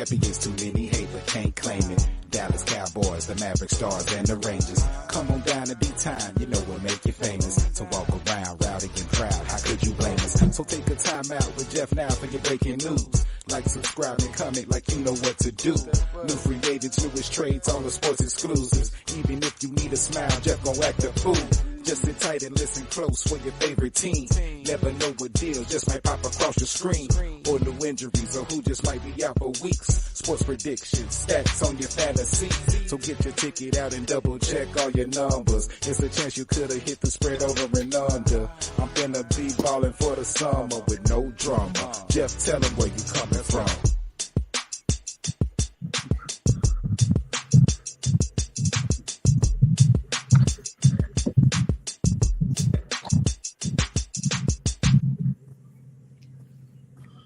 Happy is too many hate but can't claim it. Dallas Cowboys, the Maverick Stars, and the Rangers. Come on down and be time, you know what make you famous. To walk around rowdy and proud, how could you blame us? So take a time out with Jeff now for your breaking news. Like, subscribe, and comment like you know what to do. New free agents, newest trades, all the sports exclusives. Even if you need a smile, Jeff gon' act a fool. Just sit tight and listen close for your favorite team. Never know what deal just might pop across your screen. Or new injuries, or who just might be out for weeks. Sports predictions, stats on your fantasy. So get your ticket out and double check all your numbers. There's a chance you could've hit the spread over and under. I'm finna be ballin' for the summer with no drama. Jeff, tell them where you coming from.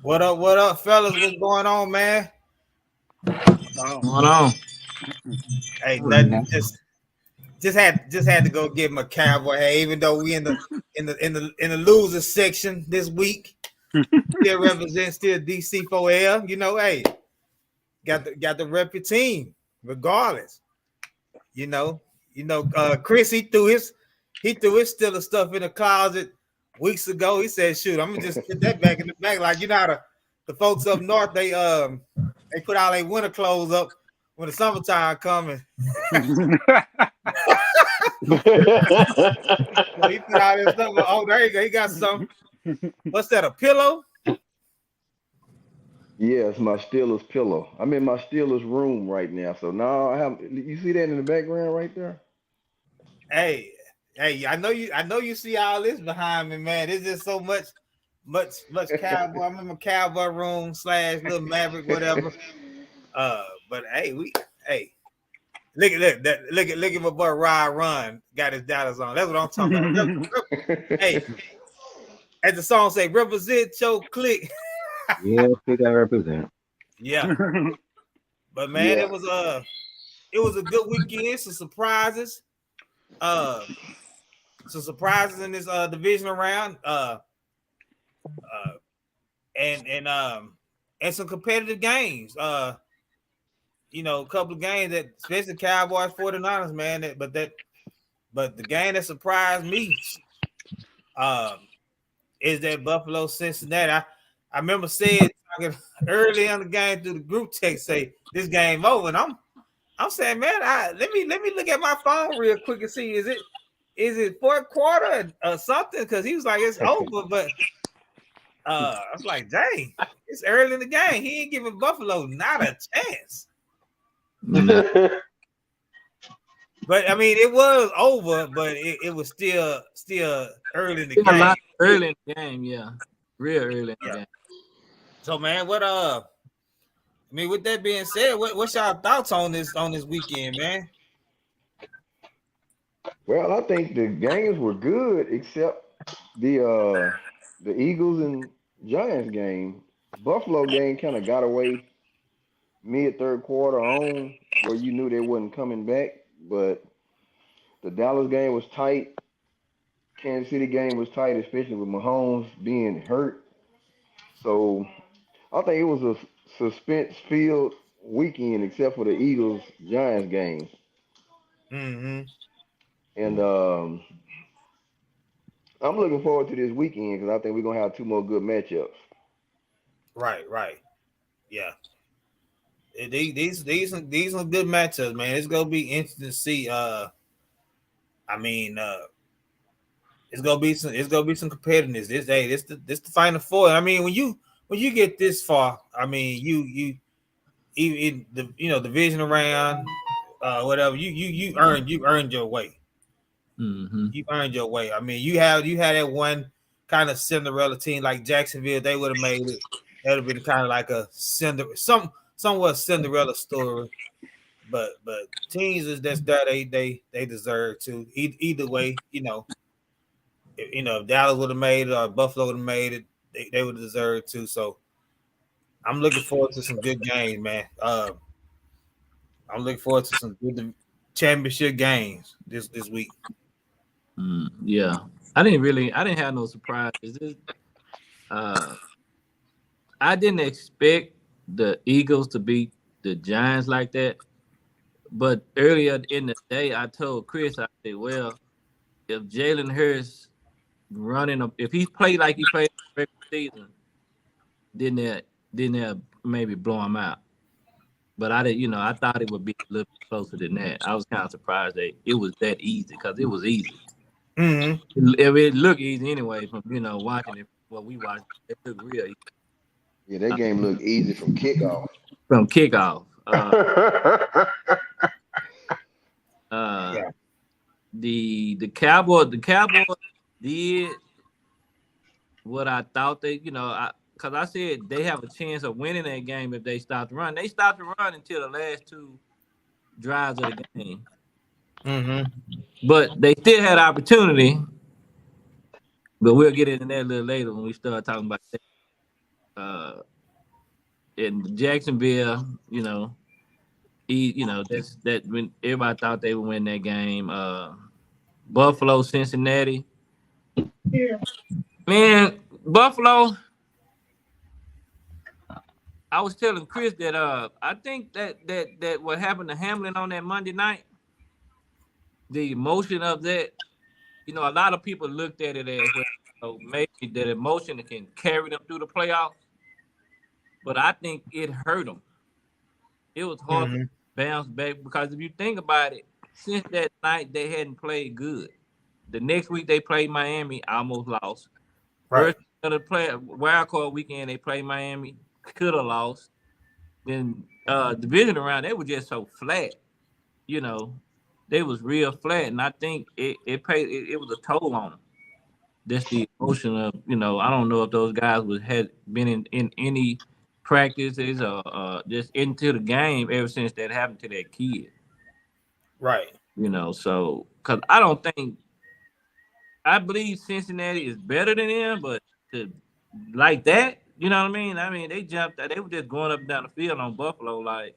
What up, fellas? What's going on, man? What's going on? Hey, nothing. Just had to go give him a Cowboy. Hey, even though we in the loser section this week, still represent DC4L. You know, hey, got to rep your team regardless. You know, Chris he threw his Steelers stuff in the closet weeks ago. He said, "Shoot, I'm gonna just put that back in the back." Like, you know how the folks up north they put all their winter clothes up when the summertime coming. So he put all this stuff. Oh, there you go. He got some. What's that? A pillow? Yeah, it's my Steelers pillow. I'm in my Steelers room right now. So now I have. You see that in the background right there? Hey, I know you see all this behind me, man. There's just so much Cowboy. I'm in my Cowboy room / little Maverick, whatever. But hey, look at my boy Rod Run got his Dallas on. That's what I'm talking about. Hey, as the song say, represent your clique. Yeah, we got to represent. Yeah, but man, it was a good weekend. Some surprises. Some surprises in this divisional round. And some competitive games. You know, a couple of games that, especially Cowboys 49ers, man. But the game that surprised me is that Buffalo Cincinnati. I remember saying early in the game through the group text, say this game over, and I'm saying, man, let me look at my phone real quick and see is it fourth quarter or something? Because he was like it's over, but I was like, dang, it's early in the game. He ain't giving Buffalo not a chance. But I mean, it was over, but it was still early in the game. A lot early in the game, yeah, real early in the game. So, man, I mean, with that being said, what's y'all thoughts on this weekend, man? Well, I think the games were good, except the Eagles and Giants game. Buffalo game kind of got away mid third quarter on, where you knew they wasn't coming back. But the Dallas game was tight. Kansas City game was tight, especially with Mahomes being hurt. So I think it was a suspense-filled weekend, except for the Eagles-Giants game. Mm-hmm. And I'm looking forward to this weekend because I think we're gonna have two more good matchups. Right. Yeah. These are good matchups, man. It's gonna be interesting to see. It's gonna be some competitiveness. This the Final Four. I mean, when you get this far, I mean, you even the divisional round, whatever, you earned your way. Mm-hmm. You earned your way. I mean, you had that one kind of Cinderella team like Jacksonville. They would have made it. That would have been kind of like a somewhat Cinderella story. But teams that's there, they deserve to. Either way, if Dallas would have made it or Buffalo would have made it, they would have deserved to. So I'm looking forward to some good games, man. I'm looking forward to some good championship games this week. Yeah, I didn't have no surprises. I didn't expect the Eagles to beat the Giants like that. But earlier in the day, I told Chris, I said, well, if Jalen Hurts if he played like he played in the regular season, then they'll maybe blow him out. But I didn't, I thought it would be a little bit closer than that. I was kind of surprised that it was that easy because it was easy. Mm-hmm. It looked easy anyway from watching it. What we watched, it looked real easy. Yeah, that game looked easy from kickoff. From kickoff. Yeah. The Cowboys did what I thought they, because I said they have a chance of winning that game if they stop the run. They stopped the run until the last two drives of the game. Mm-hmm. But they still had opportunity. But we'll get into that a little later when we start talking about that. In Jacksonville, that's that when everybody thought they would win that game. Buffalo, Cincinnati. Yeah. Man, Buffalo. I was telling Chris that I think that what happened to Hamlin on that Monday night, the emotion of that, a lot of people looked at it as well, maybe that emotion can carry them through the playoffs. But I think it hurt them. It was hard to bounce back because if you think about it, since that night they hadn't played good. The next week they played Miami, almost lost. Right. First wild card weekend they played Miami, could have lost. Then division round they were just so flat, they was real flat, and I think it paid. It was a toll on them. That's the emotion of I don't know if those guys had been in any practices or just into the game ever since that happened to that kid. Right. So because I believe Cincinnati is better than them, but like that, you know what I mean? I mean, they jumped. They were just going up and down the field on Buffalo, like,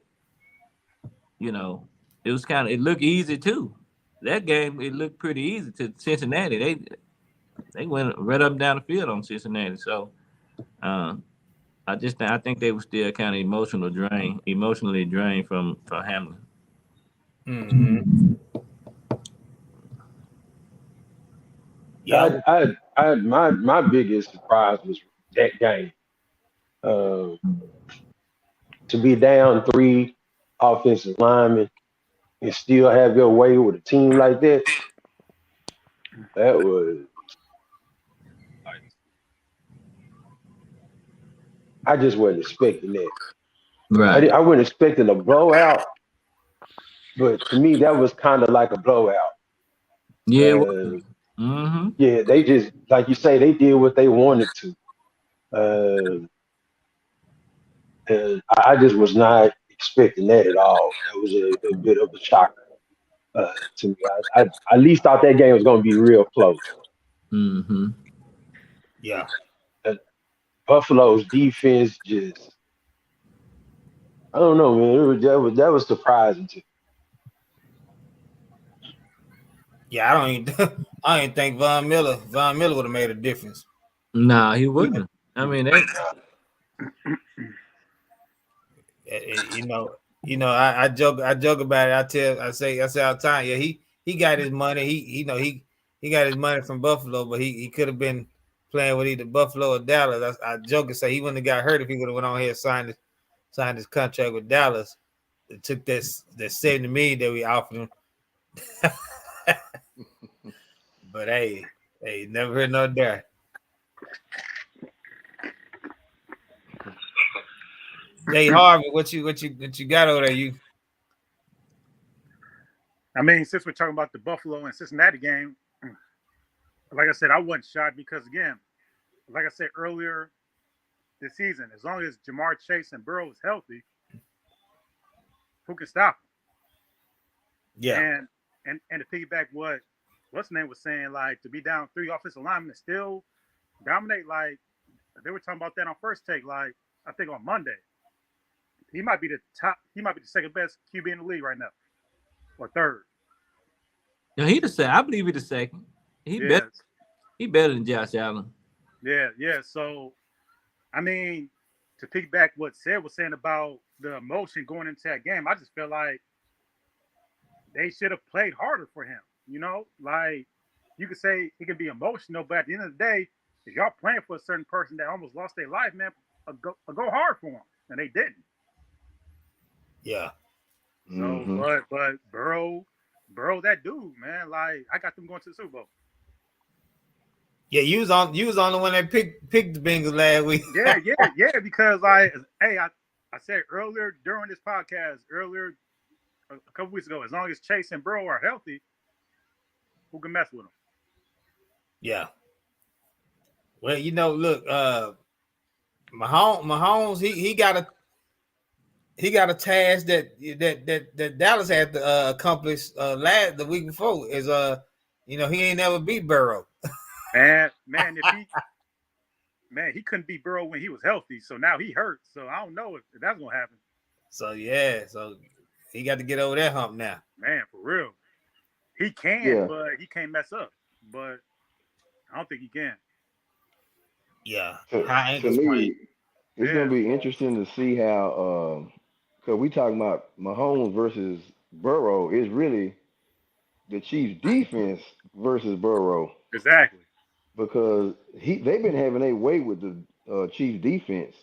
it was it looked easy too. That game, it looked pretty easy to Cincinnati. They went right up and down the field on Cincinnati. So, I think they were still kind of emotionally drained from Hamlin. Mm-hmm. Yeah. My biggest surprise was that game. To be down 3 offensive linemen and still have your way with a team like that. That was I just wasn't expecting that. Right. I wasn't expecting a blowout, but to me that was kind of like a blowout. Yeah. Yeah, they just, like you say, they did what they wanted to. And I just was not expecting that at all. That was a bit of a shocker to me. I at least thought that game was going to be real close. Mm-hmm. Yeah. Buffalo's defense just, I don't know, man. That was surprising to me. Yeah, I don't even think Von Miller would have made a difference. Nah, he wouldn't. I mean, I joke about it. I say all the time. Yeah, he got his money. He got his money from Buffalo, but he could have been playing with either Buffalo or Dallas. I joke and say he wouldn't have got hurt if he would have went on here and signed his contract with Dallas. It took that $70 million that we offered him. But hey, never heard no there. Hey Harvey, what you got over there? You? I mean, since we're talking about the Buffalo and Cincinnati game, like I said, I wasn't shocked because, again, like I said earlier this season, as long as Jamar Chase and Burrow is healthy, who can stop him? Yeah. And to piggyback what's the name was saying, like, to be down 3 offensive linemen and still dominate, like, they were talking about that on First Take, like, I think on Monday. He might be the second best QB in the league right now. Or third. Yeah, I believe he's the second. He better than Josh Allen. Yeah. So, I mean, to piggyback what Sid was saying about the emotion going into that game, I just feel like they should have played harder for him. You know, like you could say it can be emotional, but at the end of the day, if y'all playing for a certain person that almost lost their life, man, go hard for them, and they didn't. Yeah. So, but Burrow, that dude, man, like I got them going to the Super Bowl. Yeah, you was on the one that picked the Bengals last week. yeah, because like, hey, I said earlier during this podcast, a couple weeks ago, as long as Chase and Burrow are healthy, who can mess with them? Yeah. Well, you know, look, Mahomes, he got a task that Dallas had to accomplish the week before. Is he ain't never beat Burrow. Man, he couldn't beat Burrow when he was healthy. So now he hurt. So I don't know if that's gonna happen. So he got to get over that hump now. Man, for real. He can, but he can't mess up. But I don't think he can. Yeah. To me, it's gonna be interesting to see how because we talking about Mahomes versus Burrow is really the Chiefs defense versus Burrow. Exactly. Because they've been having a way with the Chiefs defense.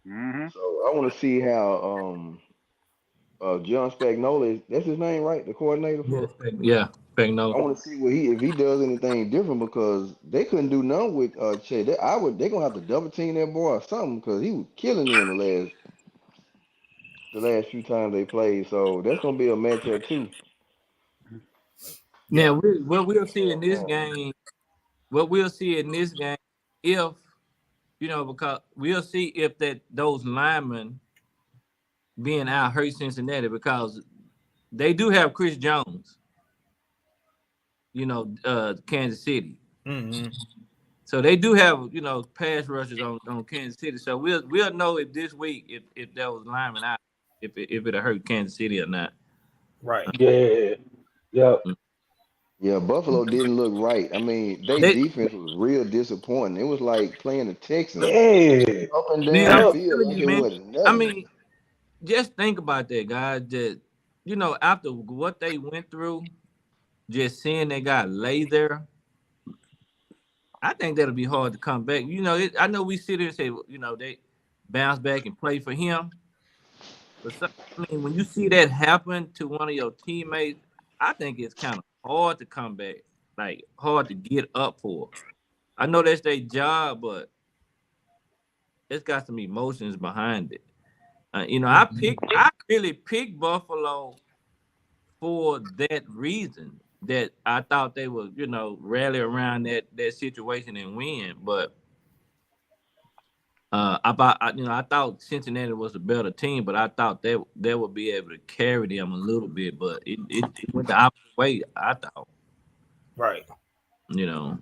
Mm-hmm. So I want to see how John Spagnuolo, that's his name, right? The coordinator for Spagnuolo. I want to see if he does anything different because they couldn't do none with Che. They're gonna have to double team that boy or something because he was killing them the last few times they played. So that's gonna be a matchup too. Now, what we'll see in this game, if because we'll see if those linemen being out hurt Cincinnati because they do have Chris Jones, Kansas City. Mm-hmm. So they do have pass rushers on Kansas City. So we'll know if this week if that was lineman out if it hurt Kansas City or not. Right. Yeah. Yeah, Buffalo didn't look right. I mean, their defense was real disappointing. It was like playing the Texans up and down I'm the field telling like you, it man. wasn't nothing. I mean, just think about that, guys. That after what they went through, just seeing they got lay there, I think that'll be hard to come back. I know we sit here and say, they bounce back and play for him, but when you see that happen to one of your teammates, I think it's kind of hard to come back, like hard to get up for. I know that's their job, but it's got some emotions behind it. I really picked Buffalo for that reason. That I thought they would, rally around that situation and win. But I thought Cincinnati was a better team, but I thought they would be able to carry them a little bit. But it went the opposite way, I thought. Right. Yeah.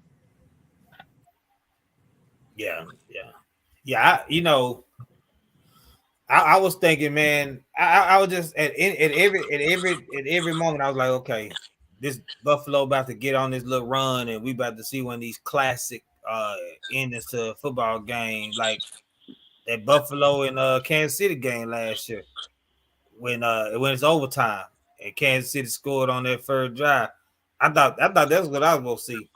I was thinking, man. I was just at every moment I was like, okay, this Buffalo about to get on this little run, and we about to see one of these classic endings to a football game, like that Buffalo and Kansas City game last year when it's overtime and Kansas City scored on their first drive. I thought that's what I was supposed to see.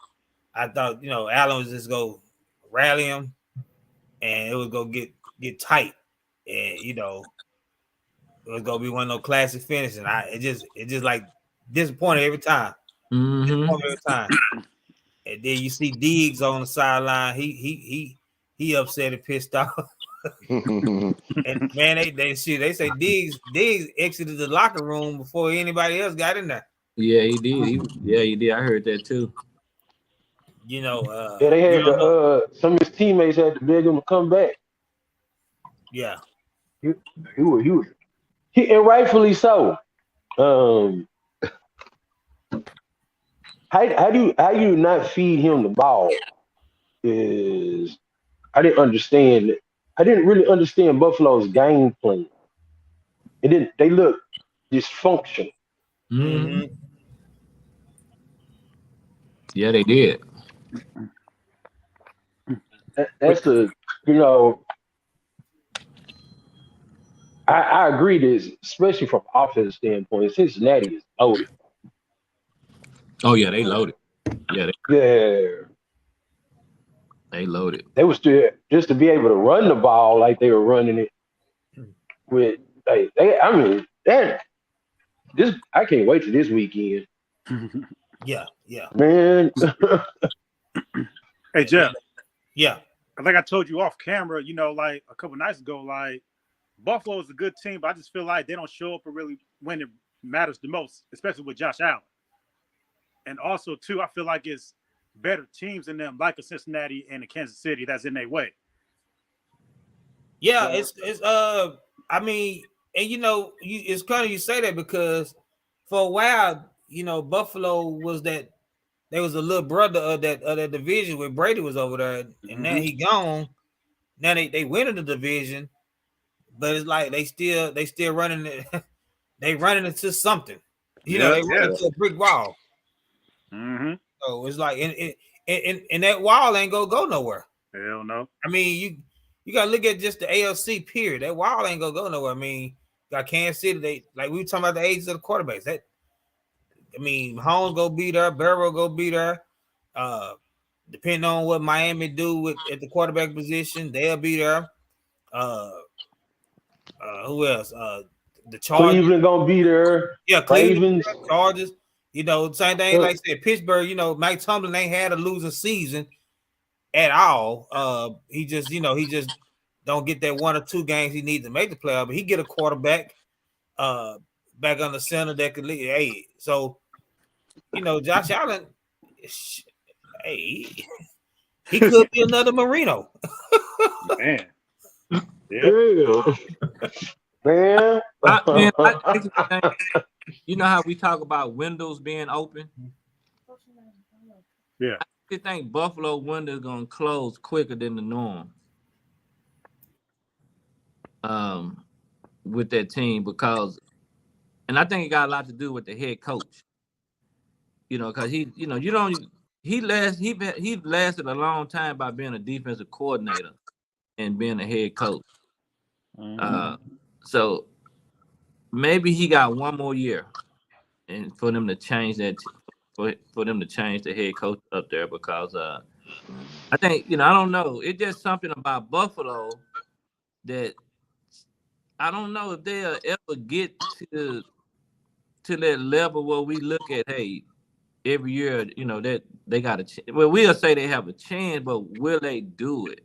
I thought Allen was just go rally him, and it was go get tight. And it was gonna be one of those classic finishes. And it just like disappointed every time. Mm-hmm. Disappointed every time. And then you see Diggs on the sideline. He upset and pissed off. And man, they say Diggs exited the locker room before anybody else got in there. Yeah, he did. He did. I heard that too. They had some of his teammates had to beg him to come back. Yeah. He and rightfully so. How do you not feed him the ball? Is I didn't understand it. I didn't really understand Buffalo's game plan. They look dysfunctional. Mm-hmm. Yeah, they did. That's I agree this, especially from offense standpoint. Cincinnati is loaded. Oh yeah, they loaded. Yeah, Yeah, they loaded. they was still just to be able to run the ball like they were running it with like they. I mean that this I can't wait till this weekend, Yeah, yeah, man. Hey Jeff, yeah. like I told you off camera, like a couple nights ago, like Buffalo is a good team, but I just feel like they don't show up really when it matters the most, especially with Josh Allen. And also, too, I feel like it's better teams in them, like a Cincinnati and a Kansas City, that's in their way. Yeah, it's I mean, and it's kind of you say that because for a while, Buffalo was that there was a little brother of that division where Brady was over there, and now he gone. Now they win in the division, but it's like they still running it. They running into something. They run into a brick wall. Mm-hmm. So it's like and that wall ain't gonna go nowhere. Hell no. I mean, you gotta look at just the AFC period. That wall ain't gonna go nowhere. I mean, got Kansas City. They like we were talking about the ages of the quarterbacks. Mahomes go be there, Burrow go be there. Depending on what Miami do at the quarterback position, they'll be there. Who else? The Chargers. Cleveland gonna be there. Yeah, Cleveland, Ravens. Chargers. Same thing like I said, Pittsburgh, Mike Tomlin ain't had a losing season at all. He just don't get that 1 or 2 games he needs to make the playoff, but he get a quarterback back on the center that could lead. Hey, so Josh Allen, hey, he could be another Marino. Man. Yeah. Man. You know how we talk about windows being open? Yeah. I just think Buffalo window is gonna close quicker than the norm. With that team and I think it got a lot to do with the head coach. Because he lasted a long time by being a defensive coordinator and being a head coach. So maybe he got 1 more year, and for them to change that, for them to change the head coach up there, because I think I don't know. It's just something about Buffalo that I don't know if they'll ever get to that level where we look at, hey, every year, that they got a chance. Well, we'll say they have a chance, but will they do it?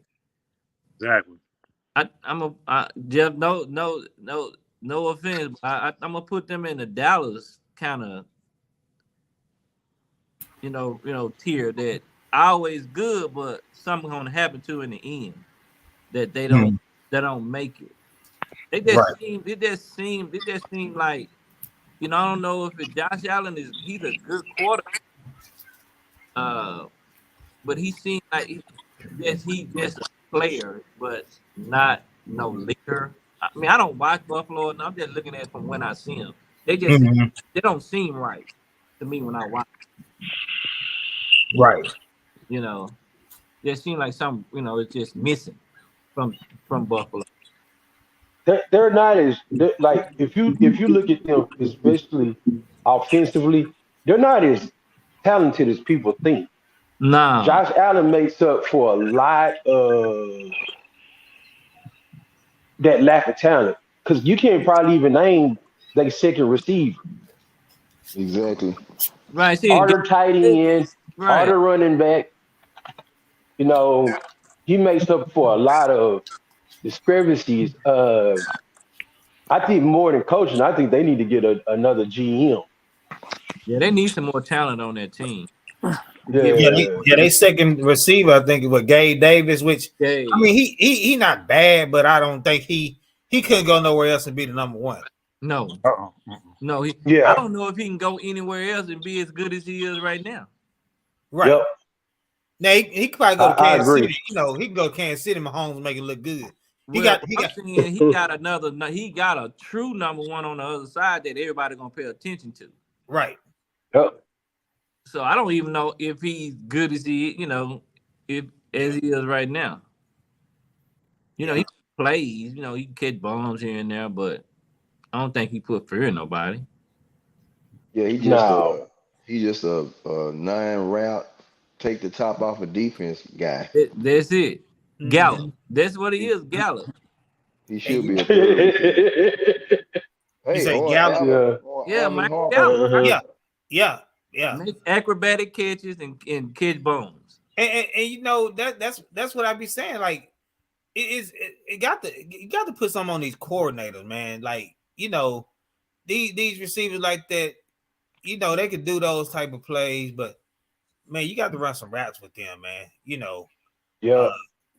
Exactly. Jeff, no offense, but I'm gonna put them in the Dallas kind of, tier that always good, but something gonna happen to in the end that they don't make it. It just seemed like, I don't know if Josh Allen he's a good quarterback, but he seemed like he's just a player, but not no leader. I mean, I don't watch Buffalo, and I'm just looking at it from when I see them. They just they don't seem right to me when I watch them. Right. It seems like some, it's just missing from Buffalo. They're not as like if you look at them, especially offensively, they're not as talented as people think. No. Josh Allen makes up for a lot of that lack of talent because you can't probably even name their second receiver. Exactly. Right. See, Arthur tight end, right. Arthur running back. He makes up for a lot of discrepancies. I think more than coaching, I think they need to get another GM. Yeah, they need some more talent on that team. They second receiver, I think, with Gabe Davis, which I mean, he not bad, but I don't think he couldn't go nowhere else and be the number 1. No, no. I don't know if he can go anywhere else and be as good as he is right now. Right. Yep. Now he could probably go to Kansas City. He can go to Kansas City. Mahomes make it look good. He got a true number 1 on the other side that everybody gonna pay attention to. Right. Yep. So I don't even know if he's good as he is right now. plays. You know, he can catch bombs here and there, but I don't think he put fear in nobody. Yeah, No. he just a 9 route, take the top off a defense guy. That's it. Mhm. Gallup. That's what he is, Gallup. He Hey, should you be a third receiver. You Hey, say or Gallup? Yeah. Yeah, Alvin Mike Harper. Gallup. Yeah. Make acrobatic catches and catch bombs. And you know that's what I be saying. Like you got to put some on these coordinators, man. Like, you know, these receivers like that, you know, they could do those type of plays, but man, you got to run some routes with them, man. You know, Yeah.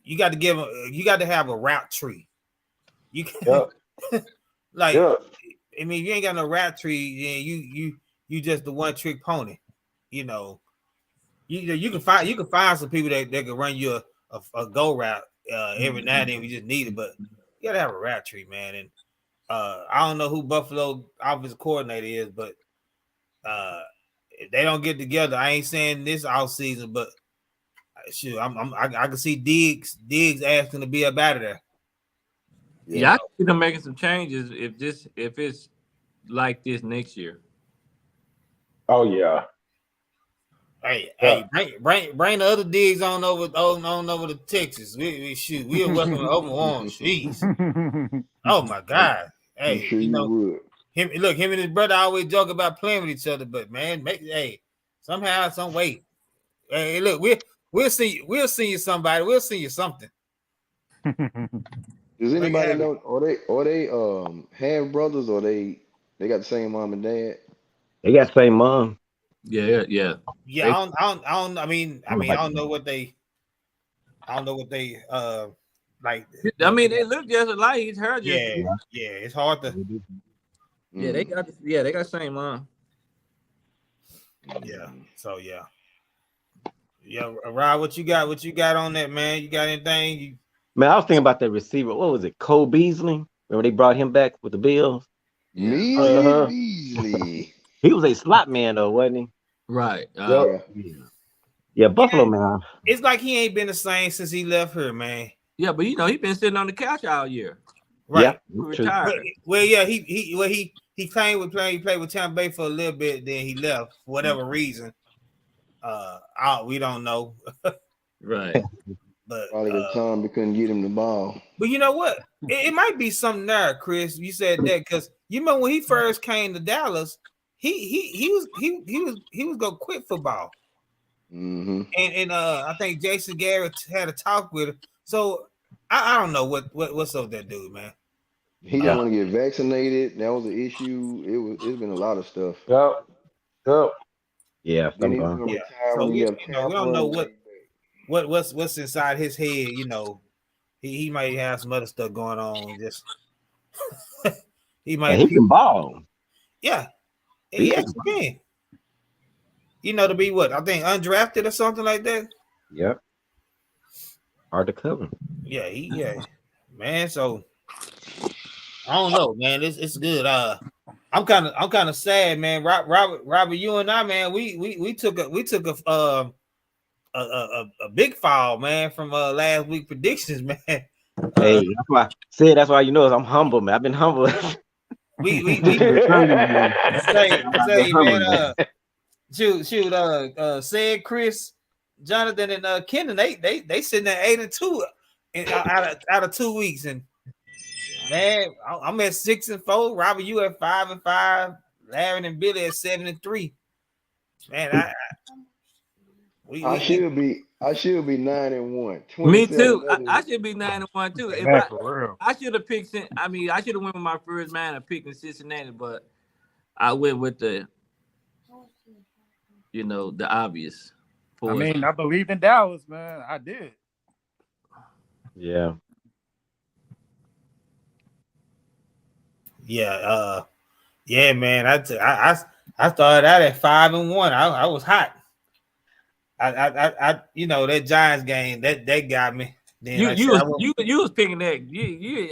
you got to you got to have a route tree. You can Yeah. like, Yeah. I mean, if you ain't got no route tree, then you just the one trick pony. You know, you can find some people that can run you a go route every now and then. We just need it, but you gotta have a route tree, man. And I don't know who Buffalo offensive coordinator is, but if they don't get together, I ain't saying this all season, but shoot, I can see Diggs asking to be up out of there. Yeah, I can see them making some changes if it's like this next year. Oh yeah. Hey, bring the other Diggs on over to Texas. We are welcome to open arms. Jeez. Oh my God. Hey, I'm sure you would. him and his brother always joke about playing with each other, but man, somehow, some way. Hey, look, we'll see you somebody. We'll see you something. Does anybody know? Are they half brothers, or they got the same mom and dad? They got the same mom. Yeah. Yeah, I don't. I mean, I don't know what they. I don't know what they like. I mean, they look just alike. He's her. Yeah. It's hard to. Yeah, they got the same mom. Yeah. So yeah. Rob, what you got on that, man? You got anything? Man, I was thinking about that receiver. What was it? Cole Beasley. Remember they brought him back with the Bills? Beasley. He was a slot man though, wasn't he? Right. Yeah, Buffalo man. It's like he ain't been the same since he left here, man. Yeah, but you know he been sitting on the couch all year. Right. Yeah, Retired. Well, yeah, he claimed he played with Tampa Bay for a little bit, then he left for whatever reason. We don't know. Right. But Probably the time they couldn't get him the ball. But you know what? It might be something there, Chris. You said that because you remember when he first came to Dallas, he was gonna quit football. Mm-hmm. And I think Jason Garrett had a talk with him. So I don't know what's up with that dude, man. He didn't want to get vaccinated. That was an issue. It's been a lot of stuff. Yep. Yeah. So we don't know what's inside his head. You know, he might have some other stuff going on. Just he can ball. Yeah, he actually can. You know, to be what I think undrafted or something like that. Yep. Hard to cover. Yeah, man. So I don't know, man. It's good. I'm kind of sad, man. Robert, you and I, man, we took a big fall, man, from last week predictions, man. Hey, that's why you know I'm humble, man. I've been humble. we say man, said Chris, Jonathan, and Kenan, they sitting at 8-2 out of 2 weeks, and man, I'm at 6-4. Robert, you at 5-5. Larry and Billy at 7-3. Man, I should be 9-1. Me too. I should be 9-1 too. I should have picked. I should have went with my first man of picking Cincinnati, but I went with the obvious. I believed in Dallas, man. I did. Yeah. Yeah, man. I started out at 5-1. I was hot. I that Giants game that got me. Then you was picking that.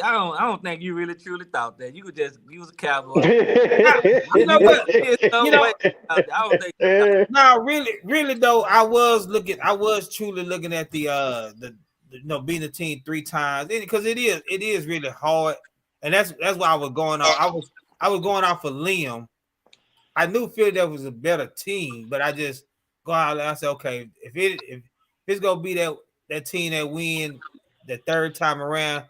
I don't think you really truly thought that. You was a Cowboy. You know what? I don't think. No, really though. I was truly looking at the beating the team 3 times, because it is really hard, and that's why I was going off. I was going off of Liam. I knew Philadelphia was a better team, but I just go out and I said, okay, if it's gonna be that team that win the 3rd time around,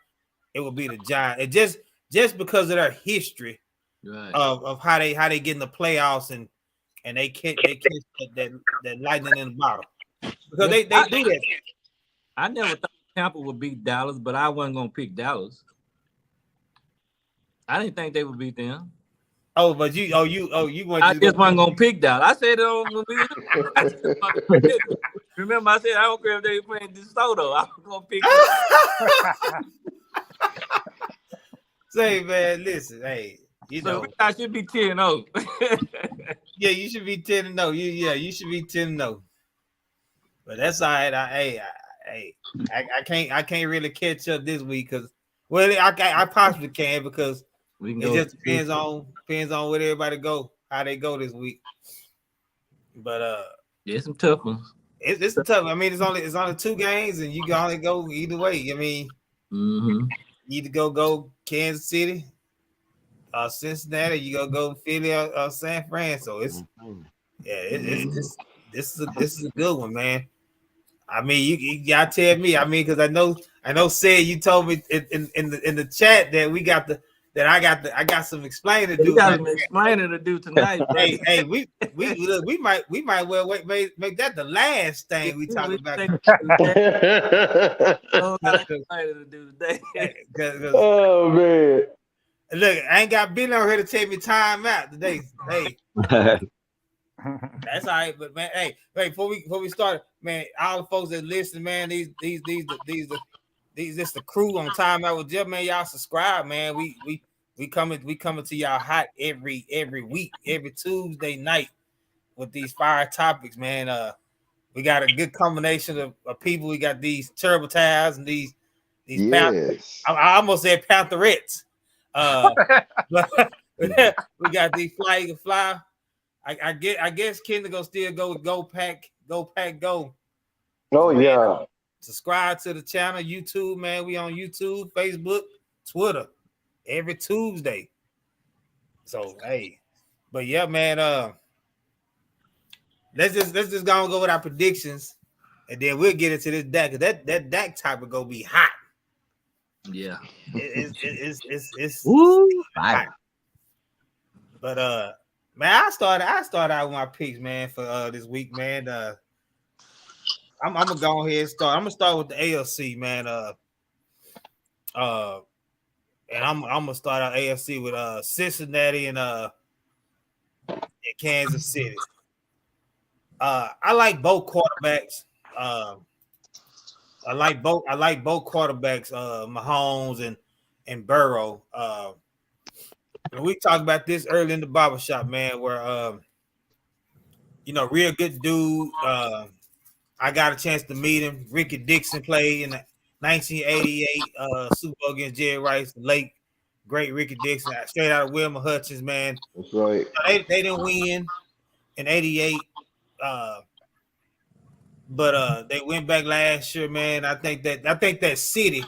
it will be the Giants. And just because of their history of how they get in the playoffs and they catch that lightning in the bottle, because they do that. I never thought Tampa would beat Dallas, but I wasn't gonna pick Dallas. I didn't think they would beat them. Oh, but you want. I just wasn't gonna pick Dallas. I said it on the Remember, I said I don't care if they playing DeSoto. I was gonna pick. Say, man, listen, hey, so I should be 10-0. Yeah, you should be 10-0. You should be 10-0. But that's all right. I can't really catch up this week because, well, I possibly can, because it just depends on where everybody go, how they go this week. But there's some tough ones. It's tough. I mean, it's only 2 games, and you can only go either way. I mean, you either go Kansas City, Cincinnati, you go Philly or San Fran. So it's this is a good one, man. I mean, you gotta tell me. I mean, because I know. Said you told me in the chat that I got some explaining to do. You got some explaining to do tonight. hey, we might well make that the last thing we talk about. To do today. Oh man. Look, I ain't got Billy on here to take me time out today. Hey, that's all right. But man, hey, before we start, man, all the folks that listen, man, these just the crew on Time Out with Jeff, man. Y'all subscribe, man. We coming to y'all hot every week, every Tuesday night with these fire topics, man. We got a good combination of people. We got these terrible ties and these yes. I almost said Pantherettes. But we got these Fly Eagle Fly. I guess Kendall gonna still go with Go Pack Go. Oh yeah. Subscribe to the channel, YouTube, man. We on YouTube, Facebook, Twitter every Tuesday. So hey, but yeah, man. Let's just go with our predictions, and then we'll get into this Dak. That Dak type will go be hot. Yeah, it's hot. But man, I started out with my picks, man, for this week, man. I'm gonna go ahead and start. I'm gonna start with the AFC, man. And I'm gonna start out AFC with Cincinnati and Kansas City. I like both quarterbacks. I like both quarterbacks, Mahomes and Burrow. And we talked about this early in the barbershop, man, where real good dude. I got a chance to meet him. Ricky Dixon played in the 1988 Super Bowl against Jerry Rice, the late great Ricky Dixon, straight out of Wilma Hutchins, man. That's right. They didn't win in '88. But they went back last year, man. I think that city,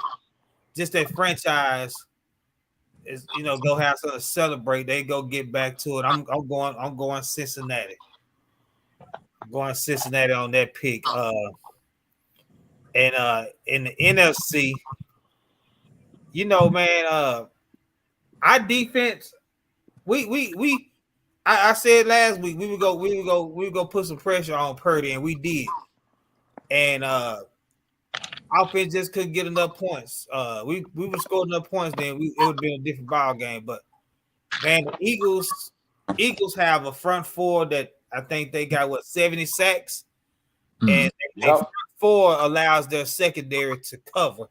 just that franchise, is go have something to celebrate. They go get back to it. I'm going Cincinnati. I'm going Cincinnati on that pick. And in the NFC, man, our defense. I said last week we would go put some pressure on Purdy, and we did. And offense just couldn't get enough points. We would score enough points, then it would be a different ball game. But man, the Eagles have a front four that I think they got 70 sacks, and their front four allows their secondary to cover.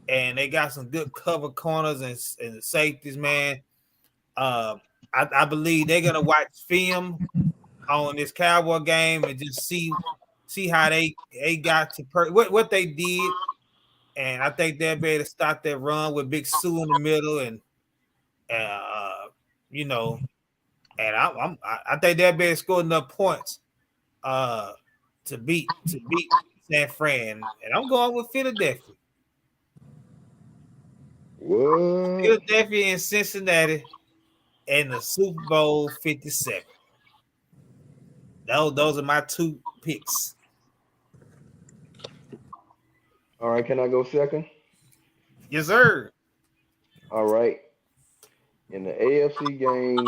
And they got some good cover corners and safeties, man. I believe they're gonna watch film on this Cowboy game and just see how they got to what they did, and I think they'll be able to stop that run with Big Sue in the middle, and and I think they'll be able to score enough points to beat San Fran, and I'm going with Philadelphia. What? Philadelphia and Cincinnati and the Super Bowl 57. Those are my two picks. All right, can I go second? Yes, sir. All right. In the AFC game,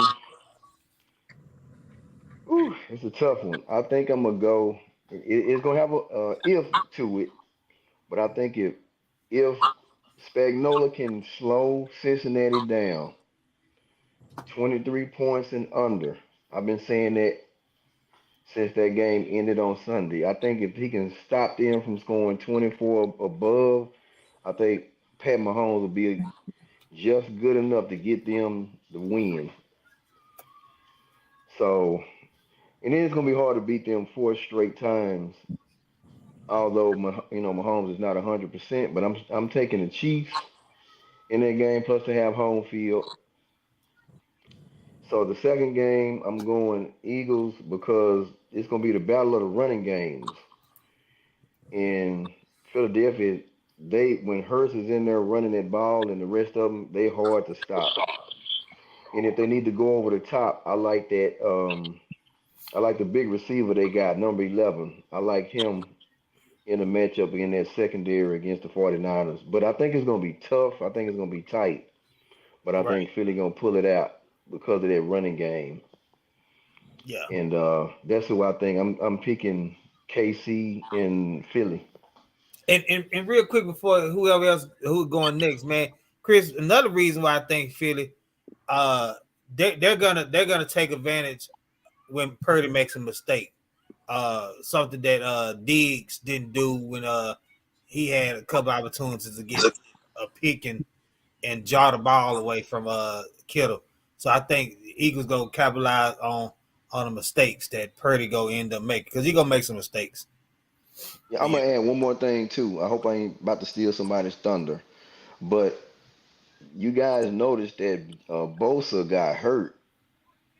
it's a tough one. I think I'm gonna go. It's gonna have a if to it, but I think if Spagnola can slow Cincinnati down, 23 points and under. I've been saying that since that game ended on Sunday. I think if he can stop them from scoring 24 above, I think Pat Mahomes will be just good enough to get them the win. So, and then it's gonna be hard to beat them 4 straight times. Although Mahomes is not 100%, but I'm taking the Chiefs in that game plus to have home field. So the second game, I'm going Eagles because it's going to be the battle of the running games. In Philadelphia, when Hurst is in there running that ball and the rest of them, they hard to stop. And if they need to go over the top, I like that. I like the big receiver they got, number 11. I like him in a matchup in that secondary against the 49ers. But I think it's going to be tough. I think it's going to be tight. But I think Philly going to pull it out because of that running game. Yeah. And that's who I think. I'm picking KC in Philly. And real quick before whoever else who's going next, man, Chris, another reason why I think Philly, they're gonna take advantage when Purdy makes a mistake. Something that Diggs didn't do when he had a couple opportunities to get a pick and jar the ball away from Kittle. So I think the Eagles gonna capitalize on the mistakes that Purdy go end up making because he gonna make some mistakes. Yeah, I'm gonna add one more thing too. I hope I ain't about to steal somebody's thunder, but you guys noticed that Bosa got hurt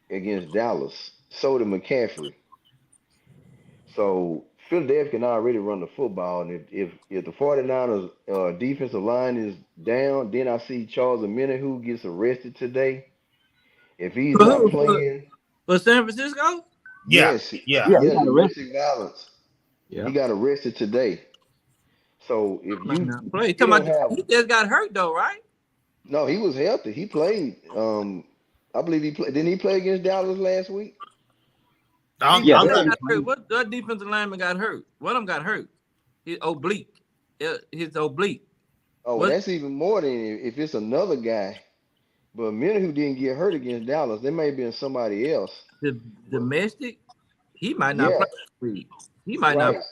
against Dallas. So did McCaffrey. So Philadelphia can already run the football, and if the 49ers defensive line is down, then I see Charles Omenihu who gets arrested today. If he's not playing, For San Francisco? yes, Yeah. domestic violence. Yeah. He got arrested today. So if Might you not play. you Talking don't about have he just got hurt though, right? no, he was healthy. He played. I believe he played. Didn't he play against Dallas last week? I'm Got not. hurt. What defensive lineman got hurt? One of them got hurt. His oblique. His oblique. Oh, What? that's even more than if it's another guy. But Who didn't get hurt against Dallas. There may have been somebody else. The domestic. He might not Yeah, play. He might not. right.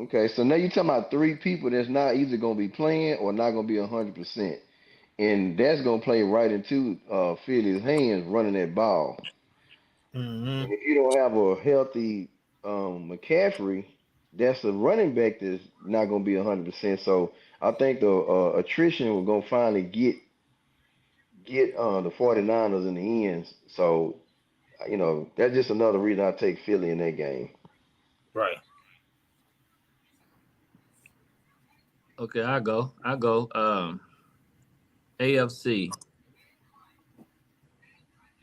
Okay, so now you're talking about 3 people that's not either going to be playing or not going to be 100%. And that's going to play right into Philly's hands running that ball. Mm-hmm. And if you don't have a healthy McCaffrey, that's a running back that's not going to be 100%. So I think the attrition will going to finally get the 49ers in the ends. So, that's just another reason I take Philly in that game. Right. Okay, I go. AFC.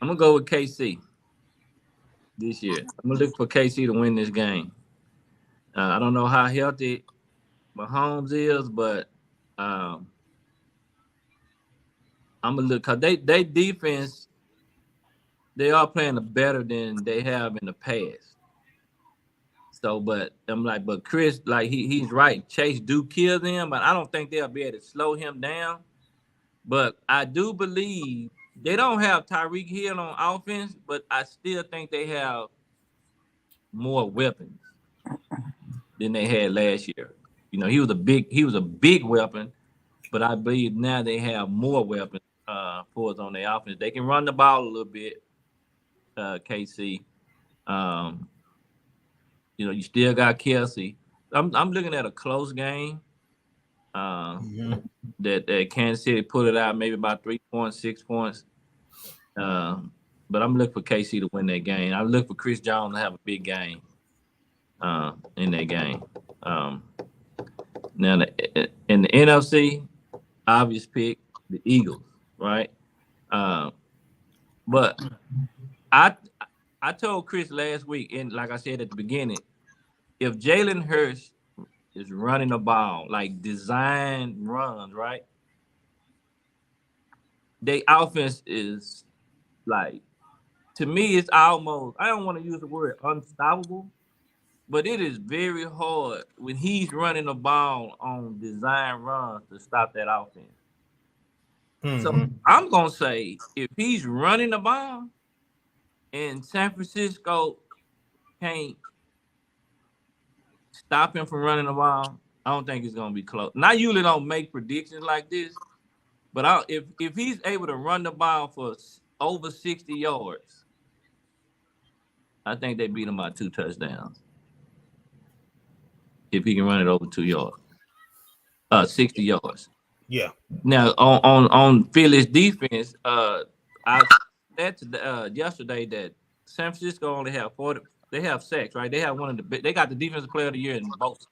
I'm gonna go with KC this year. I'm gonna look for KC to win this game. I don't know how healthy Mahomes is, but I'm gonna look because they defense they are playing better than they have in the past. So, but I'm like, but Chris, like he's right. Chase do kill them, but I don't think they'll be able to slow him down. But I do believe they don't have Tyreek Hill on offense, but I still think they have more weapons than they had last year. He was a big weapon, but I believe now they have more weapons for us on their offense. They can run the ball a little bit, KC. You still got Kelsey. I'm looking at a close game. That Kansas City put it out maybe about 3 points, 6 points. But I'm looking for KC to win that game. I look for Chris Jones to have a big game in that game. Now in the NFC, obvious pick the Eagles, right? But I I told Chris last week, and like I said at the beginning, if Jalen Hurts is running the ball like design runs, right? Their offense is like, to me, it's almost, I don't want to use the word unstoppable, but it is very hard when he's running the ball on design runs to stop that offense. So I'm gonna say if he's running the ball and San Francisco can't stop him from running the ball, I don't think it's gonna be close. And I usually don't make predictions like this, but if he's able to run the ball for over 60 yards, I think they beat him by 2 touchdowns. If he can run it over 2 yards, 60 yards. Yeah. Now on Philly's defense, I said yesterday that San Francisco only have 40. They have sacks, right? They have one of the. They got the defensive player of the year in both.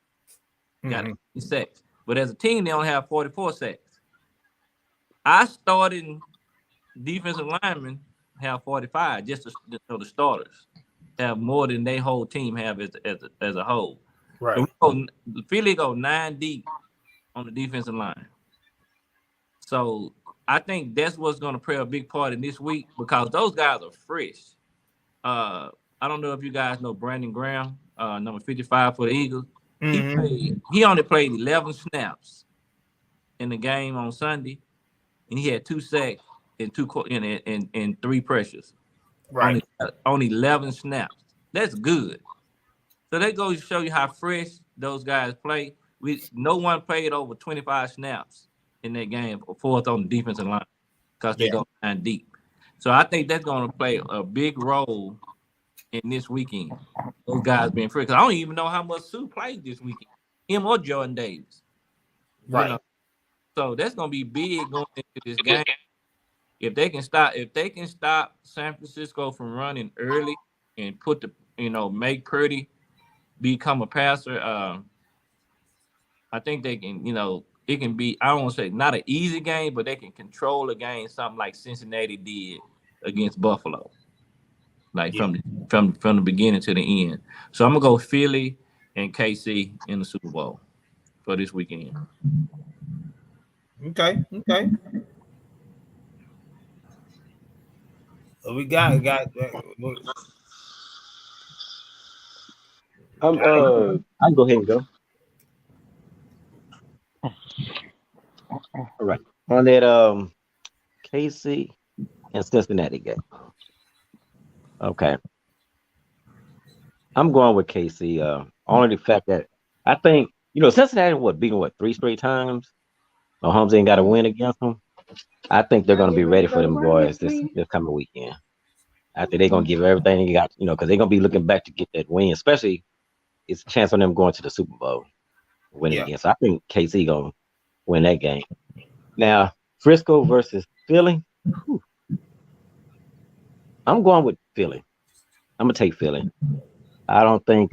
Got 80 sacks, but as a team, they only have 44 sacks. I started defensive linemen have 45. Just the starters have more than their whole team have as a whole. Right. So Philly go 9 deep on the defensive line. So I think that's what's going to play a big part in this week because those guys are fresh. I don't know if you guys know Brandon Graham, number 55 for the Eagles. He only played 11 snaps in the game on Sunday, and he had 2 sacks and 3 pressures. Right. On 11 snaps. That's good. So that goes to show you how fresh those guys play. No one played over 25 snaps in that game, fourth on the defensive line, because they go 9 deep. So I think that's going to play a big role in this weekend. Those guys being free. Because I don't even know how much Sue played this weekend. Him or Jordan Davis. Right. You know? So that's going to be big going into this game. If they can stop San Francisco from running early and make Purdy become a passer, I think they can, it can be, I don't want to say not an easy game, but they can control a game, something like Cincinnati did against Buffalo, from the beginning to the end. So I'm gonna go Philly and KC in the Super Bowl for this weekend. Okay. So we got. I can go ahead and go. All right. On that KC and Cincinnati game. Okay. I'm going with KC. Only the fact that I think, Cincinnati beating 3 straight times. Mahomes ain't got to win against them. I think they're going to be ready for them boys this coming weekend. I think they're going to give everything they got, because they're going to be looking back to get that win, especially it's a chance on them going to the Super Bowl, winning again. So I think KC going to win that game. Now, Frisco versus Philly. Whew. I'm going with Philly. I'm going to take Philly. I don't think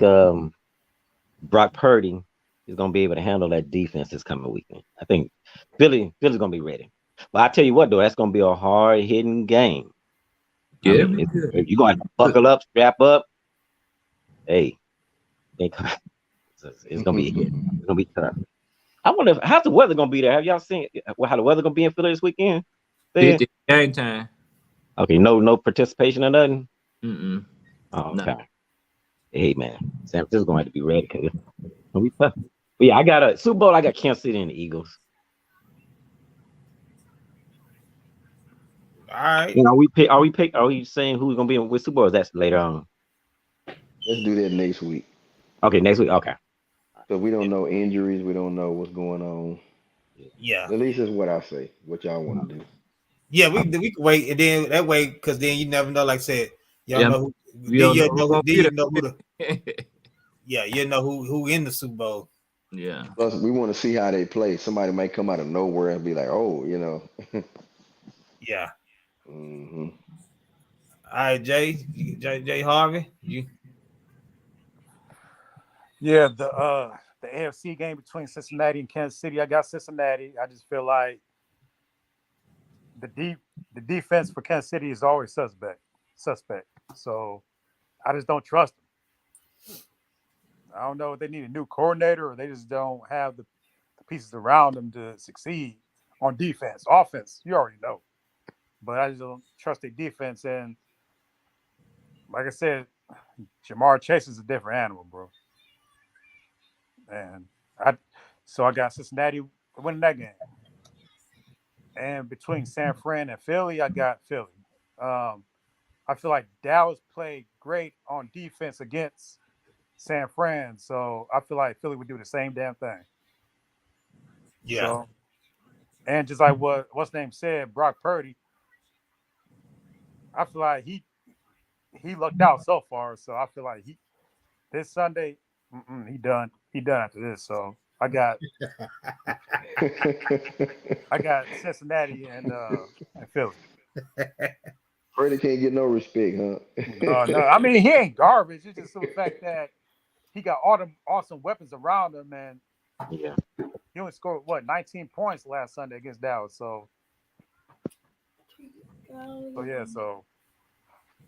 Brock Purdy is going to be able to handle that defense this coming weekend. I think Philly's going to be ready. But I tell you what, though, that's going to be a hard-hitting game. Yeah. If you're going to buckle up, strap up, hey, it's going to be a hit. It's going to be tough. I wonder how's the weather going to be there. Have y'all seen how the weather going to be in Philly this weekend? 50 game time. Okay, no participation or nothing? Mm-mm. Oh, okay. No. Hey, man, San Francisco's going to have to be ready because it's going to be tough. But yeah, I got a Super Bowl. I got Kansas City and the Eagles. All right. Are we saying who's going to be with Super Bowl? Or that's later on? Let's do that next week. Okay, next week. Okay. So we don't know injuries. We don't know what's going on. Yeah. At least that's what I say. What y'all want to do? Yeah, we can wait, and then that way, because then you never know. Like I said, you know who in the Super Bowl. Yeah. Plus, we want to see how they play. Somebody might come out of nowhere and be like, "Oh, Yeah. Mm-hmm. All right, Jay Harvey, you. Yeah, the the AFC game between Cincinnati and Kansas City, I got Cincinnati. I just feel like the defense for Kansas City is always suspect. So I just don't trust them. I don't know if they need a new coordinator or they just don't have the pieces around them to succeed on defense. Offense, you already know. But I just don't trust their defense. And like I said, Jamar Chase is a different animal, bro. And I got Cincinnati winning that game. And between San Fran and Philly, I got Philly. I feel like Dallas played great on defense against San Fran, so I feel like Philly would do the same damn thing. Yeah. So, and just like what's name said, Brock Purdy, I feel like he lucked out so far. So I feel like this Sunday, he done after this. So I got Cincinnati and Philly. Purdy can't get no respect, huh? No. I mean, he ain't garbage. It's just the fact that he got all them awesome weapons around him, and he only scored 19 points last Sunday against Dallas. So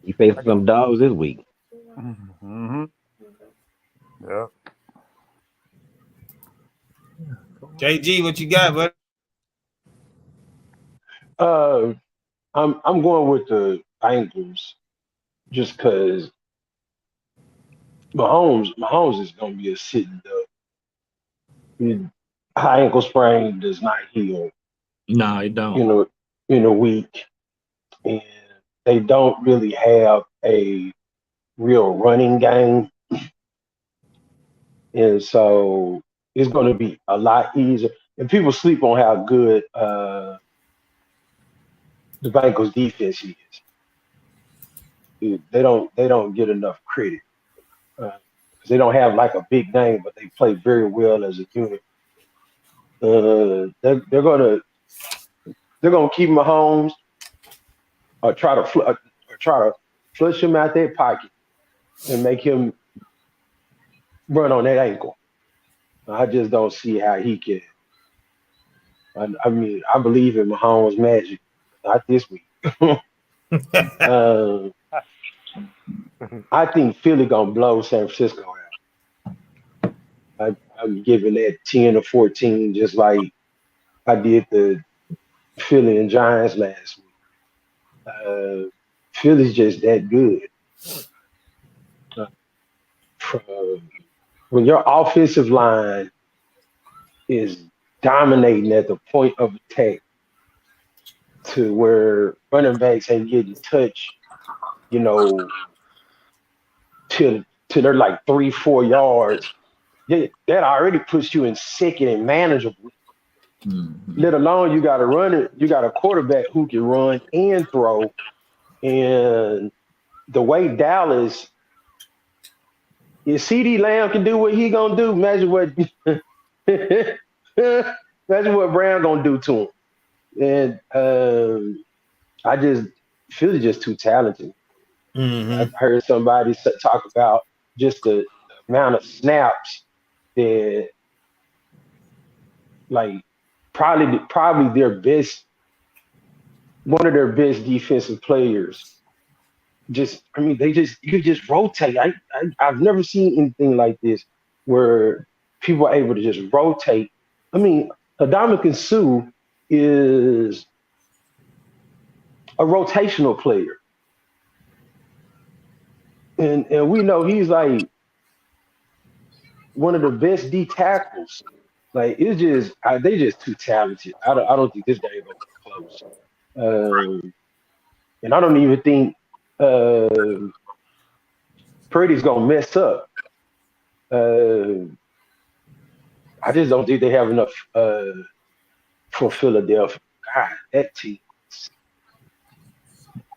he faced some dogs this week. Mm-hmm. Yeah. JG, what you got, bud? I'm going with the Bengals just because Mahomes is going to be a sitting duck. High ankle sprain does not heal. No, it don't. In a week, and they don't really have a real running game, and so it's going to be a lot easier. And people sleep on how good the Bengals defense is. They don't get enough credit because they don't have like a big name, but they play very well as a unit. They're gonna keep Mahomes or try to flush him out their pocket and make him run on that ankle. I just don't see how he can. I mean, I believe in Mahomes' magic. Not this week. I think Philly gonna blow San Francisco out. I'm giving that 10 or 14, just like I did the Philly and Giants last week. Philly's just that good. When your offensive line is dominating at the point of attack, to where running backs ain't getting touched, till they're like 3-4 yards. That already puts you in second and manageable. Mm-hmm. Let alone you got a quarterback who can run and throw. And the way Dallas, if CD Lamb can do what he gonna do, imagine what Brown gonna do to him. And Philly's just too talented. Mm-hmm. I've heard somebody talk about just the amount of snaps that, like, probably their best, one of their best defensive players. You just rotate. I've never seen anything like this where people are able to just rotate. I mean, Ndamukong Suh is a rotational player. And we know he's like one of the best D tackles. Like, it's just they just too talented. I don't think this game gonna be close. And I don't even think Purdy's gonna mess up. I just don't think they have enough for Philadelphia. God, that team,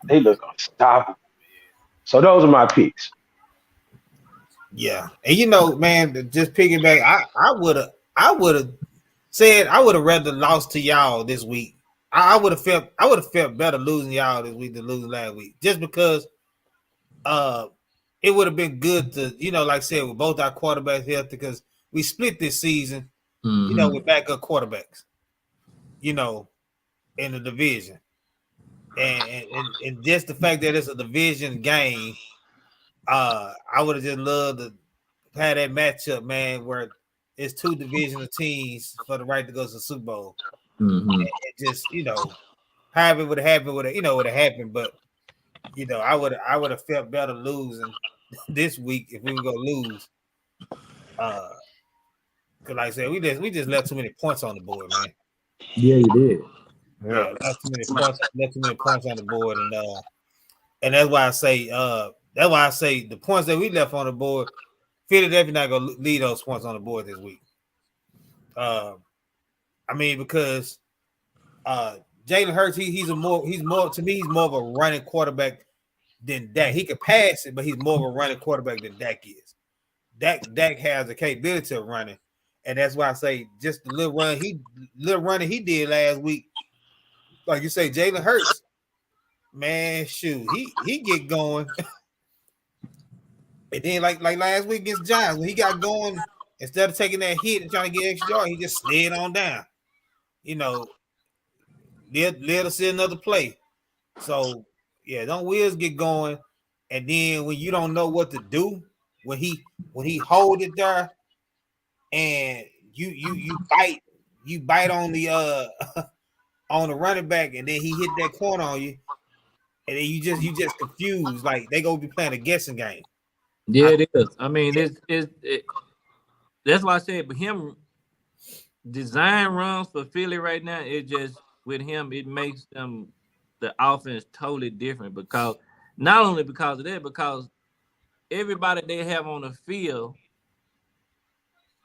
they look unstoppable. So those are my picks. Yeah, and man, just piggyback, I would have said I would have rather lost to y'all this week. I would have felt better losing y'all this week than losing last week, just because it would have been good to, like I said, with both our quarterbacks healthy, because we split this season, Mm-hmm. with backup quarterbacks, in the division. And just the fact that it's a division game, I would have just loved to have that matchup, man, where it's two divisional teams for the right to go to the Super Bowl. Mm-hmm. And just, however it would have happened, would have happened. But I would have felt better losing this week if we were gonna lose. Cause like I said, we just left too many points on the board, man. Yeah, you did. Yeah, left too many points on the board, and that's why I say the points that we left on the board, Philadelphia not gonna leave those points on the board this week. Because Jalen Hurts, he's more to me, he's more of a running quarterback than Dak. He could pass it, but he's more of a running quarterback than Dak is. Dak has the capability of running, and that's why I say just the little run he did last week. Like you say, Jalen Hurts, man, shoot, he get going. And then like last week against Giants, when he got going, instead of taking that hit and trying to get extra yard, he just slid on down. Let us see another play. So yeah, don't wheels get going, and then when you don't know what to do, when he hold it there, and you bite on the on the running back, and then he hit that corner on you, and then you just confused, like they gonna be playing a guessing game. Yeah, it is. I mean, that's why I said, but him design runs for Philly right now, it just with him, it makes them the offense totally different because not only because of that, because everybody they have on the field,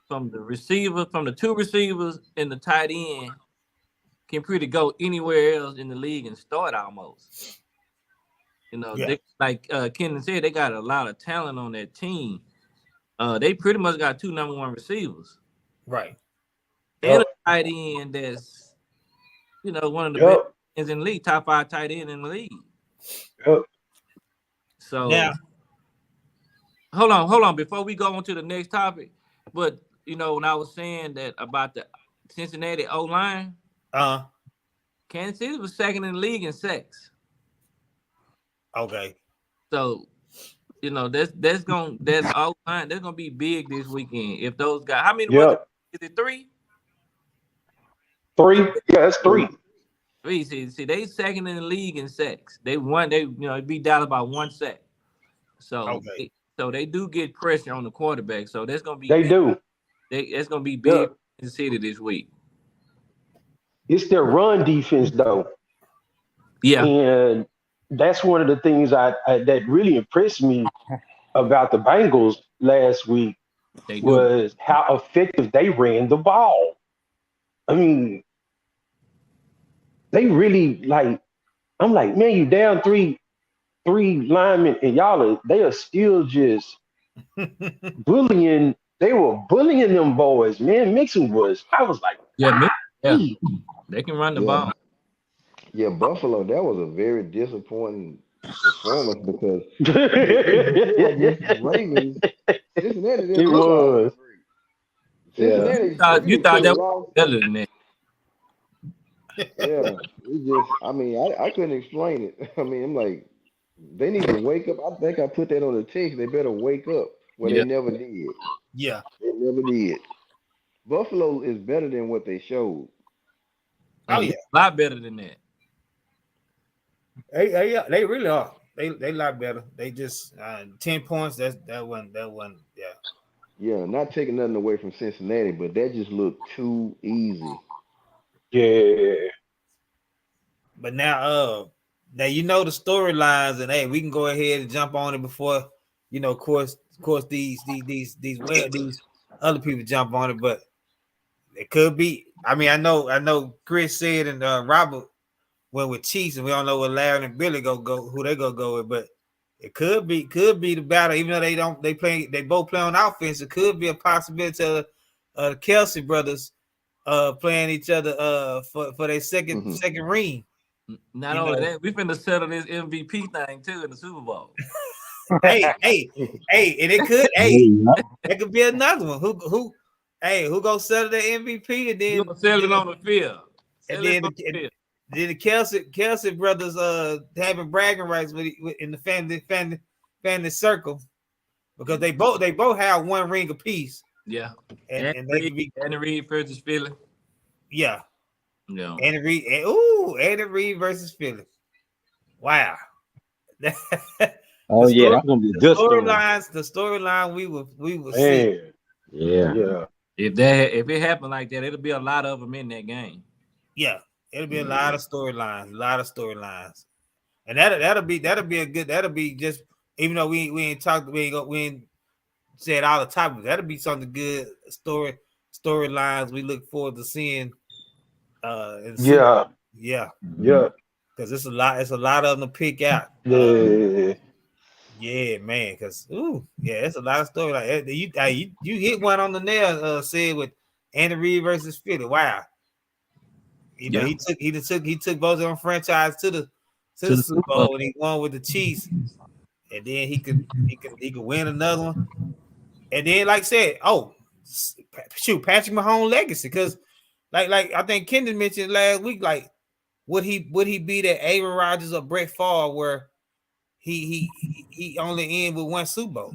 from the two receivers and the tight end, can pretty go anywhere else in the league and start almost. They, like Kenan said, they got a lot of talent on that team. They pretty much got two number one receivers. Right. And a tight end that's, one of the best ends in the league, top 5 tight end in the league. Yep. So hold on. Before we go on to the next topic, but when I was saying that about the Cincinnati O-line, Kansas City was second in the league in sacks. Okay. So, that's O-line. That's gonna be big this weekend. If those guys, how many was it? Is it 3? 3? Yeah, that's 3. 3. See, they second in the league in sacks. They won. They beat Dallas by 1 sack. So, they do get pressure on the quarterback. So that's gonna be. They big. do. That's gonna be big in the city this week. It's their run defense, though. Yeah, and that's one of the things that really impressed me about the Bengals last week was how effective they ran the ball. I mean, they really I'm like, man, you down three linemen and they are still just bullying. They were bullying them boys, man. Mixon was. I was like, they can run the ball. Yeah, Buffalo, that was a very disappointing performance because Ravens, Cincinnati didn't look all that great. Cincinnati, you thought that was better than that. Yeah, I couldn't explain it. I'm like, they need to wake up. I think I put that on the text. They better wake up. Well, they never did. Yeah, they never did. Buffalo is better than what they showed. Oh yeah, a lot better than that. They really are. They a lot better. They just 10 points. That one. Yeah. Yeah, not taking nothing away from Cincinnati, but that just looked too easy. Yeah. But now the storylines, and hey, we can go ahead and jump on it before of course these other people jump on it, but it could be. I mean, I know Chris said and Robert went with Chiefs, and we don't know what Larry and Billy go who they go with, but it could be the battle. Even though they both play on offense, it could be a possibility of the Kelsey brothers playing each other for their second ring. Not only that, we finna settle this MVP thing too in the Super Bowl. hey, and it could, that could be another one. Hey, who gonna settle the MVP and You then gonna sell it on the field. and Sell it then on the field. then the Kelsey brothers having bragging rights in the family circle because they both have one ring apiece. Yeah. And they can be Andy Reid versus Philly. yeah. No. Andy Reid versus Philly. Wow. Oh yeah, that's gonna be a good story. The storyline we will see. Yeah. If it happened like that, it'll be a lot of them in that game. Yeah, it'll be a lot of storylines, and that'll be just even though we ain't talked we ain't said all the topics. That'll be something good storylines we look forward to seeing. Yeah, because it's a lot of them to pick out. Yeah, man. Because it's a lot of story like that. You hit one on the nail. Said with Andy Reid versus Philly. Wow. He took both of them franchise to the Super Bowl and he won with the Chiefs. And then he could win another one. And then, like I said, Patrick Mahomes' legacy. Because like I think Kendon mentioned last week, like would he be that Aaron Rodgers or Brett Favre where he only end with one Super Bowl.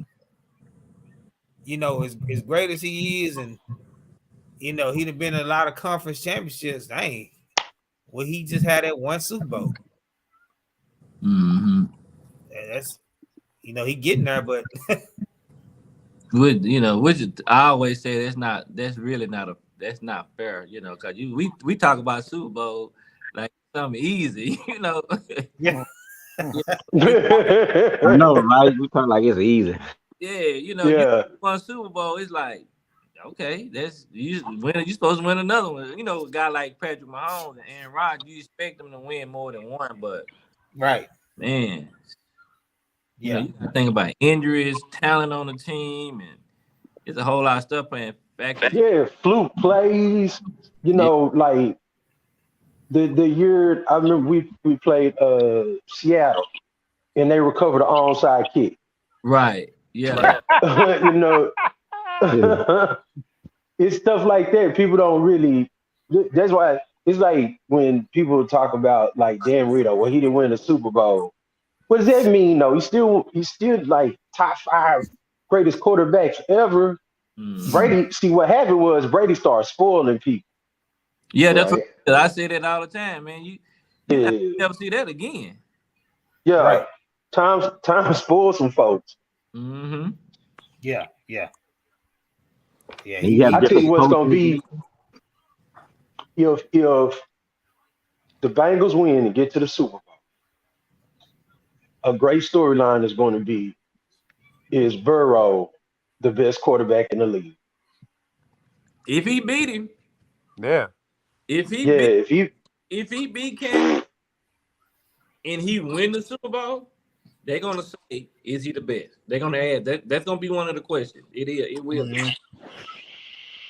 As great as he is, and he'd have been in a lot of conference championships. Dang, well, he just had that one Super Bowl. Mm-hmm. That's he getting there, but which I always say that's not fair, because we talk about Super Bowl like something easy, Yeah. I know, right? We talk like it's easy. Yeah, you won Super Bowl, it's like, okay, you supposed to win another one. A guy like Patrick Mahomes and Aaron Rodgers, you expect them to win more than one, but right, man, you gotta think about injuries, talent on the team, and it's a whole lot of stuff playing factor. Yeah, fluke plays. Like the year I remember we played Seattle, and they recovered an onside kick. Right. Yeah. It's stuff like that. People don't really. That's why it's like when people talk about like Dan Rito, well, he didn't win the Super Bowl. What does that mean? though? He's still like top 5 greatest quarterbacks ever. Brady. See, what happened was Brady started spoiling people. Yeah, that's what I say that all the time, man. You never see that again. Yeah, right. Time spoils some folks. Mm-hmm. Yeah. I tell you what's gonna be if the Bengals win and get to the Super Bowl. A great storyline is going to be is Burrow the best quarterback in the league? If he beat him, yeah. If he beat Cam and he win the Super Bowl, they're gonna say, "Is he the best?" They're gonna add that. That's gonna be one of the questions. It is. It will. Mm-hmm.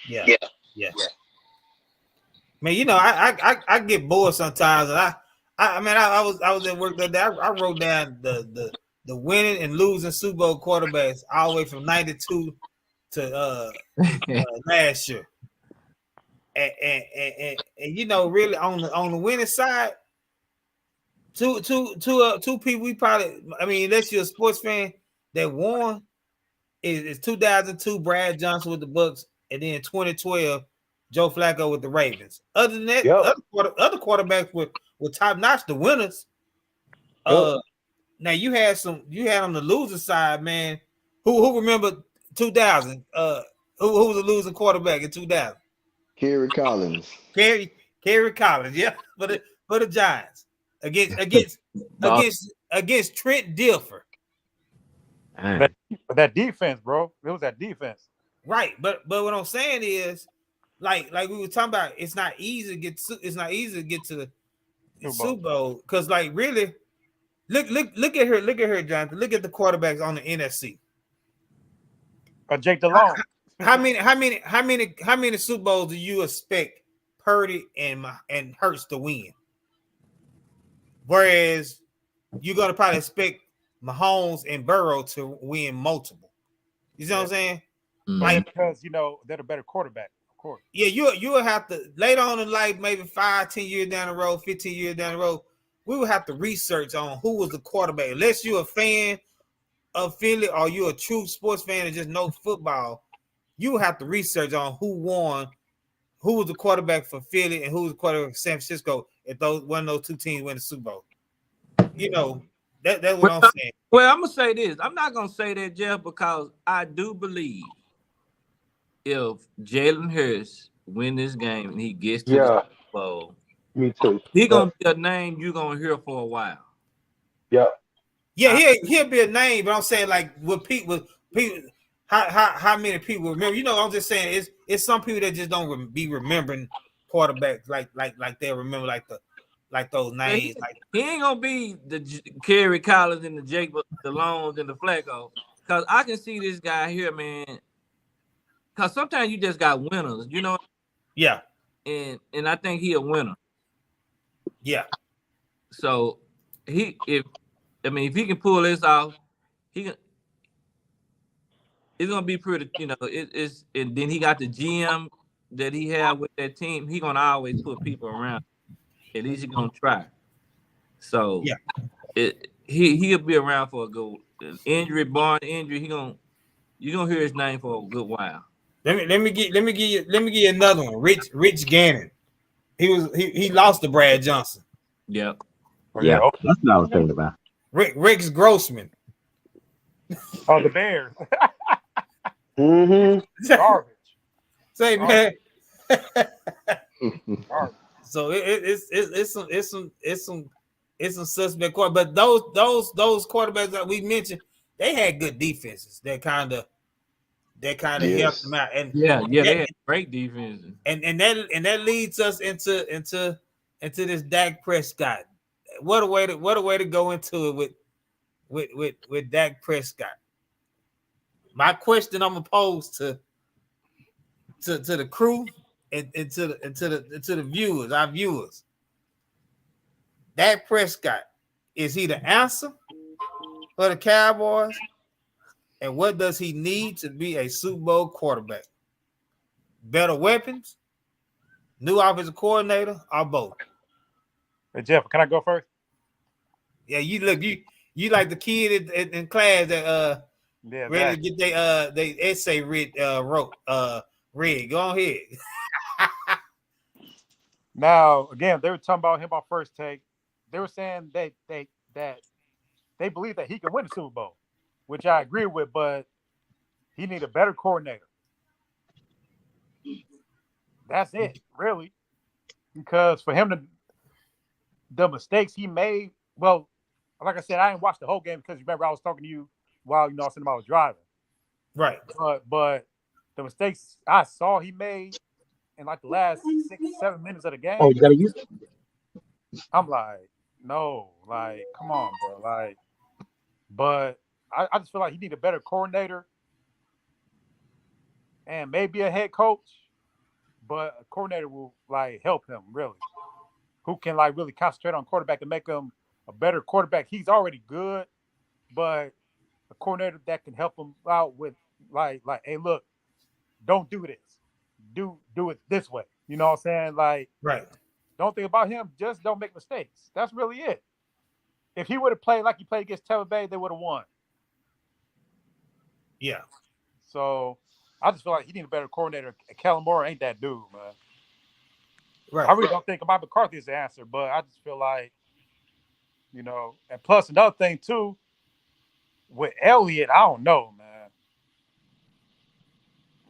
Yeah. Man, I get bored sometimes, and I was at work the other day. I wrote down the winning and losing Super Bowl quarterbacks all the way from '92 to last year. And really on the winning side, two people we probably, unless you're a sports fan, that won is 2002 Brad Johnson with the Bucks, and then 2012 Joe Flacco with the Ravens. Other than that, other quarterbacks were top notch. The winners. Now you had on the losing side, man. Who remember 2000? Who was the losing quarterback in 2000? Kerry Collins. Kerry Collins, yeah, for the Giants against Trent Dilfer. But that defense, bro, it was that defense, right? But what I'm saying is, like we were talking about, it's not easy to get to the Super Bowl because, like, really, look at her, Jonathan. Look at the quarterbacks on the NFC. Jake DeLong. How many Super Bowls do you expect Purdy and Hurts to win? Whereas you're gonna probably expect Mahomes and Burrow to win multiple. You see what I'm saying? Like, because they're a better quarterback, of course. Yeah, you will have to later on in life, maybe 5, 10 years down the road, 15 years down the road, we will have to research on who was the quarterback. Unless you're a fan of Philly or you're a true sports fan and just know football, you will have to research on who won, who was the quarterback for Philly and who was the quarterback for San Francisco if one of those two teams win the Super Bowl. That's what I'm saying. Well, I'm gonna say this. I'm not gonna say that, Jeff, because I do believe if Jalen Hurts win this game and he gets to the Super Bowl, me too. He gonna be a name you're gonna hear for a while. Yeah. Yeah, he'll be a name, but I'm saying like with people, how many people remember? I'm just saying it's some people that just don't be remembering quarterbacks like they remember like those names. He ain't gonna be the Kerry Collins and the Jake DeLones and the Flacco, because I can see this guy here, man. Because sometimes you just got winners, Yeah. And I think he a winner. Yeah. So if he can pull this off, it's gonna be pretty. It's and then he got the GM that he had with that team. He gonna always put people around. At least he gonna try. So yeah, he'll be around for a good injury. You're gonna hear his name for a good while. Let me give you another one. Rich Gannon. He lost to Brad Johnson. Yep. Yeah, that's what I was thinking about. Rex Grossman. Oh, the Bears. Garbage. Say, man. Garbage. So it's some suspect quarterbacks, but those quarterbacks that we mentioned, they had good defenses that kind of helped them out. And they had great defense. And that leads us into this Dak Prescott. What a way to go into it with Dak Prescott. My question I'm gonna pose to the crew and to the viewers, our viewers. Dak Prescott, is he the answer for the Cowboys? And what does he need to be a Super Bowl quarterback? Better weapons, new offensive coordinator, or both? Hey, Jeff, can I go first? Yeah, you like the kid in class that ready to get they essay read. Go ahead. Now, again, they were talking about him on First Take. They were saying that they believe that he can win the Super Bowl, which I agree with, but he need a better coordinator. That's it, really. Because for him the mistakes he made, well, like I said, I didn't watch the whole game because remember I was talking to you while I was driving. Right. But the mistakes I saw he made in like the last 6-7 minutes of the game. Oh, you gotta use it. I'm like, no, like, come on, bro. Like, but I just feel like he need a better coordinator and maybe a head coach, but a coordinator will like help him really. Who can like really concentrate on quarterback and make him a better quarterback. He's already good, but a coordinator that can help him out with like, hey, look, don't do this. Do it this way. You know what I'm saying? Like, right. Don't think about him. Just don't make mistakes. That's really it. If he would have played like he played against Tampa Bay, they would have won. Yeah. So I just feel like he needs a better coordinator. Kellen Moore ain't that dude, man. Right. I really don't think Mike McCarthy is the answer, but I just feel like, and plus another thing too, with Elliott, I don't know, man.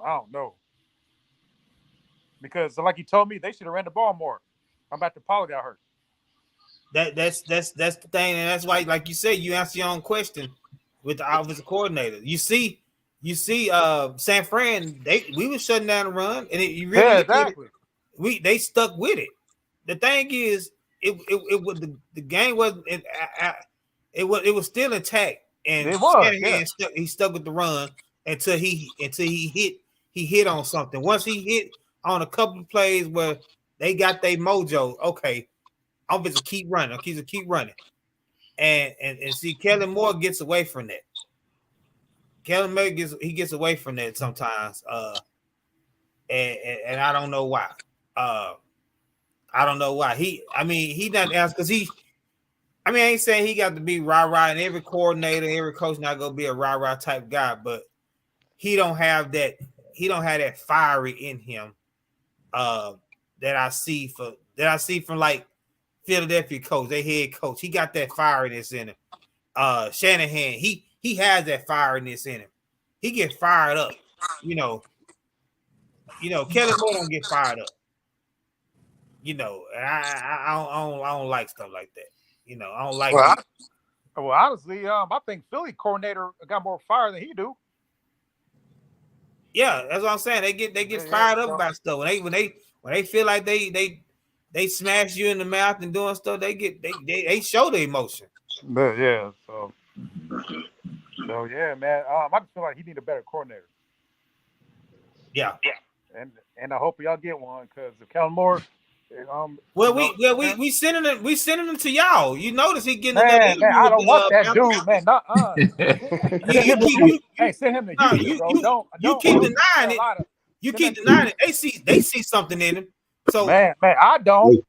I don't know. Because like you told me, they should have ran the ball more. I'm about to Paul got hurt. That's the thing, and that's why, like you said, you answer your own question with the offensive coordinator. You see, San Fran, we were shutting down the run, and exactly. They stuck with it. The thing is, the game wasn't. It was still intact, and it was. He stuck with the run until he hit on something. Once he hit on a couple of plays where they got their mojo, okay, I'm just keep running, and see, Kellen Moore gets away from that. Kellen May gets away from that sometimes. And I don't know why. I don't know why. He doesn't ask because I ain't saying he got to be rah-rah, and every coordinator, every coach not gonna be a rah-rah type guy, but he don't have that fiery in him that I see from like Philadelphia coach, their head coach. He got that fieriness in him. Shanahan, he has that fieriness in him. He gets fired up. Kellen Moore don't get fired up. I don't like stuff like that. I don't like. Well, honestly, I think Philly coordinator got more fire than he do. Yeah, that's what I'm saying. They get fired up about stuff when they feel like they smash you in the mouth and doing stuff. They show the emotion. But yeah, so yeah, man. I just feel like he need a better coordinator. Yeah. And I hope y'all get one because if Kellen Moore. We sending them to y'all. You notice he getting man, I don't want that dude, man. Send him to Houston, bro. You keep denying it. You keep denying it. They see something in him. So man, I don't.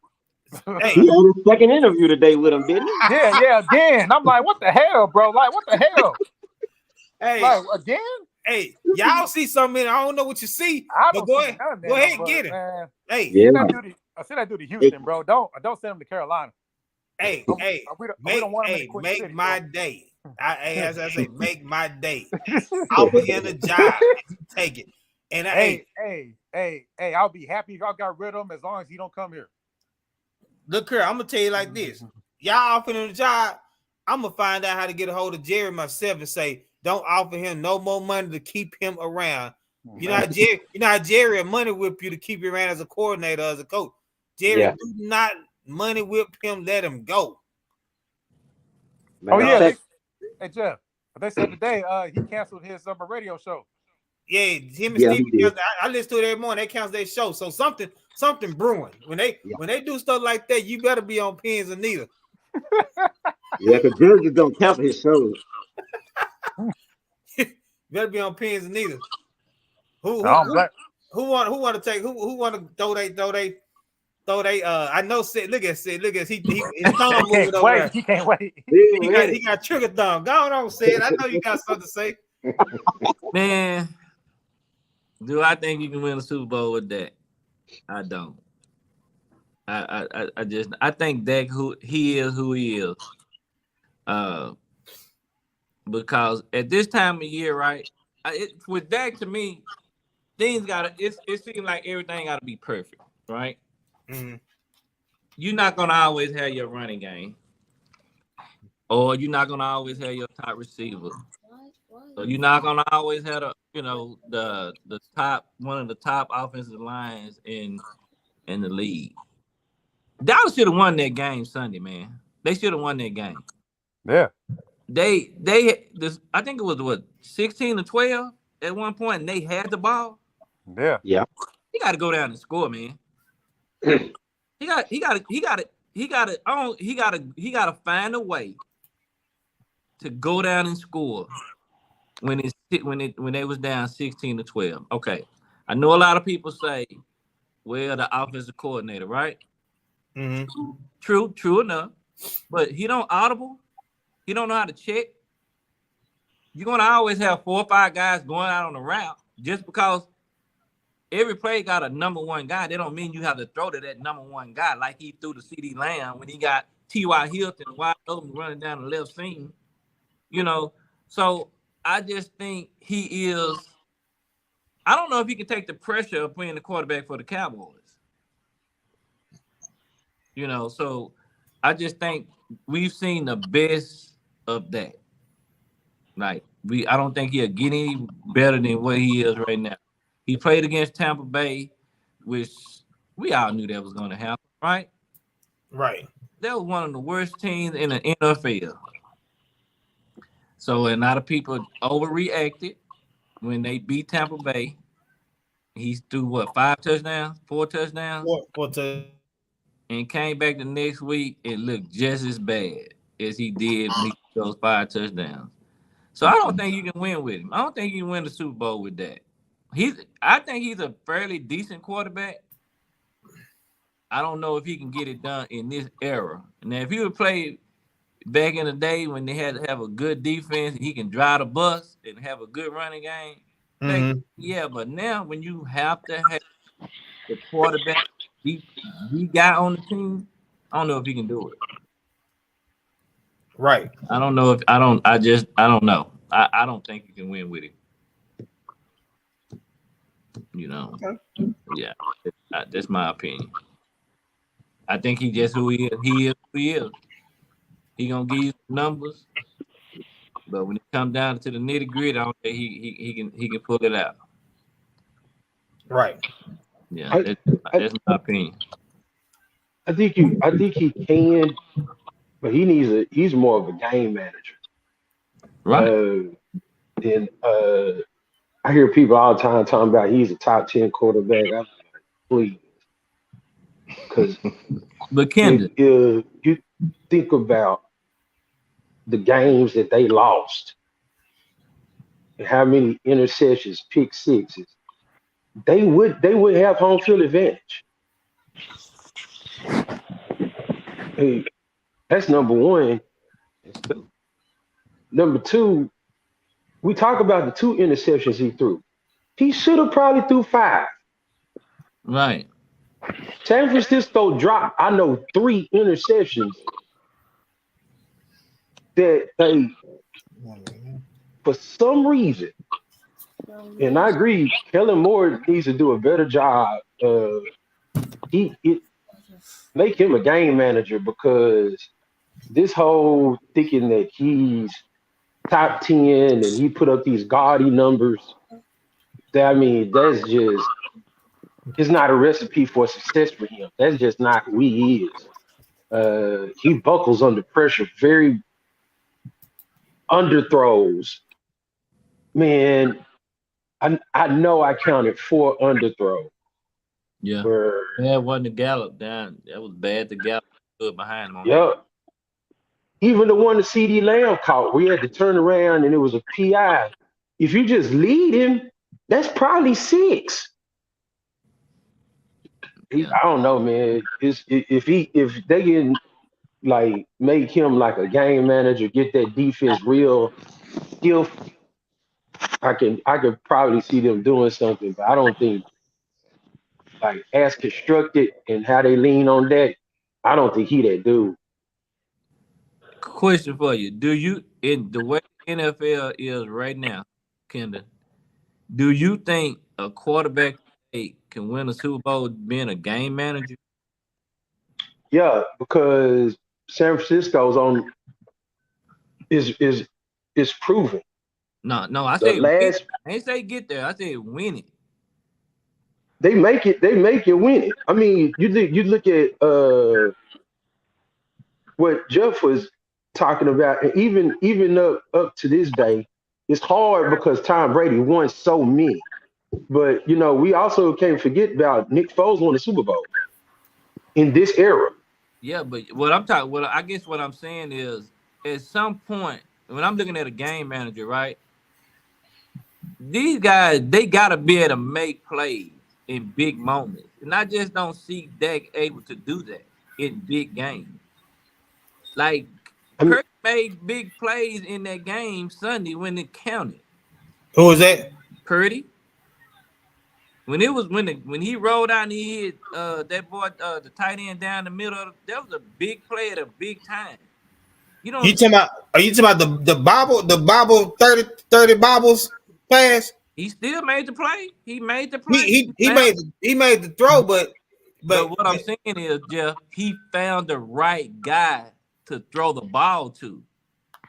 Hey, he had a second interview today with him, didn't he? Yeah, again. I'm like, what the hell, bro? Like, what the hell? Hey, like again? Hey, y'all see something in it. I don't know what you see. But go ahead and get it. Man. Hey, yeah. I said I do to Houston, bro. Don't send him to Carolina. Hey, make my day. As I say, make my day. I'll be in the job. Take it. And hey, I'll be happy if y'all got rid of him as long as he don't come here. Look here, I'm gonna tell you like this. Y'all offering him the job. I'm gonna find out how to get a hold of Jerry myself and say, don't offer him no more money to keep him around. You know how Jerry will money whip you to keep you around as a coordinator, as a coach. Jerry, do not money whip him. Let him go. Oh yeah, hey Jeff. They said today he canceled his radio show. Yeah, him and Steve. I listen to it every morning. They cancel their show. So something brewing. When they do stuff like that, you better be on pins and needles. Yeah, because Jerry don't cancel his show. Better be on pins and needles. Who want to throw they I know Sid, look at Sid, his thumb moving over there. He can't wait. He got trigger thumb. Go on, Sid. I know you got something to say. Man, do I think you can win a Super Bowl with that? I don't. I think Dak who he is. Because at this time of year, right? With Dak, to me, things it seems like everything gotta be perfect, right? Mm-hmm. You're not gonna always have your running game, or you're not gonna always have your top receiver. So you're not gonna always have the top one of the top offensive lines in the league. Dallas should have won that game Sunday, man. They should have won that game. Yeah. I think it was 16-12 at one point, and they had the ball. Yeah. He got to go down and score, man. He got to find a way to go down and score when they was down 16-12. Okay, I know a lot of people say, well, the offensive coordinator, right? Mm-hmm. True enough, but he don't audible. He don't know how to check. You're gonna always have 4 or 5 guys going out on the route just because every play got a number one guy. That don't mean you have to throw to that number one guy like he threw to CeeDee Lamb when he got T.Y. Hilton wide open running down the left seam. So I just think he is. I don't know if he can take the pressure of playing the quarterback for the Cowboys. So I just think we've seen the best of that. Like I don't think he'll get any better than what he is right now. He played against Tampa Bay, which we all knew that was going to happen, right? Right. That was one of the worst teams in the NFL. So a lot of people overreacted when they beat Tampa Bay. He threw 5 touchdowns, 4 touchdowns? 4 touchdowns. And came back the next week and looked just as bad as he did when he those 5 touchdowns. So I don't think you can win with him. I don't think you can win the Super Bowl with that. I think he's a fairly decent quarterback. I don't know if he can get it done in this era. Now, if he would play back in the day when they had to have a good defense, he can drive the bus and have a good running game. Yeah, but now when you have to have the quarterback, the guy on the team, I don't know if he can do it. Right. I don't know if I don't know. I don't think you can win with him. You know. Okay. Yeah, that's my opinion. I think he just who he is. He is who he is. He gonna give you numbers, but when it comes down to the nitty gritty, I don't think he can pull it out. Right. Yeah, that's my opinion. I think he can, but he's more of a game manager. Right. And I hear people all the time talking about he's a top 10 quarterback. I'm like, please. Because you think about the games that they lost and how many interceptions, pick sixes, they would have home field advantage. Hey, that's number one. Number two, we talk about the 2 interceptions he threw. He should have probably threw 5. Right. San Francisco dropped, I know, 3 interceptions that they, for some reason, and I agree, Kellen Moore needs to do a better job. Make him a game manager, because this whole thinking that he's top 10 and he put up these gaudy numbers, that's just, it's not a recipe for success for him. That's just not who he is. He buckles under pressure, very underthrows. Man, I know I counted 4 underthrows. Yeah. That wasn't the Gallup down. That was bad. The Gallup stood behind him. Yeah. Even the one that CD Lamb caught, we had to turn around and it was a PI. If you just lead him, that's probably 6. I don't know, man. If they can like make him like a game manager, get that defense real skillful, I could probably see them doing something. But I don't think, like, as constructed and how they lean on that, I don't think he that dude. Question for you: do you, in the way NFL is right now, Kendall, do you think a quarterback can win a Super Bowl being a game manager? Yeah, because San Francisco's is proven. No, I say I ain't say get there. I said win it. They make it win it. I mean, you look at what Jeff was talking about, and even up to this day, it's hard because Tom Brady won so many. But we also can't forget about Nick Foles won the Super Bowl in this era. Yeah, but I guess what I'm saying is, at some point, when I'm looking at a game manager, right? These guys, they gotta be able to make plays in big moments, and I just don't see Dak able to do that in big games. Like, Kirk made big plays in that game Sunday when it counted. Who was that? Purdy. When he rolled out and he hit that boy, the tight end down the middle, that was a big play at a big time. Are you talking about the bobble 30 bobbles pass? He still made the play. He made the play. He made the throw, but what I'm saying is, Jeff, he found the right guy to throw the ball to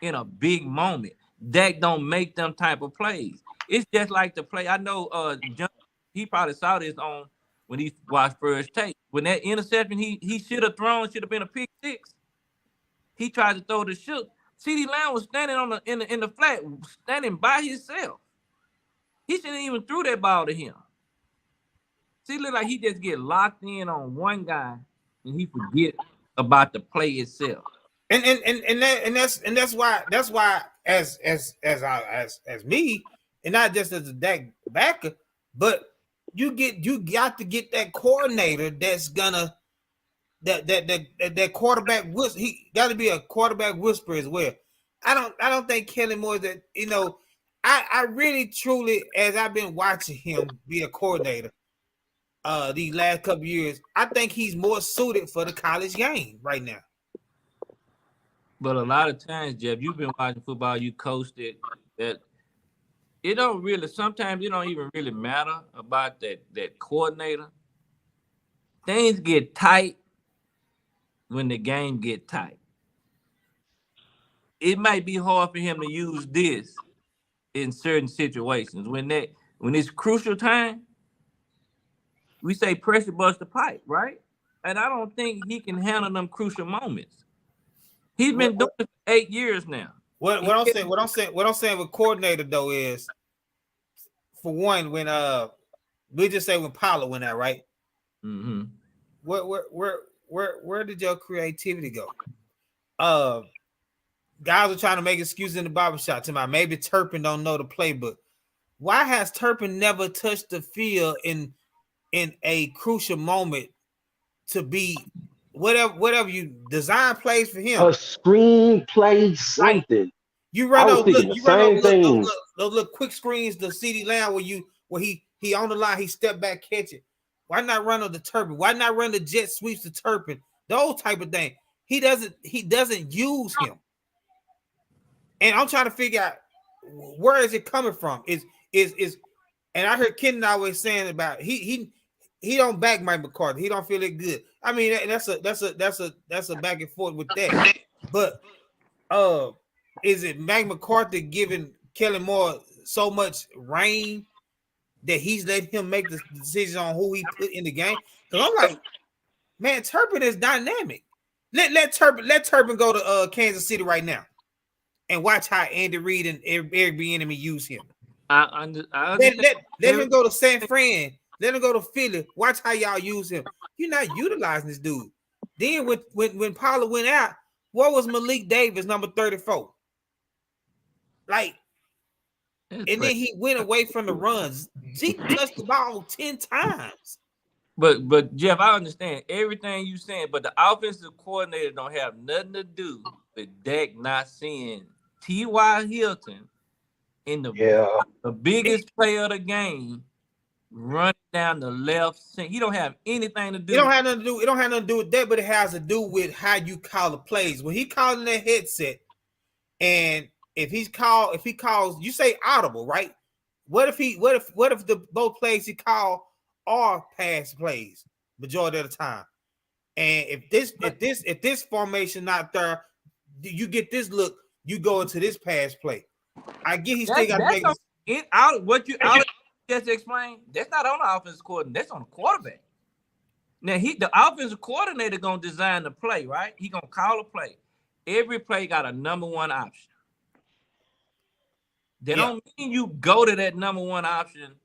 in a big moment. Dak don't make them type of plays. It's just like the play. I know John, he probably saw this on when he watched first take. When that interception he should have been a pick 6. He tried to throw the shoot. CD Lamb was standing in the flat, standing by himself. He shouldn't even threw that ball to him. See, it look like he just get locked in on one guy and he forget about the play itself. And that's why as me, and not just as a Dak backer, but you got to get that coordinator that's gonna that quarterback whisper. He got to be a quarterback whisperer as well. I don't think Kellen Moore that I really truly, as I've been watching him be a coordinator these last couple years, I think he's more suited for the college game right now. But a lot of times, Jeff, you've been watching football, you coached it, that it don't really, sometimes it don't even really matter about that coordinator. Things get tight when the game get tight. It might be hard for him to use this in certain situations. When it's crucial time, we say pressure bust the pipe, right? And I don't think he can handle them crucial moments. He's been doing it for 8 years now. What I'm saying with coordinator though is, for one, when we just say when Pollard went out, right? Mm-hmm. Where did your creativity go? Guys are trying to make excuses in the barbershop to my maybe Turpin don't know the playbook. Why has Turpin never touched the field in a crucial moment to be whatever you design plays for him? A screen play, something. You run those thing. Those little quick screens to CeeDee Lamb where he on the line, he step back, catch it. Why not run on the Turpin? Why not run the jet sweeps to Turpin? Those type of things. He doesn't use him. And I'm trying to figure out where is it coming from? Is and I heard Kenan always saying about he don't back Mike McCarthy. He don't feel it good. I mean, that's a back and forth with that. But is it Mike McCarthy giving Kellen Moore so much reign that he's letting him make the decision on who he put in the game? Because I'm like, man, Turpin is dynamic. Let Turpin go to Kansas City right now and watch how Andy Reid and Eric Bieniemy use him. Let him go to San Fran. Let him go to Philly. Watch how y'all use him. You're not utilizing this dude. Then when Pollard went out, what was Malik Davis, number 34? Like, and then he went away from the runs. He touched the ball 10 times. But Jeff, I understand everything you're saying, but the offensive coordinator don't have nothing to do with Dak not seeing T.Y. Hilton in the biggest player of the game running down the left. He don't have anything to do. It don't have nothing to do with that, but it has to do with how you call the plays. When he calls in that headset, and if he calls, you say audible, right? What if the both plays he called are pass plays majority of the time? And if this formation not there, you get this look, you go into this pass play. I get he still got to make it out. What you just explained, that's not on the offensive coordinator, that's on the quarterback. Now the offensive coordinator gonna design the play, right? He gonna call a play. Every play got a number one option. That don't mean you go to that number one option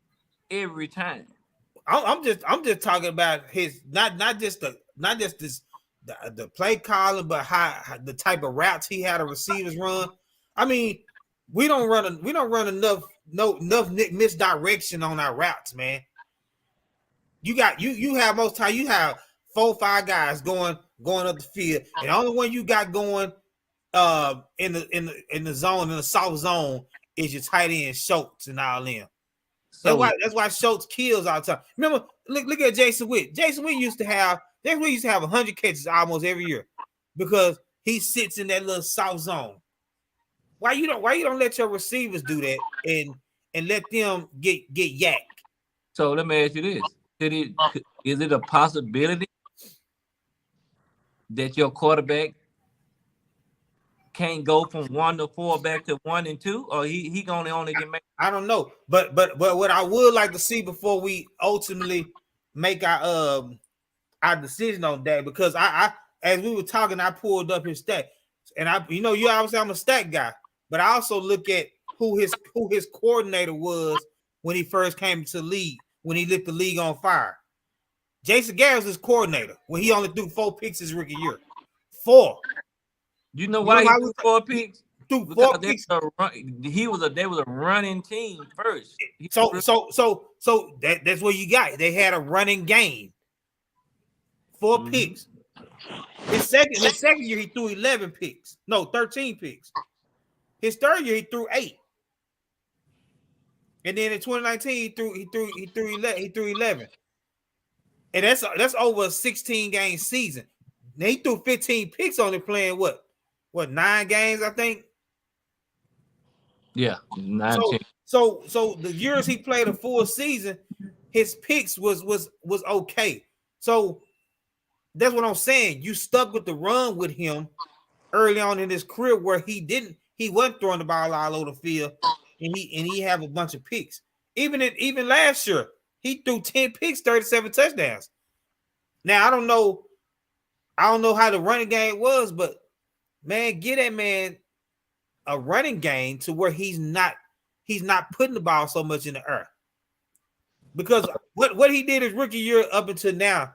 every time. I'm just talking about his not just the play calling, but how the type of routes he had the receivers run. I mean, we don't run enough misdirection on our routes, man. You have most time you have 4 or 5 guys going up the field, and the only one you got going in the zone, in the soft zone, is your tight end Schultz and all them. So that's why Schultz kills all the time. Remember, look at Jason Witt. Jason Witt used to have 100 catches almost every year because he sits in that little soft zone. Why you don't let your receivers do that and let them get yacked? So let me ask you this: is it a possibility that your quarterback can't go from 1 to 4 back to 1 and 2, or he gonna only get made? I don't know, but what I would like to see before we ultimately make our decision on that, because I as we were talking, I pulled up his stat, and you obviously I'm a stat guy, but I also look at who his coordinator was when he first came to the league, when he lit the league on fire. Jason Garrett's his coordinator when he only threw 4 picks his rookie year. 4. You know why he threw 4 picks? threw Because 4 picks. they was a running team first. So that's what you got. They had a running game. 4 picks. His second year he threw 11 picks. No, 13 picks. His third year he threw 8. And then in 2019 he threw 11. And that's over a 16 game season. Now he threw 15 picks on it playing what 9 games, I think. Yeah, 19. So the years he played a full season, his picks was okay. So that's what I'm saying. You stuck with the run with him early on in his career where he wasn't throwing the ball all over the field, and he have a bunch of picks. Even last year, he threw 10 picks, 37 touchdowns. Now I don't know how the running game was, but man, get that man a running game to where he's not putting the ball so much in the air. Because what he did his rookie year up until now,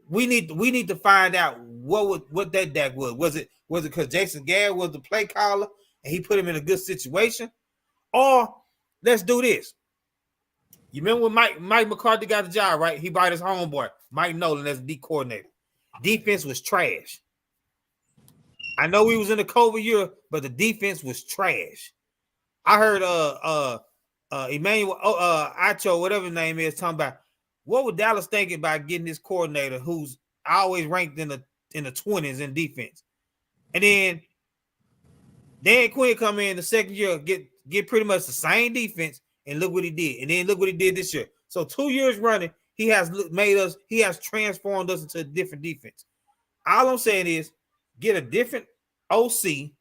we need to find out what that Dak was. Was it because Jason Garrett was the play caller and he put him in a good situation? Or let's do this. You remember when Mike McCarthy got the job, right? He brought his homeboy, Mike Nolan, as D coordinator. Defense was trash. I know we was in the COVID year, but the defense was trash. I heard Emmanuel Acho, whatever his name is, talking about what would Dallas thinking about getting this coordinator who's always ranked in the 20s in defense. And then Dan Quinn come in the second year, get pretty much the same defense, and look what he did. And then look what he did this year. So 2 years running, he has transformed us into a different defense. All I'm saying is get a different OC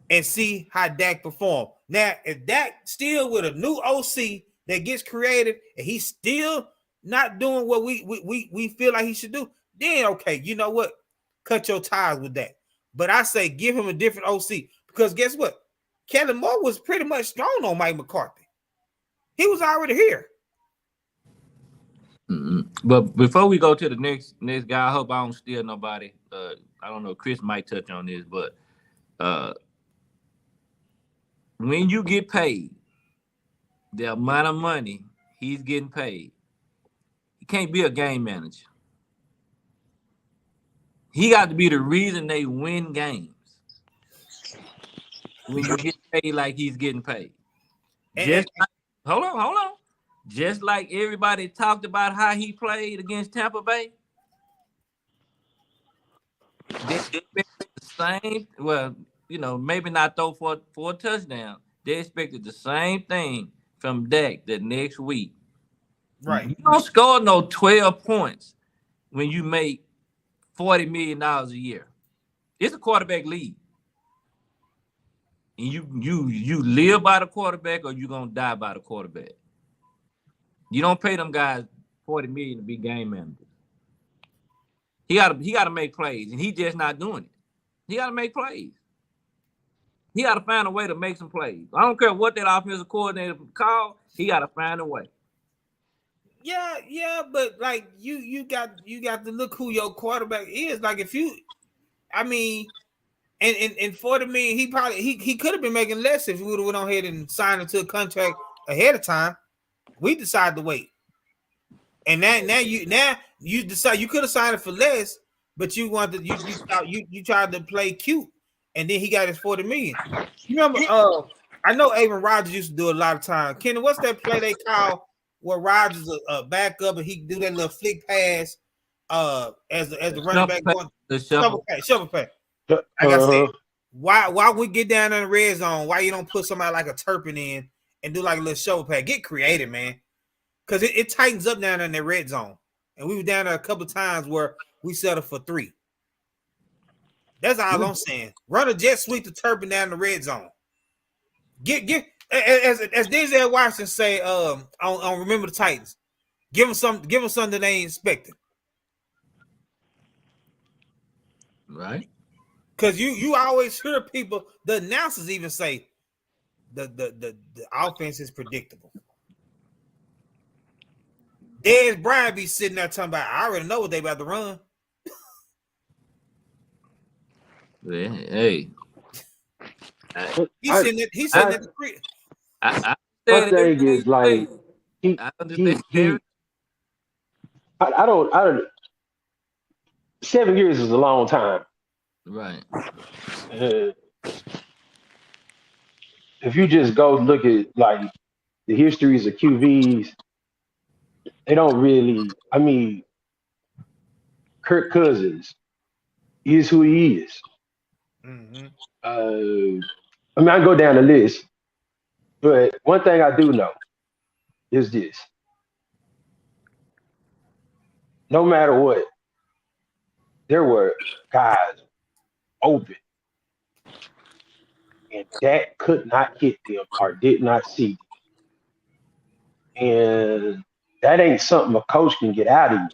and see how Dak perform. Now, if Dak still with a new OC that gets creative and he's still not doing what we feel like he should do, then okay, you know what? Cut your ties with that. But I say give him a different OC because guess what? Kellen Moore was pretty much strong on Mike McCarthy. He was already here. Mm-hmm. But before we go to the next guy, I hope I don't steal nobody. I don't know. Chris might touch on this, but when you get paid the amount of money he's getting paid, he can't be a game manager. He got to be the reason they win games. When you get paid like he's getting paid. Hold on. Just like everybody talked about how he played against Tampa Bay. They expected the same, well, maybe not throw for a touchdown. They expected the same thing from Dak the next week. Right. You don't score no 12 points when you make $40 million a year. It's a quarterback league. And you live by the quarterback or you gonna die by the quarterback. You don't pay them guys $40 million to be game managers. He gotta make plays, and he just not doing it. He gotta make plays. He gotta find a way to make some plays. I don't care what that offensive coordinator call. He gotta find a way. Yeah, but like you got to look who your quarterback is. Like if you, I mean. And $40 million, he could have been making less if we would have went on ahead and signed into a contract ahead of time. We decided to wait, and now you decide you could have signed it for less, but you wanted you tried to play cute, and then he got his $40 million. You remember? I know Aaron Rodgers used to do a lot of time. Kenny, what's that play they call where Rodgers back up and he do that little flick pass as the running back going the shovel pass. Like I said, why we get down in the red zone? Why you don't put somebody like a Turpin in and do like a little shovel pass? Get creative, man, because it tightens up down in the red zone. And we were down there a couple times where we settled for 3. That's all I'm saying. Run a jet sweep to Turpin down the red zone. Get as Denzel Washington say on Remember the Titans. Give them something that they ain't expecting. Right. Because you always hear people, the announcers even say the offense is predictable. Dez Bryant be sitting there talking about, I already know what they about to run. Hey, He's sitting at the crib. I My understand thing everything is like he I understand he I don't 7 years is a long time. right. Uh, if you just go look at like the histories of QBs, they don't really. I mean, Kirk Cousins is who he is. Mm-hmm. I mean, I go down the list, but one thing I do know is this: no matter what, there were guys open, and that could not hit them or did not see them. And that ain't something a coach can get out of you.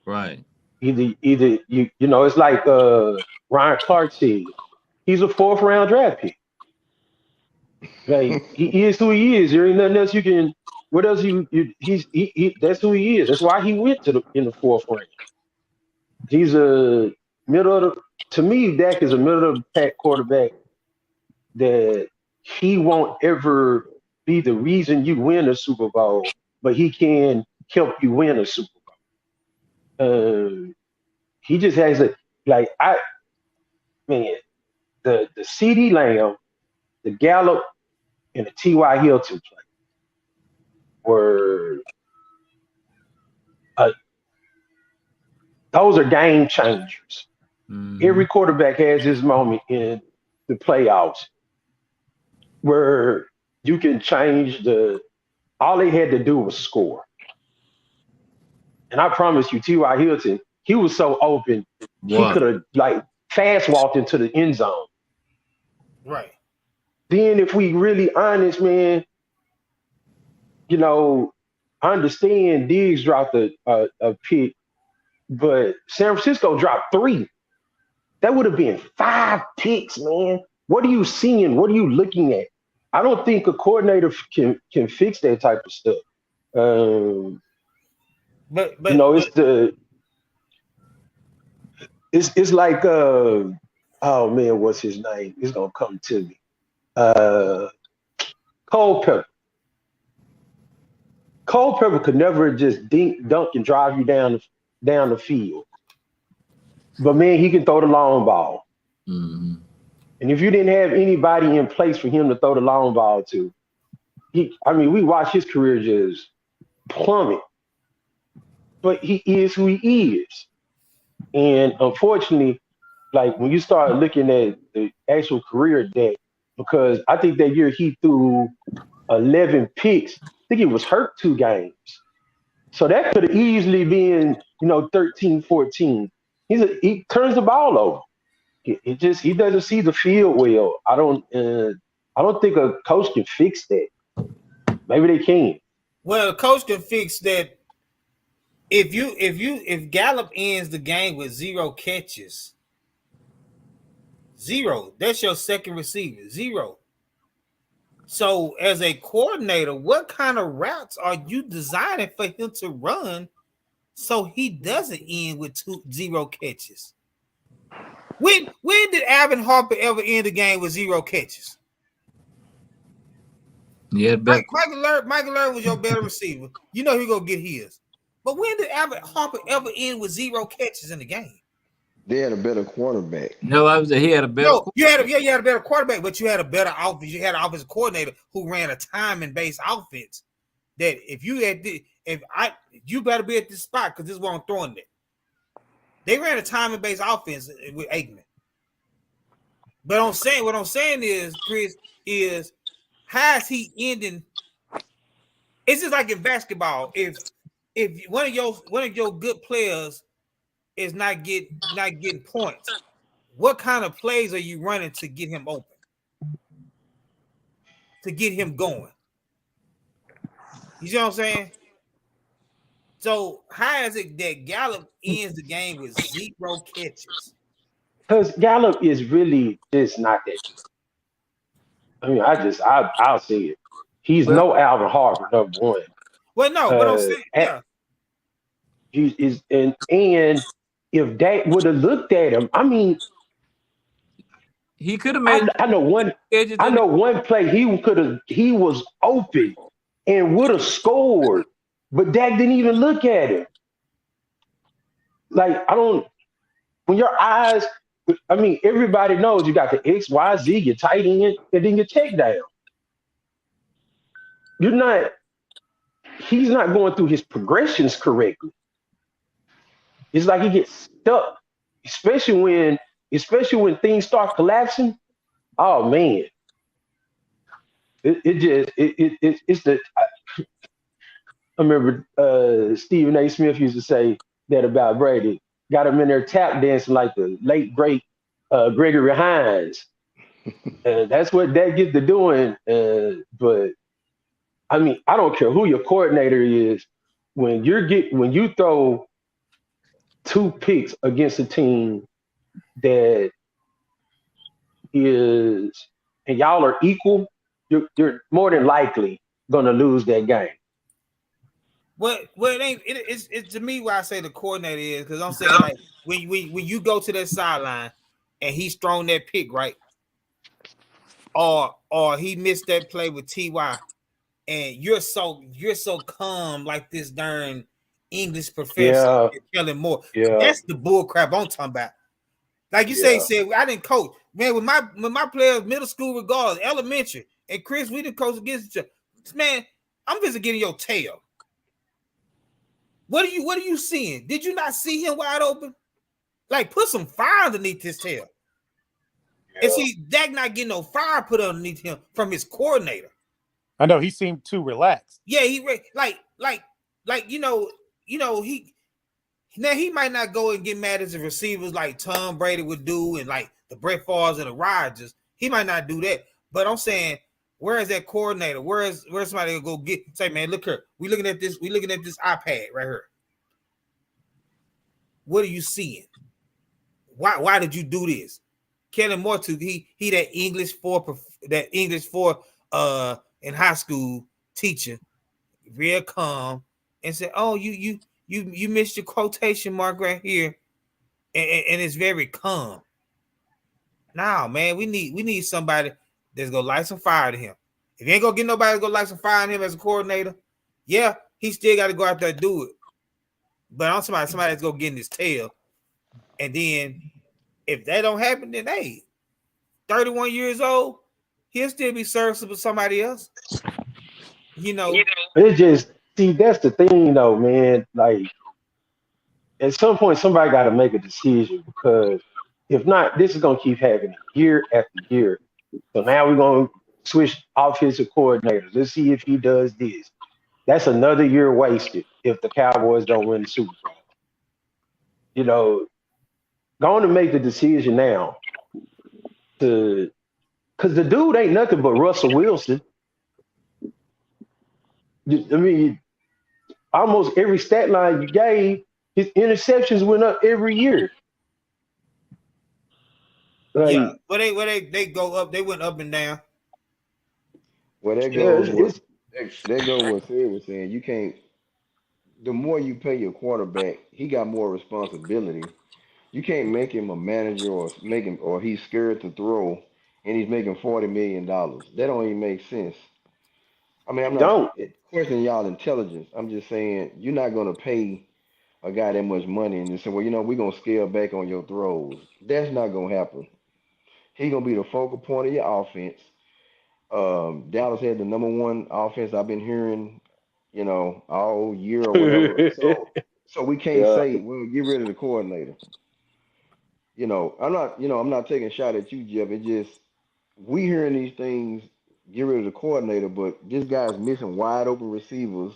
Right. Either you know, it's like Ryan Clark said, he's a 4th-round draft pick. Like he is who he is. There ain't nothing else you can. What else he that's who he is. That's why he went in the 4th round. He's a middle of the. To me, Dak is a middle of the pack quarterback that he won't ever be the reason you win a Super Bowl, but he can help you win a Super Bowl. He just has the CeeDee Lamb, the Gallup, and the T.Y. Hilton play were those are game changers. Mm-hmm. Every quarterback has his moment in the playoffs where you can change all they had to do was score. And I promise you, T.Y. Hilton, he was so open, he could have like fast walked into the end zone. Right. Then if we really honest, man, you know, I understand Diggs dropped a pick, but San Francisco dropped 3. That would have been 5 picks, man. What are you seeing? What are you looking at? I don't think a coordinator can fix that type of stuff. But you know, it's like oh man, what's his name? It's gonna come to me. Culpepper. Culpepper could never just dunk and drive you down the field. But man, he can throw the long ball. Mm-hmm. And if you didn't have anybody in place for him to throw the long ball to, we watched his career just plummet. But he is who he is. And unfortunately, like when you start looking at the actual career deck, because I think that year he threw 11 picks. I think he was hurt 2 games. So that could have easily been, 13, 14. He turns the ball over. He doesn't see the field well. I don't think a coach can fix that. Maybe they can. Well, a coach can fix that. If Gallup ends the game with 0 catches, 0, that's your second receiver, 0. So as a coordinator, what kind of routes are you designing for him to run so he doesn't end with 0 catches? When did Alvin Harper ever end the game with 0 catches? Yeah, but Michael Learn was your better receiver. You know he's gonna get his. But when did Alvin Harper ever end with 0 catches in the game? They had a better quarterback. No, he had a better. No, you had a better quarterback, but you had a better offense. You had an offensive coordinator who ran a timing-based offense. That you better be at this spot because this is what I'm throwing there. They ran a timing-based offense with Aikman. But what I'm saying is, Chris, is how is he ending? It's just like in basketball. If one of your good players is not getting points, what kind of plays are you running to get him open? To get him going? You see what I'm saying? So how is it that Gallup ends the game with 0 catches? Because Gallup is really just not that good. I mean, I'll say it. He's no Alvin Harper, number one. Well, no, but I'm saying, yeah. He is, and if Dak would have looked at him, I mean, He could have made. I know one. edges I in know one play he was open and would have scored, but Dak didn't even look at him. Like I don't. When your eyes, I mean, everybody knows you got the X, Y, Z, your tight end, and then your check down. You're not. He's not going through his progressions correctly. It's like he gets stuck, especially when things start collapsing. Oh man, it's the. I remember Stephen A. Smith used to say that about Brady. Got him in there tap dancing like the late great Gregory Hines. That's what that gets to doing. But I mean, I don't care who your coordinator is. When you throw 2 picks against a team that is, and y'all are equal, you're more than likely gonna lose that game. Well, it ain't. It's to me why I say the coordinator is because I'm saying like when you go to that sideline and he's thrown that pick right, or he missed that play with Ty, and you're so calm like this darn English professor telling more. Yeah. That's the bull crap I'm talking about. Like you said, I didn't coach. Man, with my players, middle school regardless, elementary, and Chris, we didn't coach against each other. Man, I'm just getting your tail. What are you seeing? Did you not see him wide open? Like, put some fire underneath his tail. Yeah. And see, Dak not getting no fire put underneath him from his coordinator. I know he seemed too relaxed. Yeah, he he might not go and get mad at the receivers like Tom Brady would do and like the Brett Favres and the Rodgers. He might not do that. But I'm saying, where is that coordinator? Where's somebody gonna go say, man, look here. We looking at this iPad right here. What are you seeing? Why did you do this? Kellen Moore too. He that English 4 in high school teacher, real calm, and said, oh, you missed your quotation mark right here, and it's very calm. Now, man, we need somebody that's gonna light some fire to him. If you ain't gonna get nobody to go light some fire on him as a coordinator, yeah, he still got to go out there and do it. But I'm somebody that's gonna get in his tail. And then if that don't happen, then hey, 31 years old, he'll still be serviceable to somebody else. You know. It just that's the thing though, man. Like at some point somebody gotta make a decision because if not, this is gonna keep happening year after year. So now we're gonna switch offensive coordinators. Let's see if he does this. That's another year wasted if the Cowboys don't win the Super Bowl. You know, going to make the decision now because the dude ain't nothing but Russell Wilson. I mean, almost every stat line you gave, his interceptions went up every year. Like, yeah, but they go up. They went up and down. Well, that goes what Sid was saying. You can't. The more you pay your quarterback, he got more responsibility. You can't make him a manager or he's scared to throw, and he's making $40 million. That don't even make sense. I mean, I'm not questioning y'all intelligence. I'm just saying you're not gonna pay a guy that much money and just say, well, we're gonna scale back on your throws. That's not gonna happen. He's gonna be the focal point of your offense. Dallas had the number 1 offense I've been hearing, all year or whatever. So we can't say, well, get rid of the coordinator. I'm not taking a shot at you, Jeff. It's just we hearing these things, get rid of the coordinator, but this guy's missing wide open receivers.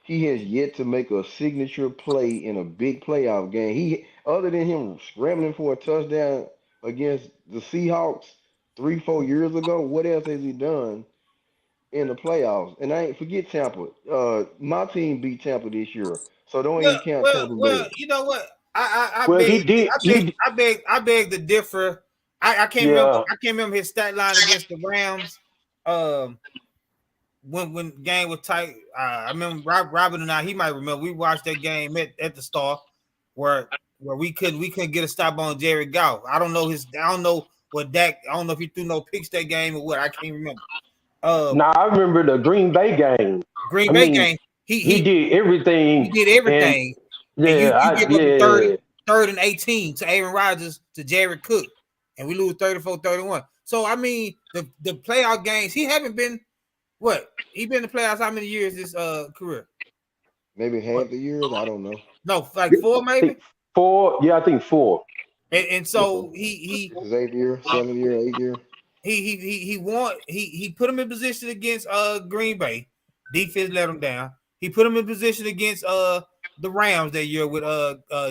He has yet to make a signature play in a big playoff game. Other than him scrambling for a touchdown against the Seahawks 3-4 years ago, what else has he done in the playoffs? And I ain't forget Tampa. My team beat Tampa this year, so don't even count Tampa. Well, you know what? I beg to differ. I can't remember his stat line against the Rams. When game was tight, I remember Robin and I. He might remember. We watched that game at the Star, where we couldn't get a stop on Jared Goff. I don't know what Dak. I don't know if he threw no picks that game or what. I can't remember. I remember the Green Bay game. Green Bay game. He did everything. He did everything. And, you give up third and 18 to Aaron Rodgers to Jared Cook, and we lose 34-31. So I mean, the playoff games, he haven't been what? He been in the playoffs how many years this career? Maybe half the years. I don't know. No, like 4 maybe. 4. Yeah, I think 4. And so he this is 8 year, 7 year, 8 year. He put him in position against Green Bay. Defense let him down. He put him in position against the Rams that year with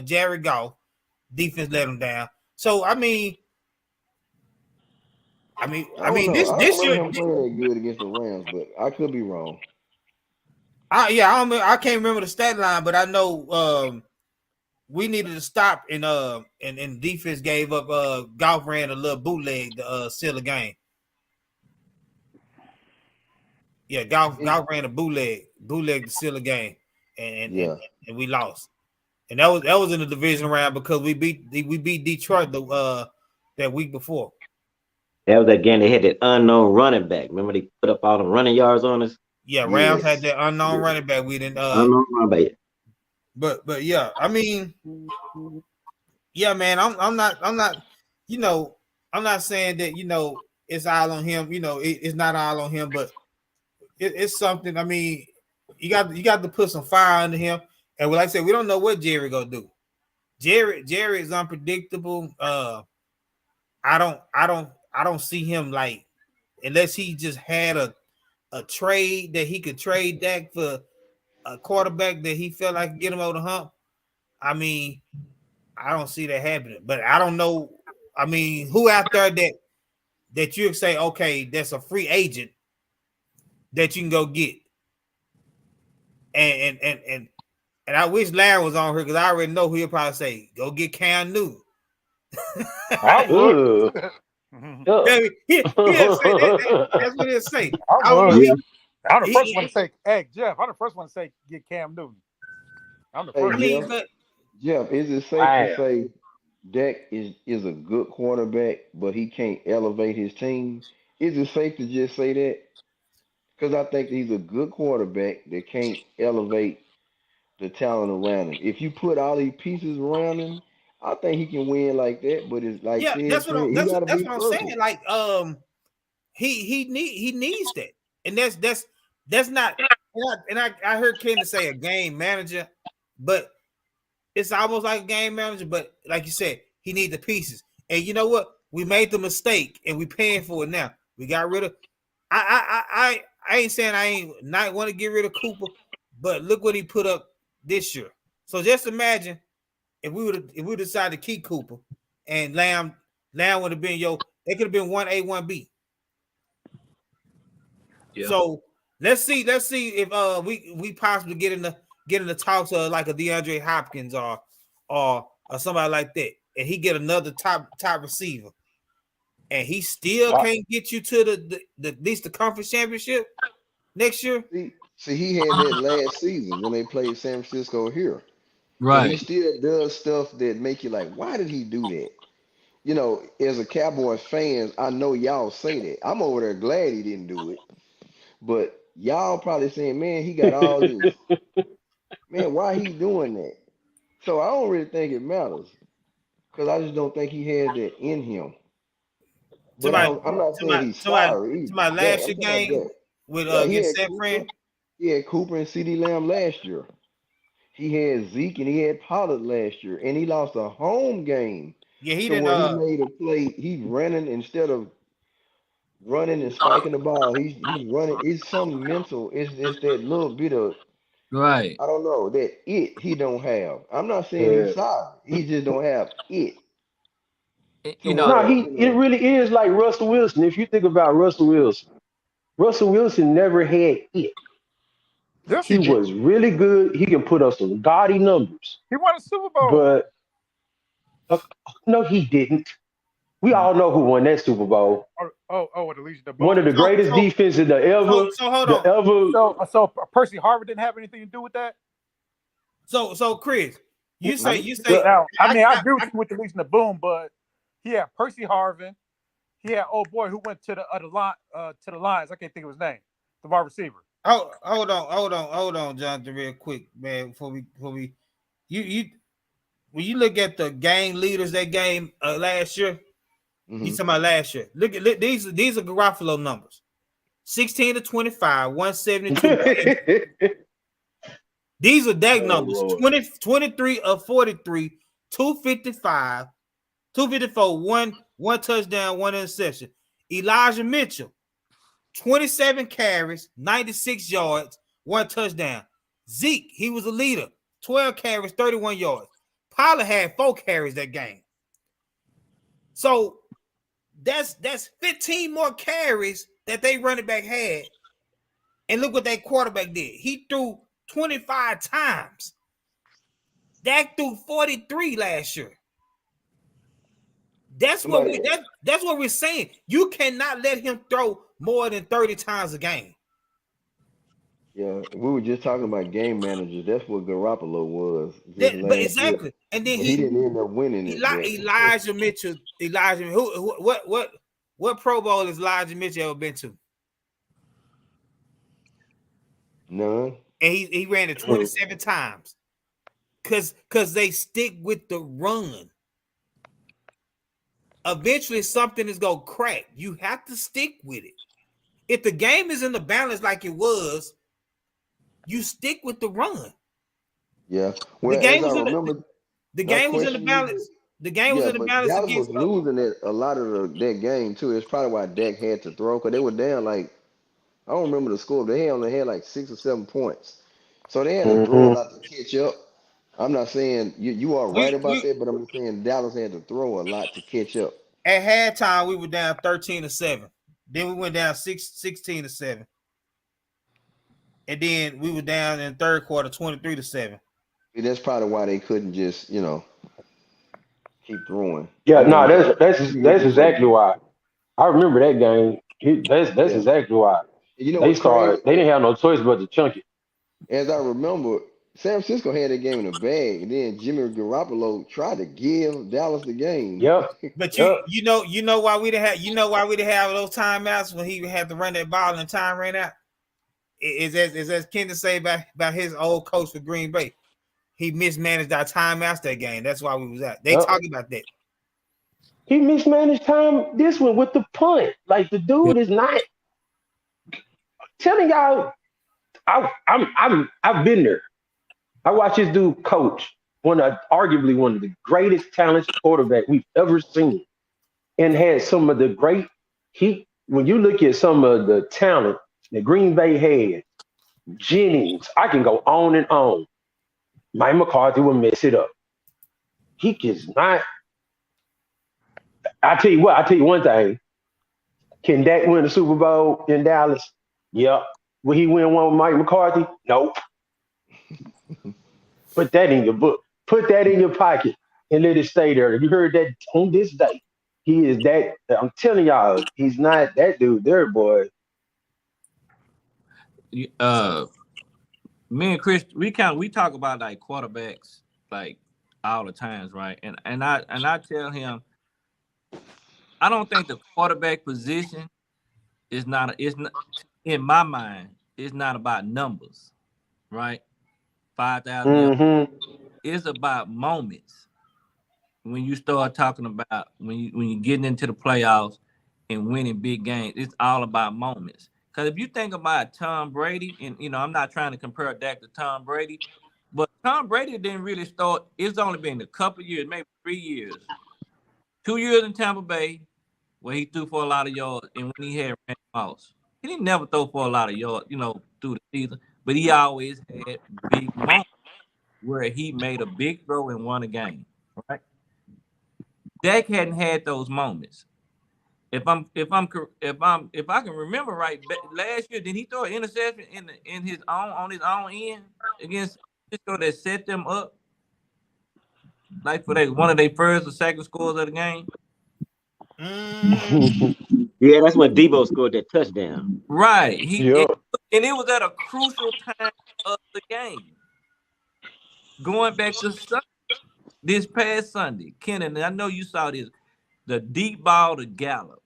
Jared Goff. Defense let him down. So I mean this year him playing that good against the Rams, but I could be wrong. I can't remember the stat line, but I know we needed to stop and defense gave up. Goff ran a little bootleg to seal the game. Yeah, Goff ran a bootleg to seal the game, and we lost. And that was in the division round because we beat Detroit that week before. That was that game they had that unknown running back. Remember they put up all the running yards on us? Yeah, Rams had that unknown running back. We didn't unknown running back. But yeah, I mean, yeah, man, I'm not, I'm not saying that, it's all on him, it's not all on him, but it's something. I mean, you got to put some fire under him. And like I said, we don't know what Jerry gonna do. Jerry is unpredictable. I don't see him like, unless he just had a trade that he could trade Dak for a quarterback that he felt like get him over the hump. I mean, I don't see that happening. But I don't know. I mean, who out there that you say, okay, that's a free agent that you can go get. And I wish Larry was on here because I already know who he'll probably say, go get Cam Newton. I would. He'll say that's what he'll say. I'm the first one to say, hey, Jeff, I'm the first one to say get Cam Newton. I'm the first. Jeff, is it safe to say Dak is a good quarterback, but he can't elevate his team? Is it safe to just say that? Because I think he's a good quarterback that can't elevate the talent around him. If you put all these pieces around him, I think he can win like that. But it's like that's what I'm saying. Like he needs that, and that's not. And I heard Kendall say a game manager, but it's almost like a game manager. But like you said, he needs the pieces. And you know what? We made the mistake, and we paying for it now. We got rid of. I ain't saying I ain't not want to get rid of Cooper, but look what he put up this year. So just imagine if we decided to keep Cooper and Lamb would have been they could have been 1A, 1B. Yeah. So let's see if we possibly get in the talks of like a DeAndre Hopkins or somebody like that, and he get another top receiver, and he still can't get you to the at least the conference championship next year. See, he had that last season when they played San Francisco here. Right. And he still does stuff that make you like, why did he do that? As a Cowboys fan, I know y'all say that. I'm over there glad he didn't do it. But y'all probably saying, man, he got all this. Man, why he doing that? So I don't really think it matters. Because I just don't think he has that in him. But I'm not saying he's sorry. To my last year game with against San Fran. He had Cooper and CeeDee Lamb last year. He had Zeke and he had Pollard last year. And he lost a home game. Yeah, he didn't. He made a play. He's running instead of running and spiking the ball. He's running. It's something mental. It's that little bit of right. I don't know that he don't have. I'm not saying he's sorry. He just don't have it. It really is like Russell Wilson. If you think about Russell Wilson never had it. Yes, he was really good. He can put up some gaudy numbers. He won a Super Bowl. But no, he didn't. We all know who won that Super Bowl. At least one of the greatest defenses that ever. So Percy Harvin didn't have anything to do with that. So Chris, you say. Now, I agree with you with the Legion of Boom, but he had Percy Harvin, he had old boy who went to the Lions. I can't think of his name. The wide receiver. Oh, hold on, Jonathan, real quick, man. Before we, you when you look at the game leaders that game last year, you talking about last year. Look these are Garofalo numbers: 16 to 25, 172. These are Dak numbers: 23 of 43, 255, 254, one touchdown, one interception. Elijah Mitchell, 27 carries, 96 yards, one touchdown. Zeke, he was a leader, 12 carries, 31 yards. Pollard had 4 carries that game. So that's 15 more carries that they running back had. And look what that quarterback did. He threw 25 times. Dak threw 43 last year. That's what we're saying. You cannot let him throw more than 30 times a game. Yeah, we were just talking about game managers. That's what Garoppolo was. But exactly. Year. And then he didn't end up winning it. Elijah Mitchell. What Pro Bowl has Elijah Mitchell ever been to? None. And he ran it 27 times. Because they stick with the run. Eventually something is gonna crack. You have to stick with it. If the game is in the balance like it was, you stick with the run. Yeah. Well, the game was in the balance. The game was in the balance Dallas against was losing a lot of that game too. It's probably why Dak had to throw, because they were down like, I don't remember the score. They only had like 6 or 7 points. So they had to throw a lot to catch up. I'm not saying you are right about that, but I'm saying Dallas had to throw a lot to catch up. At halftime, we were down 13-7. Then we went down 16-7. And then we were down in the third quarter 23-7. That's probably why they couldn't just, keep throwing. Yeah, no, that's exactly why. I remember that game. That's exactly why. You know they didn't have no choice but to chunk it. As I remember, San Francisco had that game in a bag, and then Jimmy Garoppolo tried to give Dallas the game. Yep. But you know why we didn't have those timeouts when he had to run that ball and time ran out? Is as Kendall say about his old coach for Green Bay. He mismanaged our timeouts that game. That's why we was out. They talking about that. He mismanaged time this one with the punt. Like, the dude is not telling y'all. I've been there. I watched this dude coach arguably one of the greatest talented quarterback we've ever seen, and had some of the great. When you look at some of the talent that Green Bay had, Jennings, I can go on and on. Mike McCarthy will mess it up. He is not. I tell you one thing. Can Dak win the Super Bowl in Dallas? Yep. Will he win one with Mike McCarthy? Nope. Put that in your book. Put that in your pocket and let it stay there. You heard that on this day. He is that. I'm telling y'all, he's not that dude there, boy. Me and Chris, we talk about like quarterbacks like all the times, right? And I tell him, I don't think the quarterback position is not in my mind. It's not about numbers, right? 5,000 yards. It's about moments. When you start talking about when you're getting into the playoffs and winning big games, it's all about moments. Because if you think about Tom Brady, and I'm not trying to compare Dak to Tom Brady, but Tom Brady didn't really start. It's only been a couple years, maybe 3 years. 2 years in Tampa Bay, where he threw for a lot of yards, and when he had Randy Moss, he didn't never throw for a lot of yards, through the season. But he always had big moments where he made a big throw and won a game. Right? Dak hadn't had those moments. If I can remember right, last year did he throw an interception on his own end against Francisco that set them up, like for one of their first or second scores of the game? Yeah, that's when Debo scored that touchdown. Right. And it was at a crucial time of the game. Going back to this past Sunday, Kenan, I know you saw this, the deep ball to Gallup.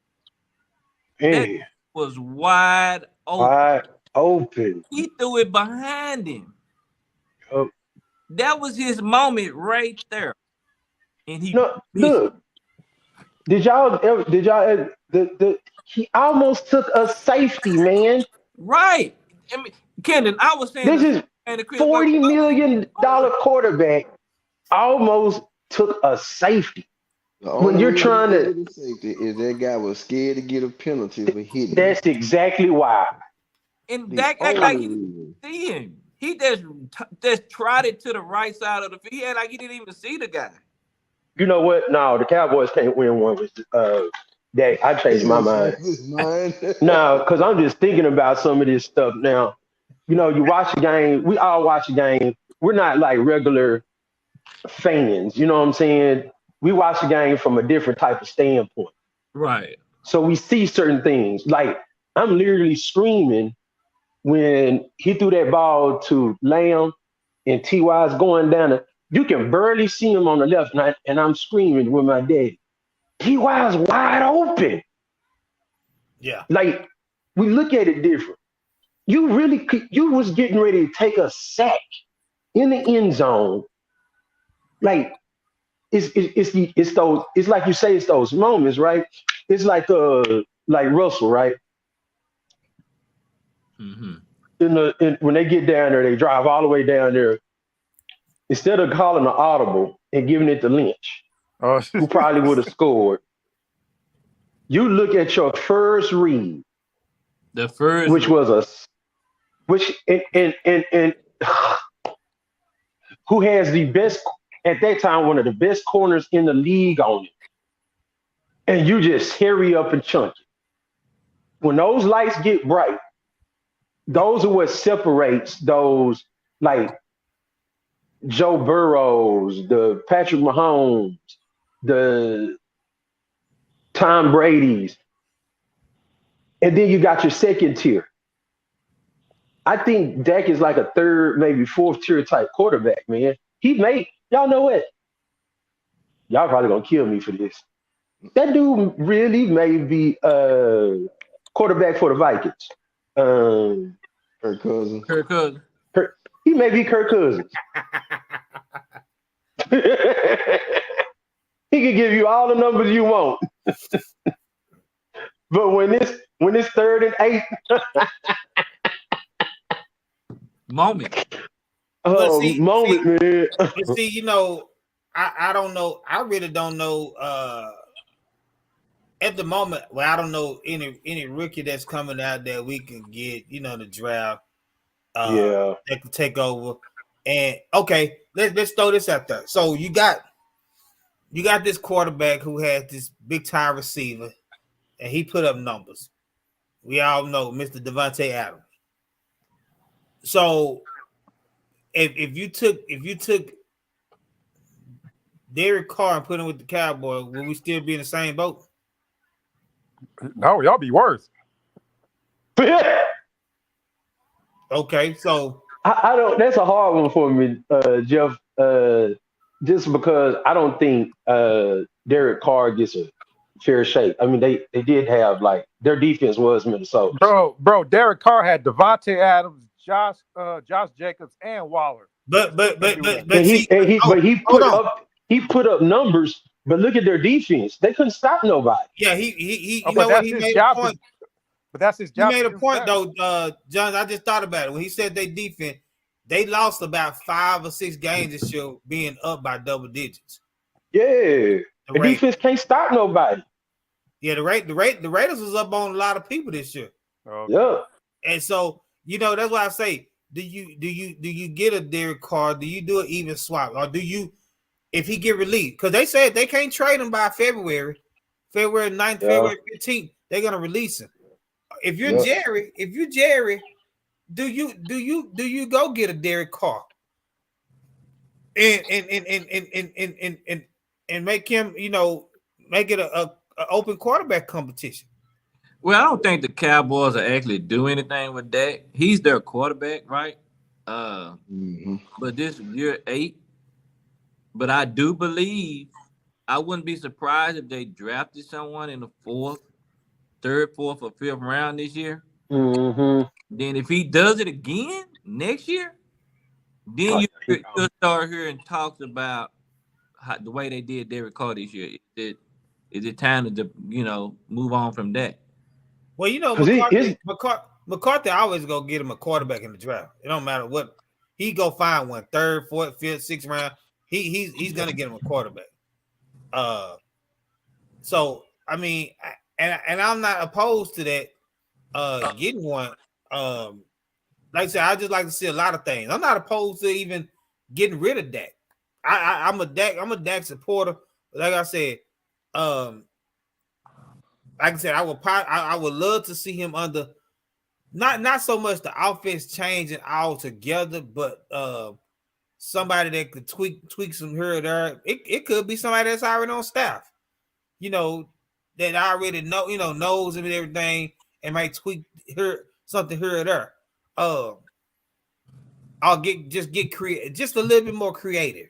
That Man, was wide open. wide open. He threw it behind him. Yup. That was his moment right there. And he No, missed it. look. Did y'all ever, he almost took a safety, man. Right. I mean, Kendon, I was saying This is $40 million quarterback almost took a safety. The When only you're reason trying he to, did the safety is that guy was scared to get a penalty for hitting him. that's exactly why. and The Dak act like only he didn't reason. see him. He just trotted to the right side of the field. He had like he didn't even see the guy. You know what? No, the Cowboys can't win one with that. I changed my mind. No, because I'm just thinking about some of this stuff now. You know, you watch a game. We all watch a game. We're not like regular fans. You know what I'm saying? We watch the game from a different type of standpoint. Right. So we see certain things. Like I'm literally screaming when he threw that ball to Lamb and T.Y.'s going down. You can barely see him on the left, and I'm screaming with my daddy. T.Y.'s wide open. Yeah. Like we look at it different. You was getting ready to take a sack in the end zone. Like it's those, it's like you say, it's those moments, right? It's like Russell, right? Mm-hmm. When they get down there, they drive all the way down there. Instead of calling an audible and giving it to Lynch, who probably would have scored, you look at your first read, which was who has the best at that time, one of the best corners in the league on it, and you just hurry up and chunk it. When those lights get bright, those are what separates those like Joe Burrows, the Patrick Mahomes, the Tom Brady's. And then you got your second tier. I think Dak is like a third, maybe fourth tier type quarterback, man. Y'all know what? Y'all probably gonna kill me for this. That dude really may be quarterback for the Vikings. Kirk Cousins. He may be Kirk Cousins. He can give you all the numbers you want. But when it's 3rd and 8, moment. Man. But see, you know, I don't know. I really don't know at the moment. Well, I don't know any rookie that's coming out that we can get, you know, the draft. That can take over. And okay, let's throw this out there. So you got this quarterback who has this big time receiver, and he put up numbers. We all know Mr. Devontae Adams. So if you took Derek Carr and put him with the Cowboys, will we still be in the same boat? No, y'all be worse. Okay, so I don't. That's a hard one for me, Jeff. Just because I don't think Derek Carr gets a fair shake. I mean, they did have like their defense was Minnesota. Bro, Derek Carr had Devontae Adams, Josh Jacobs, and Waller. But he put up numbers. But look at their defense; they couldn't stop nobody. Yeah, he you know what, he made a point. But that's his job. He made a point though, John. I just thought about it when he said they defense. They lost about 5 or 6 games this year, being up by double digits. Yeah, the defense can't stop nobody. Yeah, the Raiders was up on a lot of people this year. Okay. Yeah, and so you know that's why I say, do you get a Derek Carr? Do you do an even swap, or do you, if he get released? Because they said they can't trade him by February 9th, February 15th. They're gonna release him. If you're Jerry, do you go get a Derek Carr and make him, you know, make it a open quarterback competition? Well, I don't think the Cowboys are actually do anything with Dak. He's their quarterback, right? But this year 8. But I do believe I wouldn't be surprised if they drafted someone in the 4th third, fourth, or fifth round this year. Mm-hmm. Then if he does it again next year, then you'll start hearing talks about the way they did Derek Carr this year. Is it time to move on from that? Well, McCarthy always go get him a quarterback in the draft. It don't matter what he go find one, third, fourth, fifth, sixth round. He's gonna get him a quarterback. So I mean, and I'm not opposed to that. Getting one. Like I said, I just like to see a lot of things. I'm not opposed to even getting rid of Dak. I'm a Dak supporter. Like I said, I would love to see him under not so much the offense changing altogether, but somebody that could tweak some here or there. It could be somebody that's already on staff, that I already know, knows him and everything, and might tweak something here or there. I'll get creative, just a little bit more creative.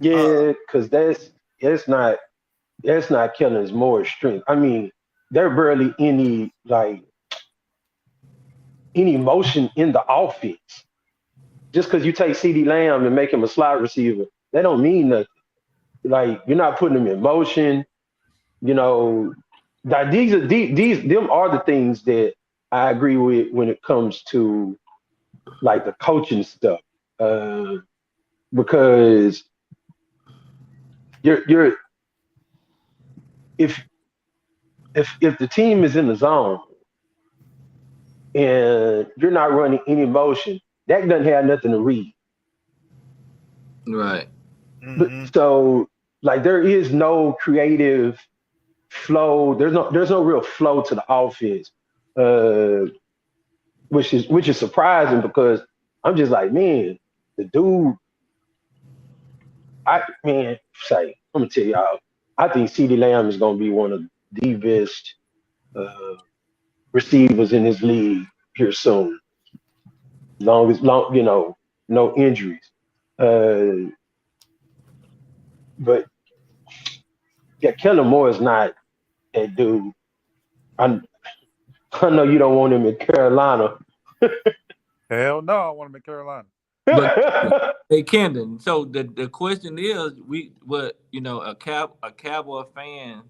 Yeah, because that's not Kellen's more strength. I mean, there barely any motion in the offense. Just because you take CeeDee Lamb and make him a slot receiver, that don't mean nothing. Like, you're not putting him in motion. These are the things that I agree with when it comes to like the coaching stuff, because you're if the team is in the zone and you're not running any motion, that doesn't have nothing to read. Right. Mm-hmm. So like there is no creative flow. There's no real flow to the offense, which is surprising because I'm just like, man, the dude. I'm gonna tell y'all, I think CeeDee Lamb is gonna be one of the best receivers in this league here soon. No injuries. But yeah, Kellen Moore is not that dude. I know you don't want him in Carolina. Hell no, I want him in Carolina. But hey, Kendon, so the question is, a Cowboy fan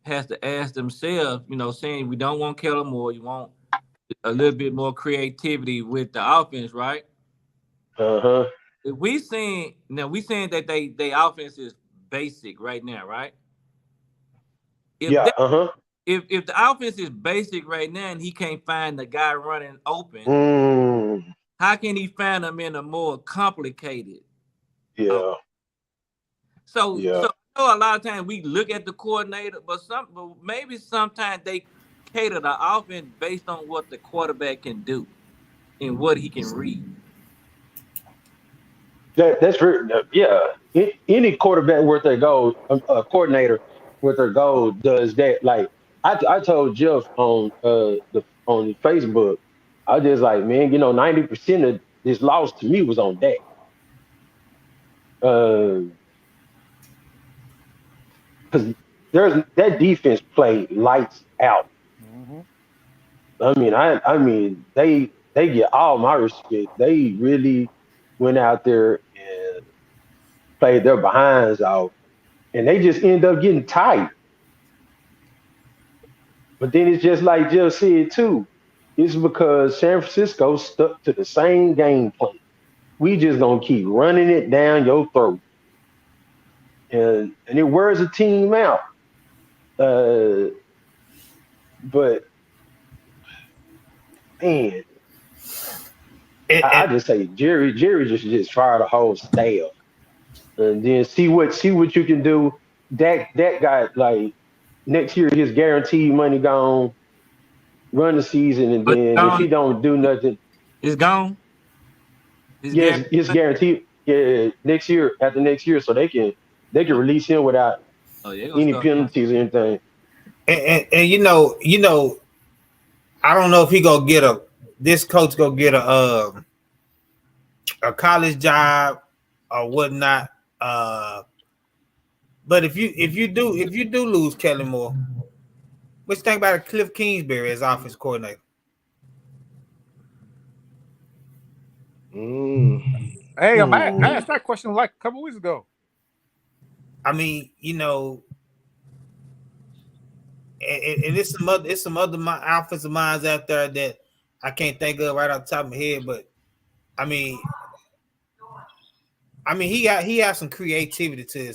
has to ask themselves, saying we don't want Kellen Moore, you want a little bit more creativity with the offense, right? Uh-huh. We saying that they offense is basic right now, right? If the offense is basic right now and he can't find the guy running open, how can he find them in a more complicated? Yeah. So I know a lot of times we look at the coordinator, but maybe sometimes they cater the offense based on what the quarterback can do and what he can read. That's very, yeah. Any quarterback worth their goal, a coordinator worth their goal does that. Like I told Jeff on Facebook, I was just like, man, 90% of this loss to me was on Dak. Because that defense played lights out. Mm-hmm. I mean, they get all my respect. They really went out there and played their behinds off, and they just end up getting tight. But then it's just like Jeff said too. It's because San Francisco stuck to the same game plan. We just gonna keep running it down your throat, and it wears a team out. But man, I just say Jerry just fire the whole staff, and then see what you can do. That guy, like, next year his guaranteed money gone. Run the season, and then if he don't do nothing, it's gone. It's guaranteed. Yeah, after next year, so they can release him without any penalties or anything. And I don't know if he this coach go get a college job or whatnot. But if you do lose Kellen Moore, What you think about Cliff Kingsbury as offense coordinator? Hey, I asked that question like a couple weeks ago. I mean, and it's some other offensive minds out there that I can't think of right off the top of my head, but I mean, he has some creativity to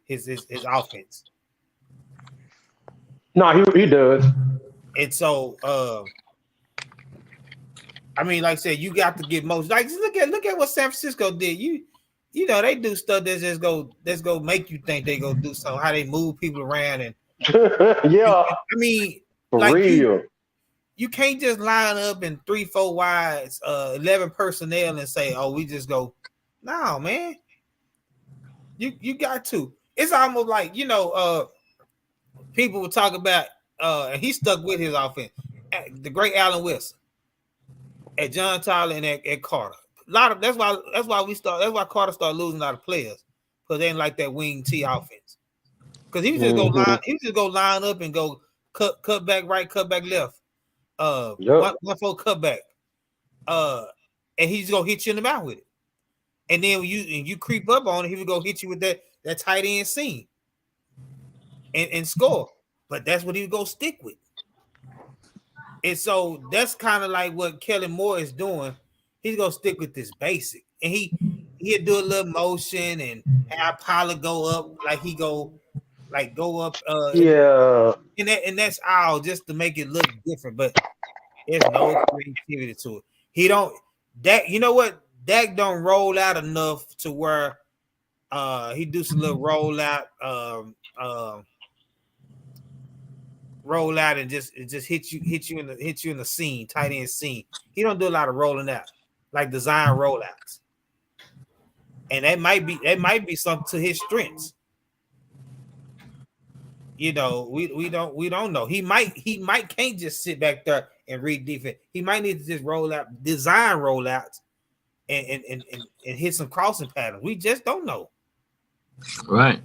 his offense. No, he does. And so, I mean, like I said, you got to get most. Like, look at what San Francisco did. You know, they do stuff that's just go make you think they go do something. How they move people around and yeah. I mean, for like real. You can't just line up in 3-4 wides, 11 personnel and say, "Oh, we just go." No, man. You got to. It's almost like people will talk about, and he stuck with his offense. The great Allen Wilson, at John Tyler and at Carter. That's why Carter started losing a lot of players because they didn't like that wing T offense. Because he was just go line up and go cut back right, cut back left. One full cutback. And he's gonna hit you in the mouth with it. And then when you creep up on it, he would go hit you with that tight end seam and score. But that's what he would go stick with. And so that's kind of like what Kellen Moore is doing. He's gonna stick with this basic, and he'll do a little motion and have Pollard go up like he go up. And that's all just to make it look different. But there's no creativity to it. He don't. You know what? Dak don't roll out enough to where he do some little roll out and just hit you in the seam, tight end seam. He don't do a lot of rolling out, like design rollouts. And that might be something to his strengths. You know, we don't know. He might can't just sit back there and read defense. He might need to just design rollouts and hit some crossing patterns. We just don't know. Right.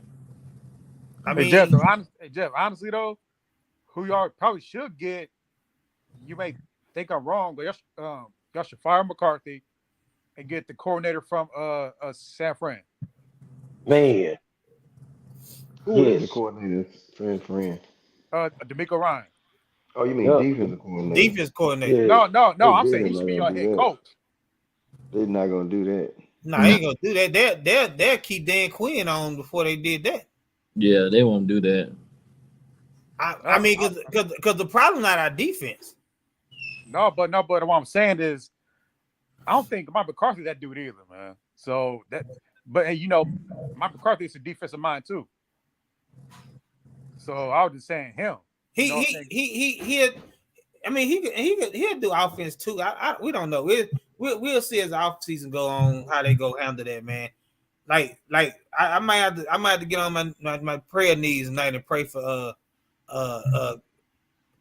I mean, Jeff, honestly though, who y'all probably should get, you may think I'm wrong, but y'all should fire McCarthy and get the coordinator from San Fran. Man. Who is the coordinator? Friend. D'Amico Ryan. Oh, you mean defensive coordinator? Defense coordinator. Yeah. No. I'm saying he should be your head coach. They're not gonna do that. No, they ain't gonna do that. They'll keep Dan Quinn on before they did that. Yeah, they won't do that. I mean, because the problem not our defense. No, but what I'm saying is, I don't think Mike McCarthy that dude either, man. So but hey, Mike McCarthy is a defensive mind too. So I was just saying him. He'll do offense too. We don't know. We'll see as the off season go on how they go handle that, man. Like I might have to get on my prayer knees tonight and pray for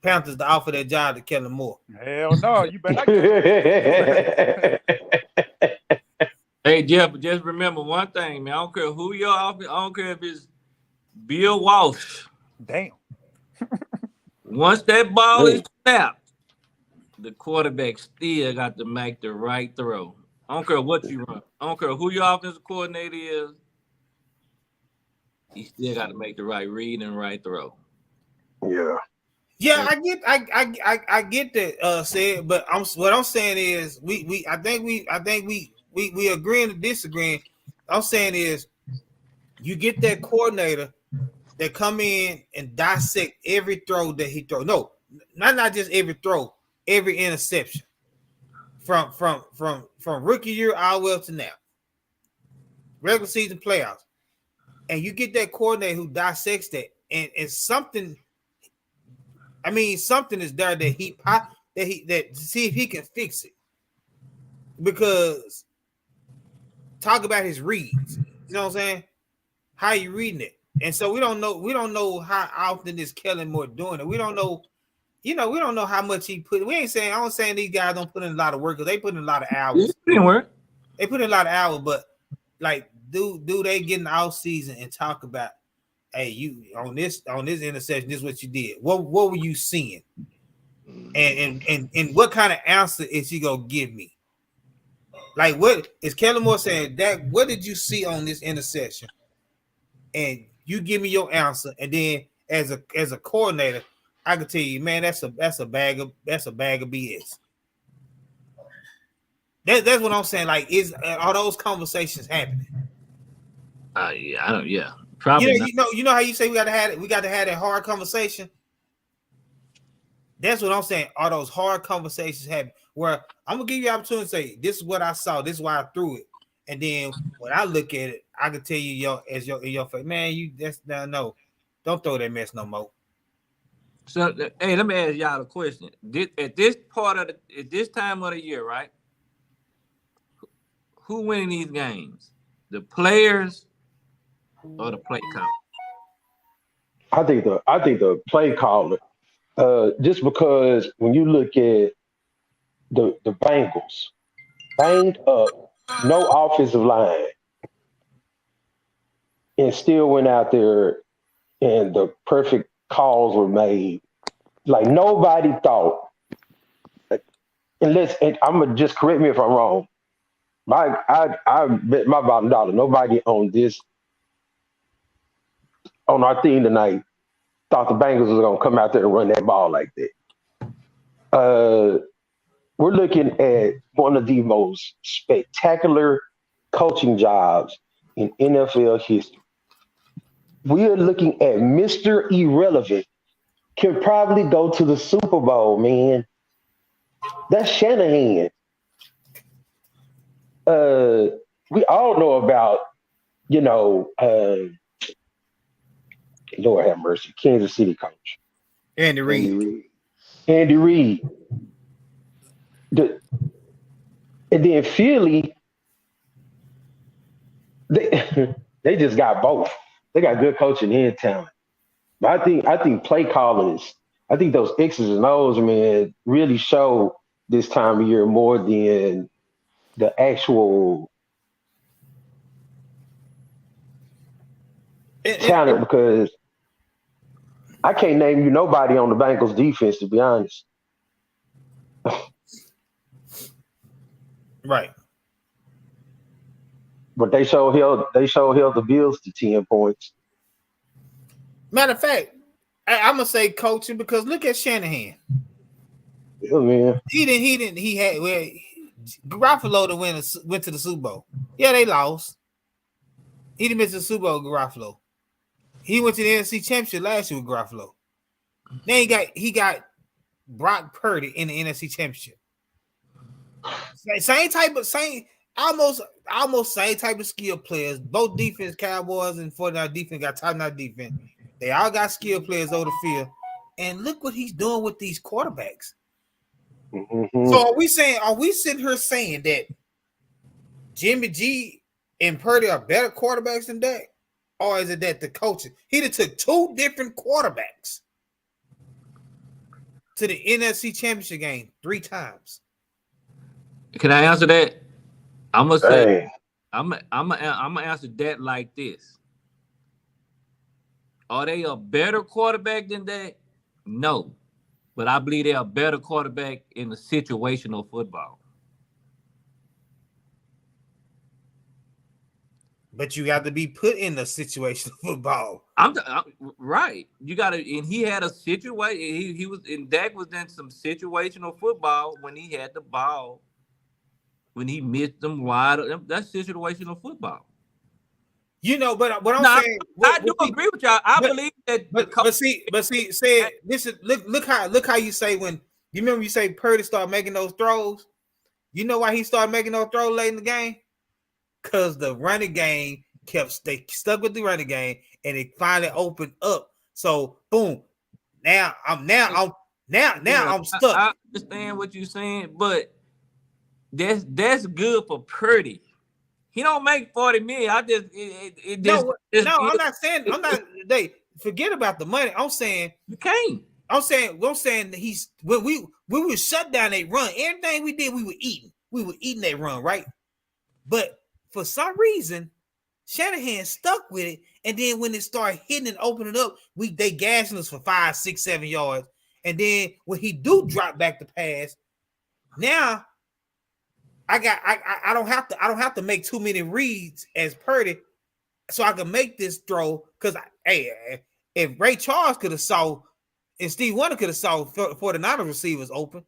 Panthers to offer that job to Kellen Moore. Hell no, you better not get Hey Jeff, but just remember one thing, man. I don't care who your offense. I don't care if it's Bill Walsh. Damn. Once that ball is snapped, the quarterback still got to make the right throw. I don't care what you run. I don't care who your offensive coordinator is. He still got to make the right read and right throw. Yeah. Yeah, I get that, said, but what I'm saying is I think we agreeing to disagreeing. I'm saying is you get that coordinator that come in and dissect every throw that he throws. No, not just every throw, every interception from rookie year all the way up to now, regular season playoffs, and you get that coordinator who dissects that, and something. I mean, something is there that see if he can fix it. Because talk about his reads. You know what I'm saying? How you reading it? And so we don't know how often is Kellen Moore doing it. We don't know, we don't know how much he put. I'm saying these guys don't put in a lot of work because they put in a lot of hours. They put in a lot of hours, but like do they get in the off season and talk about, hey, you on this interception, this is what you did. What were you seeing? And what kind of answer is he gonna give me? Like, what is Kellen Moore saying? Dak, what did you see on this interception? And you give me your answer, and then as a coordinator, I can tell you, man, that's a bag of BS. That's what I'm saying. Like, are those conversations happening? Yeah, I don't. Yeah, probably. You know how you say we got to have that hard conversation. That's what I'm saying. Are those hard conversations happening? Where I'm gonna give you an opportunity to say, this is what I saw, this is why I threw it, and then when I look at it, I can tell you in your face, man, no, don't throw that mess no more. So, hey, let me ask y'all a question. At this time of the year, right? Who winning these games? The players or the play caller? I think the play caller. Just because when you look at the Bengals, banged up, no offensive line, and still went out there and the perfect calls were made. Like nobody thought, and I'm gonna just correct me if I'm wrong. I bet my bottom dollar. Nobody on our team tonight thought the Bengals was gonna come out there and run that ball like that. We're looking at one of the most spectacular coaching jobs in NFL history. We are looking at Mr. Irrelevant can probably go to the Super Bowl, man. That's Shanahan. We all know about, Lord have mercy, Kansas City coach. Andy Reid. And then Philly, they just got both. They got good coaching and talent. But I think play calling I think those X's and O's, man, really show this time of year more than the actual talent, because I can't name you nobody on the Bengals defense, to be honest. Right. But they held the Bills to 10 points. Matter of fact, I'm gonna say coaching, because look at Shanahan. Yeah, man. He had Garoppolo went to the Super Bowl. Yeah, they lost. He didn't miss the Super Bowl, Garoppolo. He went to the NFC Championship last year with Garoppolo. Then he got Brock Purdy in the NFC Championship. Almost same type of skill players. Both defense, Cowboys and 49 defense got top-notch defense. They all got skill players over the field. And look what he's doing with these quarterbacks. Mm-hmm. So are we sitting here saying that Jimmy G and Purdy are better quarterbacks than Dak? Or is it that the coaching? He done took two different quarterbacks to the NFC Championship game 3 times. Can I answer that? I'm gonna say, I'm gonna answer that like this. Are they a better quarterback than that? No, but I believe they're a better quarterback in the situational football. But you got to be put in the situation of football. I'm right. You got to, and he had a situation. He was, and Dak was in some situational football when he had the ball, when he missed them wide. That's situational football. But what I'm saying, I do agree with y'all. I believe that. But see, say this is look how you say when you remember you say Purdy started making those throws. You know why he started making those throws late in the game? Because the running game they stuck with the running game, and it finally opened up. So boom, now I'm stuck. I understand what you're saying, but that's good for Purdy. He don't make 40 million. I'm not saying they forget about the money. I'm saying you can't. I'm saying that when we were shut down, they run. Everything we did, we were eating. We were eating that run, right? But for some reason, Shanahan stuck with it, and then when it started hitting and opening up, they gassing us for 5, 6, 7 yards. And then when he do drop back the pass, now I don't have to make too many reads as Purdy, so I can make this throw. Because if Ray Charles could have saw and Steve Wonder could have saw 49ers receivers open,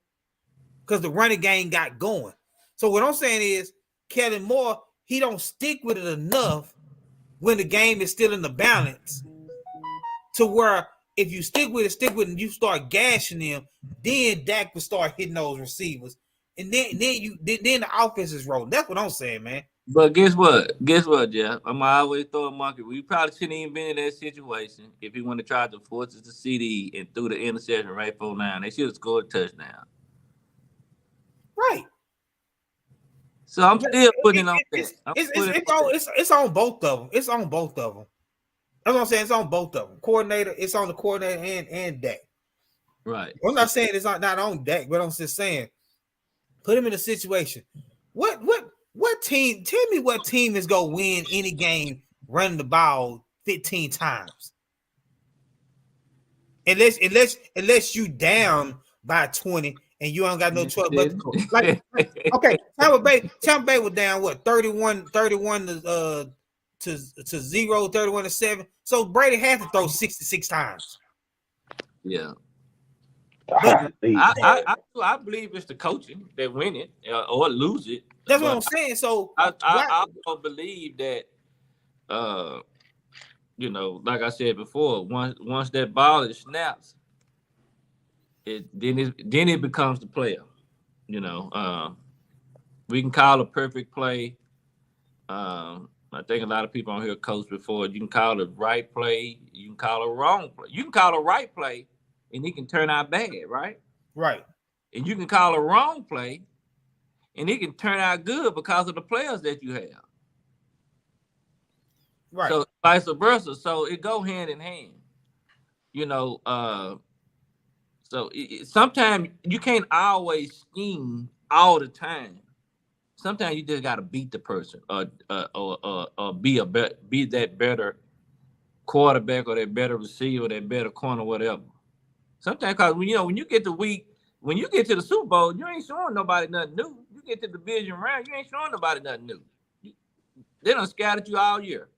because the running game got going. So what I'm saying is Kellen Moore, he don't stick with it enough when the game is still in the balance to where if you stick with it, and you start gashing them, then Dak will start hitting those receivers. And then the offense is rolling. That's what I'm saying, man. But guess what? Jeff? I'm always throwing monkey. We probably shouldn't even been in that situation if he would have tried to force it to CD and threw the interception right for 9. They should have scored a touchdown. Right. So I'm still putting on that. It's on both of them. It's on both of them. That's what I'm saying. It's on both of them. Coordinator. It's on the coordinator and Dak. Right. I'm not saying it's not on Dak, but I'm just saying put him in a situation. What team? Tell me what team is gonna win any game running the ball 15 times? Unless you down by 20 and you don't got no choice but to go. Like okay, Tampa Bay was down what 31 to 0, 31 to 7. So Brady had to throw 66 times. Yeah. I believe it's the coaching that win it or lose it. That's what I'm saying. So I also believe that, like I said before, once that ball is snapped, then it becomes the player. We can call a perfect play. I think a lot of people on here coached before. You can call a right play. You can call a wrong play. You can call a right play, and it can turn out bad, right? Right. And you can call a wrong play, and it can turn out good because of the players that you have. Right. So vice versa. So it go hand in hand. So sometimes you can't always scheme all the time. Sometimes you just gotta beat the person, or be that better quarterback or that better receiver, that better corner, whatever. Sometimes, because when you get to the Super Bowl, you ain't showing nobody nothing new. You get to the division round, you ain't showing nobody nothing new. They done scattered you all year.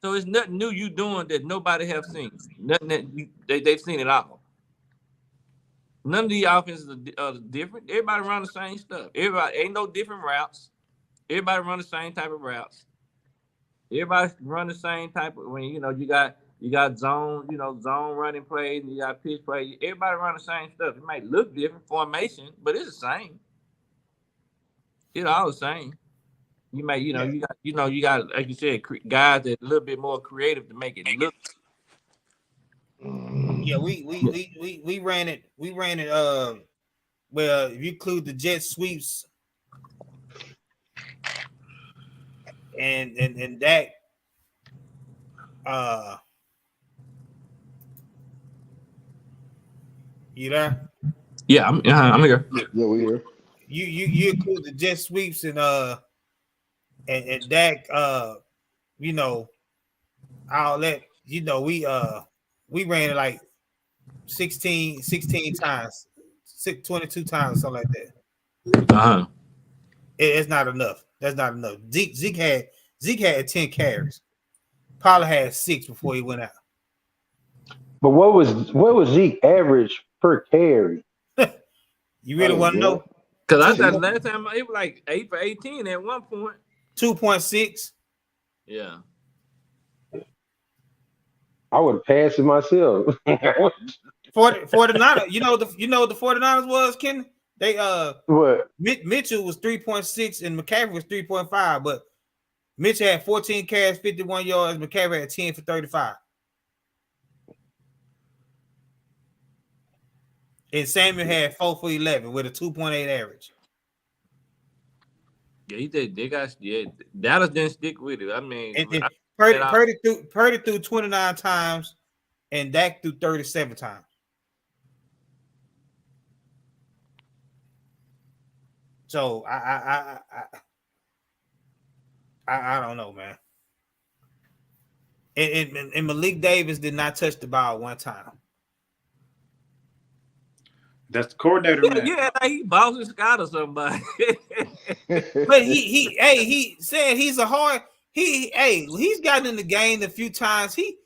So it's nothing new you doing that nobody have seen. Nothing that they've seen it all. None of the offenses are different. Everybody run the same stuff. Everybody ain't no different routes. Everybody run the same type of routes. Everybody run the same type of when you got zone running plays and you got pitch plays. Everybody run the same stuff. It might look different formation, but it's the same. It's all the same. You may you got like you said guys that a little bit more creative to make it look. Yeah, we ran it. Well, if you include the jet sweeps and Dak, you there? Yeah, I'm here. Yeah, we here. You include the jet sweeps and Dak, I'll let we ran it like 16 times, 22 times, something like that. It's not enough. That's not enough. Zeke had 10 carries. Pollard had 6 before he went out. But what was Zeke average per carry? You really want to know? Because I thought last time it was like 8 for 18 at one point. 2.6. Yeah. I would have passed it myself. 49ers, you know the 49ers was, Ken? They what? Mitchell was 3.6 and McCaffrey was 3.5, but Mitchell had 14 carries, 51 yards, McCaffrey had 10 for 35. And Samuel had 4 for 11 with a 2.8 average. Yeah, he did. Dallas didn't stick with it. I mean, Purdy threw 29 times and Dak threw 37 times. So I don't know, man. And Malik Davis did not touch the ball one time. That's the coordinator, man. Yeah, like he Boston Scott or somebody. But he said he's a hard he's gotten in the game a few times. He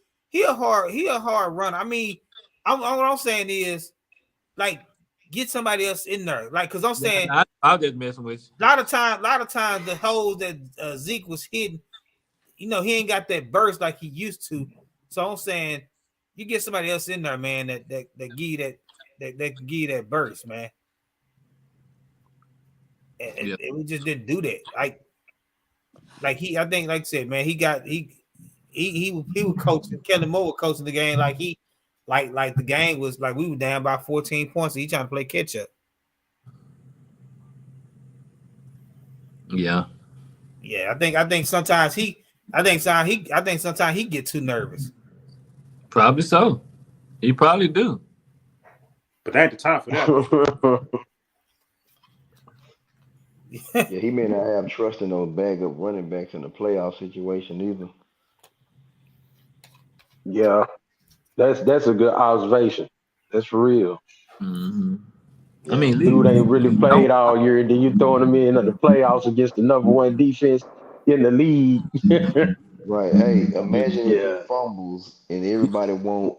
a hard runner. I mean, what I'm saying is like get somebody else in there. Like because I'm saying I'll just messing with you. A lot of times the holes that Zeke was hitting, he ain't got that burst like he used to. So I'm saying you get somebody else in there, man, that give you that can give you that burst, man. And we just didn't do that. Like I think, like I said, man, he was coaching. Kellen Moore was coaching the game like the game was like we were down by 14 points. And he trying to play catch up. Yeah. I think sometimes he get too nervous. Probably so. He probably do. But they had the time for that. Yeah, he may not have trust in those backup running backs in the playoff situation either. Yeah, that's a good observation. That's for real. Mm-hmm. I mean, dude ain't really played all year, and then you throwing him in the playoffs against the number one defense in the league. Right. Hey, imagine if he fumbles and everybody want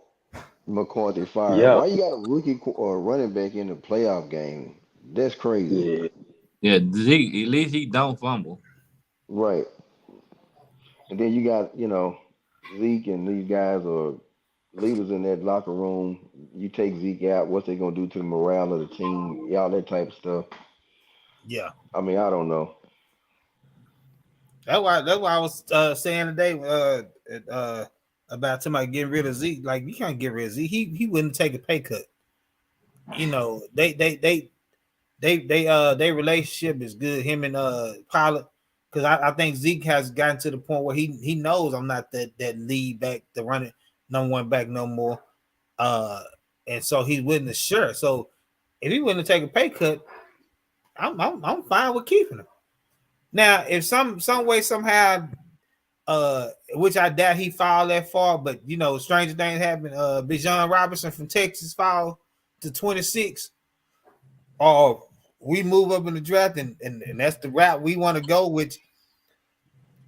McCarthy fired. Yeah. Why you got a rookie or running back in the playoff game? That's crazy. Yeah, Zeke, at least he don't fumble. Right. And then you got, Zeke and these guys are leaders in that locker room. You take Zeke out, what's they gonna do to the morale of the team? Y'all that type of stuff. Yeah. I mean, I don't know. That's why I was saying today about somebody getting rid of Zeke. Like you can't get rid of Zeke. He wouldn't take a pay cut. They relationship is good. Him and Pollard, because I think Zeke has gotten to the point where he knows I'm not that lead back, the running number one back no more. And so he's willing to share. So if he willing to take a pay cut, I'm fine with keeping him. Now, if some way somehow, which I doubt he fall that far, but stranger things happen. Bijan Robinson from Texas fall to 26, or we move up in the draft, and that's the route we want to go. Which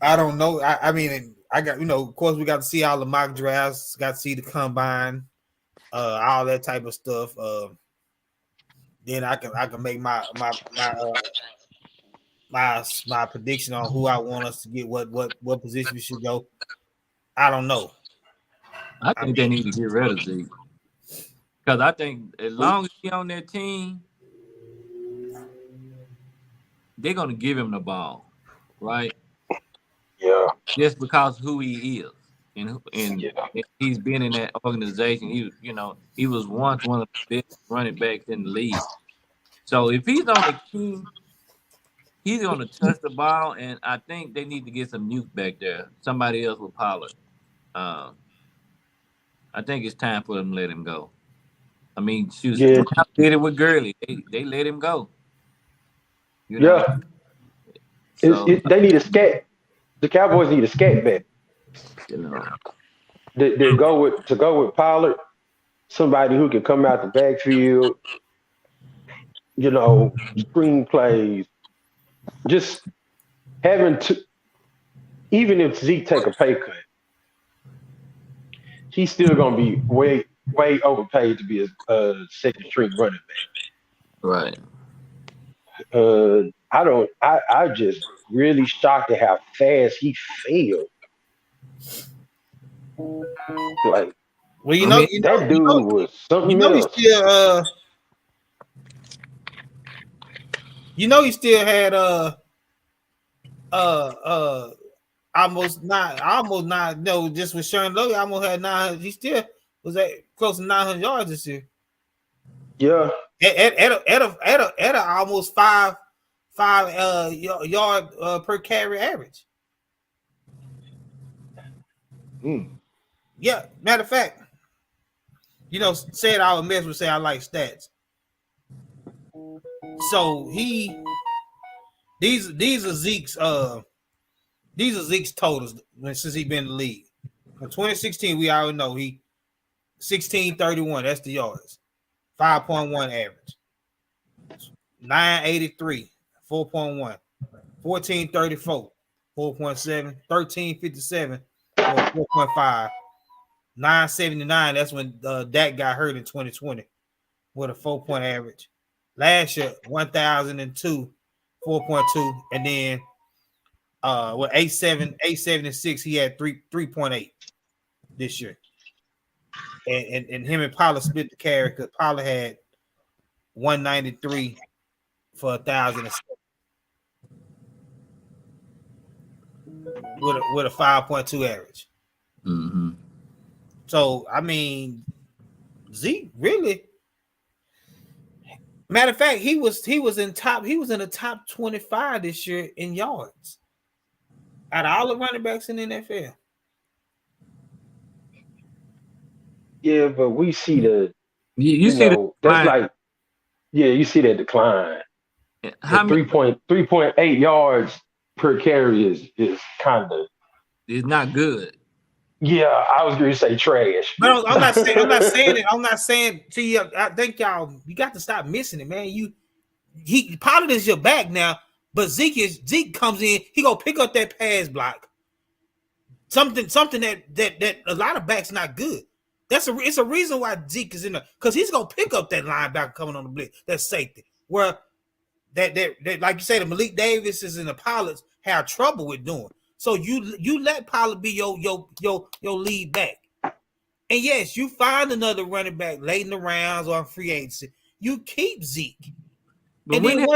I don't know. I mean, I got of course we got to see all the mock drafts, got to see the combine, all that type of stuff. Then I can make my prediction on who I want us to get, what position we should go. I don't know. I think they need to get rid of Zeke, because I think as long as he's on their team, they're gonna give him the ball, right? Yeah. Just because who he is, and he's been in that organization. He was once one of the best running backs in the league. So if he's on the team, he's going to touch the ball, and I think they need to get some youth back there. Somebody else with Pollard. I think it's time for them to let him go. I mean, shoot, Yeah. did it with Gurley. They let him go. Yeah. So, they need a scat. The Cowboys need a scat back. They go with Pollard, somebody who can come out the backfield, screen plays. Just having to, even if Zeke take a pay cut, he's still gonna be way overpaid to be a second string running back. Right. I just really shocked at how fast he failed. Like, that dude was something else. He still had almost not just with Sharon Lowe, almost had 900. He still was at close to 900 yards this year. Yeah. At a almost five yard per carry average. Yeah, matter of fact, said I would mess with say I like stats. So these are Zeke's totals since he been in the league. In 2016, we already know he 1631. That's the yards. 5.1 average. 983, 4.1. 1434, 4.7. 1357, 4.5. 979. That's when Dak got hurt in 2020 with a 4-point average. Last year, 1002, 4.2, and then with 876, he had 3.8 this year. And him and Pollard split the carry because Pollard had 193 for 1,007 with a 5.2 average. Mm-hmm. So I mean, Zeke really. Matter of fact, he was in the top 25 this year in yards out of all the running backs in the NFL. Yeah, but we see the You see the that's decline. like you see that decline. How The many 3.8 yards per carry is kind of is not good. yeah. I was going to say trash. But I'm not saying it. I'm not saying. See, I think you got to stop missing it, man. Pollard is your back now, but Zeke comes in. He gonna pick up that pass block. Something that a lot of backs not good. It's a reason why Zeke is in there because he's gonna pick up that linebacker coming on the blitz. That safety where that like you say, the Malik Davises and the Pollards have trouble with doing. So you let Pollard be your lead back. And yes, you find another running back late in the rounds or free agency. You keep Zeke. But and then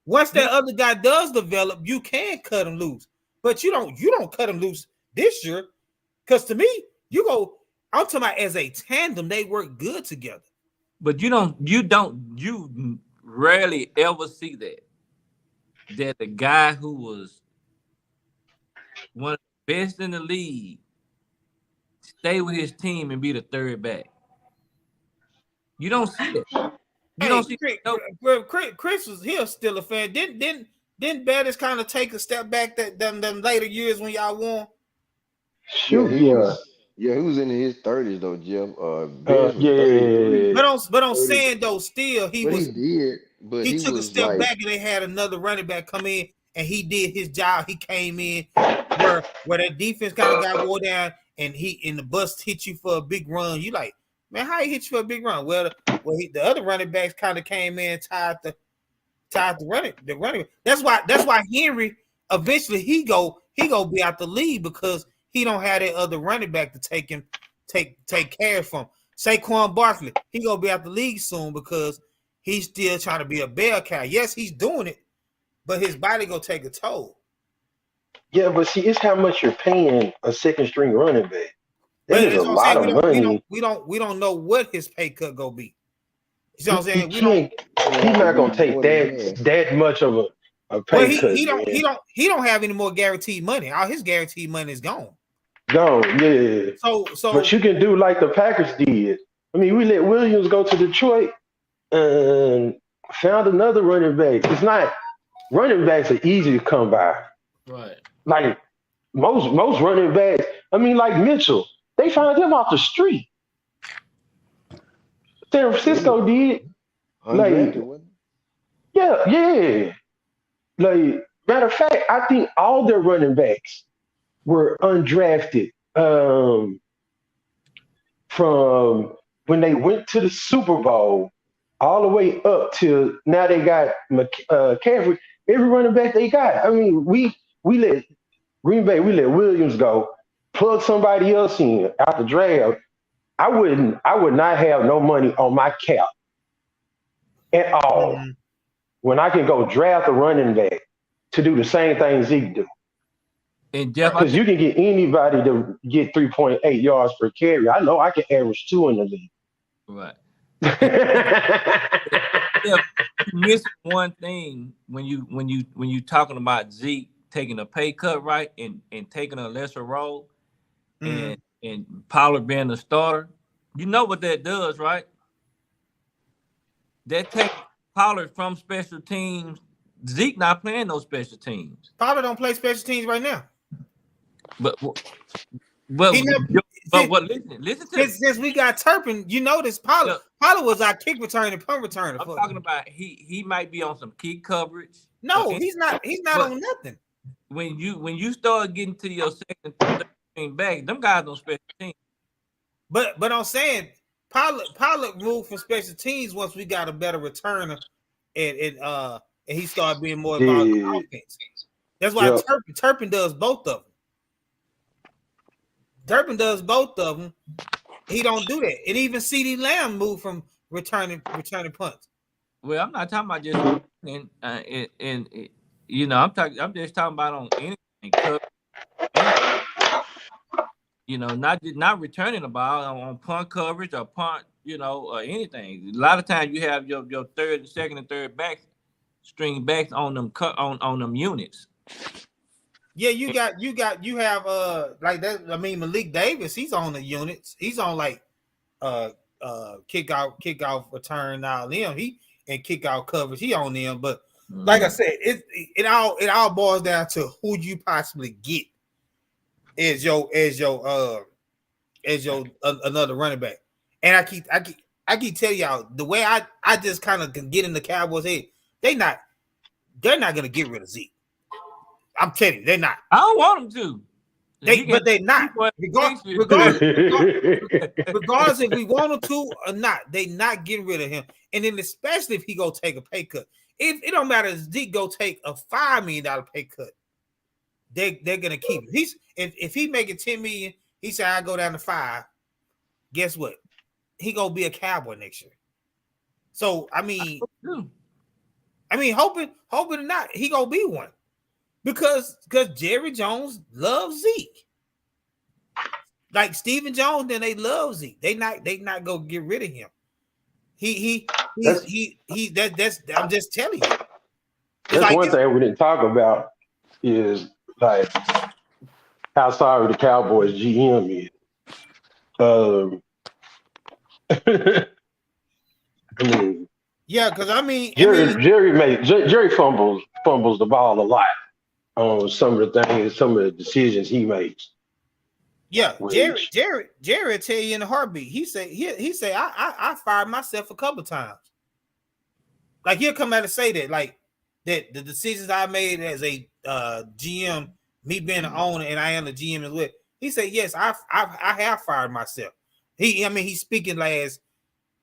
once that other guy does develop, you can cut him loose. But you don't cut him loose this year. Because to me, I'm talking about as a tandem, they work good together. But you rarely ever see that the guy who was one of the best in the league stay with his team and be the third back. You don't see that. Chris was still a fan. Didn't Bettis kind of take a step back them later years when y'all won? Sure, he was in his 30s though, Jim. Bettis was 33. But I'm saying though, still he took a step back and they had another running back come in and he did his job. He came in where that defense kind of got wore down and the bus hit you for a big run. You like, man, how he hit you for a big run? Well, the other running backs kind of came in, tied the running. That's why Henry eventually he go be out the league because he don't have that other running back to take care of him. Saquon Barkley, he gonna be out the league soon because he's still trying to be a bell cow. Yes, he's doing it, but his body gonna take a toll. Yeah, but see, it's how much you're paying a second string running back. That is a lot of money. We don't know what his pay cut gonna be. You know what I'm saying? He's not gonna take that much of a pay cut. He don't have any more guaranteed money. All his guaranteed money is gone. Yeah. So but you can do like the Packers did. I mean, we let Williams go to Detroit and found another running back. It's not running backs are easy to come by. Right. Like most running backs, I mean, like Mitchell, they found him off the street. San Francisco did. Like, yeah. Like, matter of fact, I think all their running backs were undrafted from when they went to the Super Bowl all the way up to now they got McCaffrey. Every running back they got. I mean, we let Green Bay, we let Williams go, plug somebody else in out the draft. I would not have no money on my cap at all when I can go draft a running back to do the same thing Zeke do. And Jeff, because you can get anybody to get 3.8 yards per carry. I know I can average 2 in the league. Right. You miss one thing when you talking about Zeke taking a pay cut, right, and taking a lesser role, and Pollard being the starter. You know what that does, right? That takes Pollard from special teams. Zeke not playing those special teams. Pollard don't play special teams right now. But But He never, but what? Listen to me. since we got Turpin, you notice Pollard was our kick returner, punt returner. I'm talking about he might be on some kick coverage. No, he's not. He's not on nothing. When you start getting to your second, third string back, them guys on special teams. But I'm saying Pollard moved from special teams once we got a better returner, and he started being more involved in offense. That's why Turpin does both of them. Turpin does both of them. He don't do that. And even CeeDee Lamb moved from returning punts. Well, I'm not talking about just and you know, I'm just talking about on anything. You know, not returning the ball on punt coverage or punt, you know, or anything. A lot of times you have your third, second, and third string backs on them on them units. Yeah, you have like that. I mean, Malik Davis, he's on the units. He's on like kickoff return all them. He and kickoff coverage. He on them. But like I said, it all boils down to who you possibly get as your another running back. And I keep telling y'all the way I just kind of can get in the Cowboys' head. They're not gonna get rid of Zeke. I'm telling you, they're not. I don't want them to. But they're not. Regardless if we want them to or not, they not getting rid of him. And then especially if he go take a pay cut. It don't matter if Zeke go take a $5 million pay cut. They're gonna keep him. If he making $10 million, he said I go down to 5. Guess what? He gonna be a Cowboy next year. So I mean, hoping or not, he gonna be one. Because Jerry Jones loves Zeke. Like Stephen Jones, then they love Zeke. They not gonna get rid of him. That's I'm just telling you. That's like, one thing we didn't talk about is like how sorry the Cowboys GM is. I mean, yeah, because Jerry fumbles the ball a lot on some of the things, some of the decisions he makes. Yeah, Jerry tell you in a heartbeat. He say I fired myself a couple times. Like he'll come out and say that, like that the decisions I made as a GM, me being the owner and I am the GM as well. He said, yes, I have fired myself. He's speaking as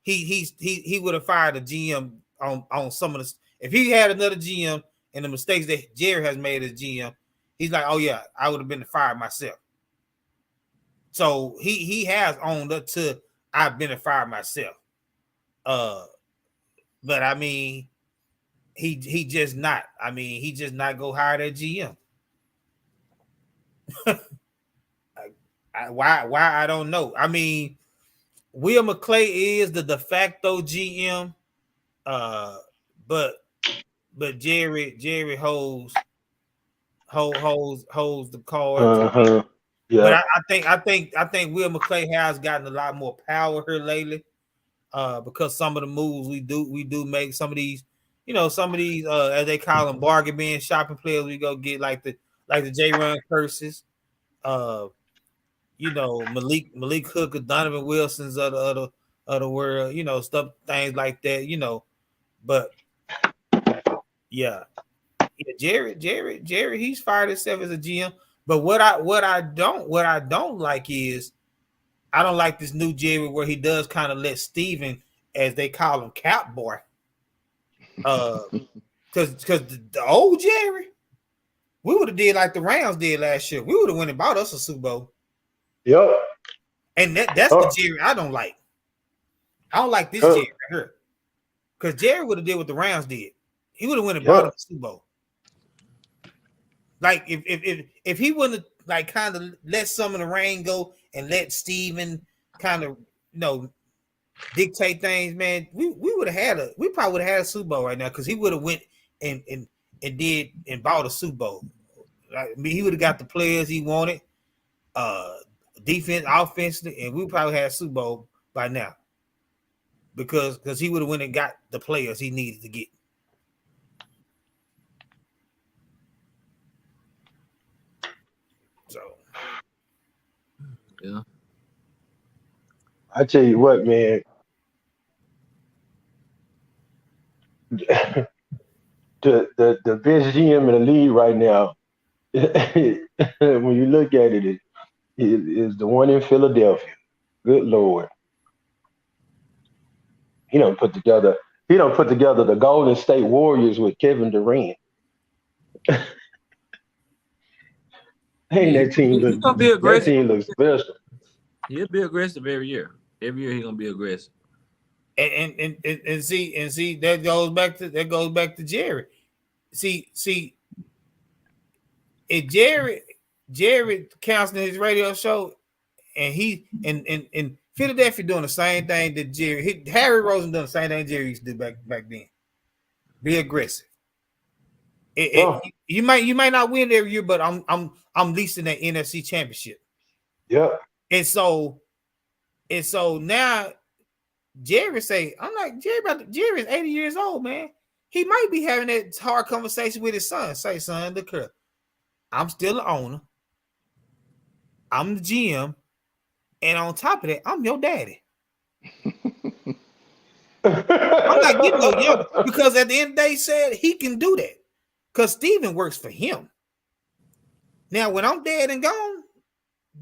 he would have fired a GM on some of the. If he had another GM and the mistakes that Jerry has made as GM, he's like, oh yeah, I would have been fired myself. So he has owned up to I've been fired myself. But I mean, he just not. I mean, he just not go hire that GM. Why I don't know. I mean, Will McClay is the de facto GM, but Jerry holds the cards. Yeah. But I think Will McClay has gotten a lot more power here lately, because some of the moves we do make, some of these as they call them bargain bin shopping players, we go get like the J-Run curses, Malik Hooker, Donovan Wilson's of the world, stuff, things like that, but yeah, Jerry, he's fired himself as a GM. But what I don't like is I don't like this new Jerry where he does kind of let Steven, as they call him, Cap Boy. Because the old Jerry, we would have did like the Rams did last year. We would have went and bought us a Super Bowl. Yep. And that's the Jerry I don't like. I don't like this Jerry right here. Because Jerry would have did what the Rams did. He would have went and bought us a Super Bowl. Like if he wouldn't have like kind of let some of the rain go and let Steven kind of dictate things, man, we probably would have had a Super Bowl right now, because he would have went and did and bought a Super Bowl. I mean, he would have got the players he wanted, defense, offensively, and we probably had a Super Bowl by now, because he would have went and got the players he needed to get. Yeah. I tell you what, man. the best GM in the league right now, when you look at it, is the one in Philadelphia. Good Lord. He don't put together the Golden State Warriors with Kevin Durant. Hey, Yeah, he's gonna be that aggressive. team looks special. He'll be aggressive every year. Every year he's gonna be aggressive. And see that goes back to Jerry. See, if Jerry counseling his radio show, and he and Philadelphia doing the same thing that Harry Rosen doing the same thing Jerry used to do back then. Be aggressive. You might not win every year, but I'm leasing that NFC championship. Yeah. And so now Jerry say, I'm like, Jerry is 80 years old, man. He might be having that hard conversation with his son. Say, son, look here. I'm still the owner. I'm the GM. And on top of that, I'm your daddy. I'm like, because at the end of the day, he said he can do that. Because Steven works for him. Now, when I'm dead and gone,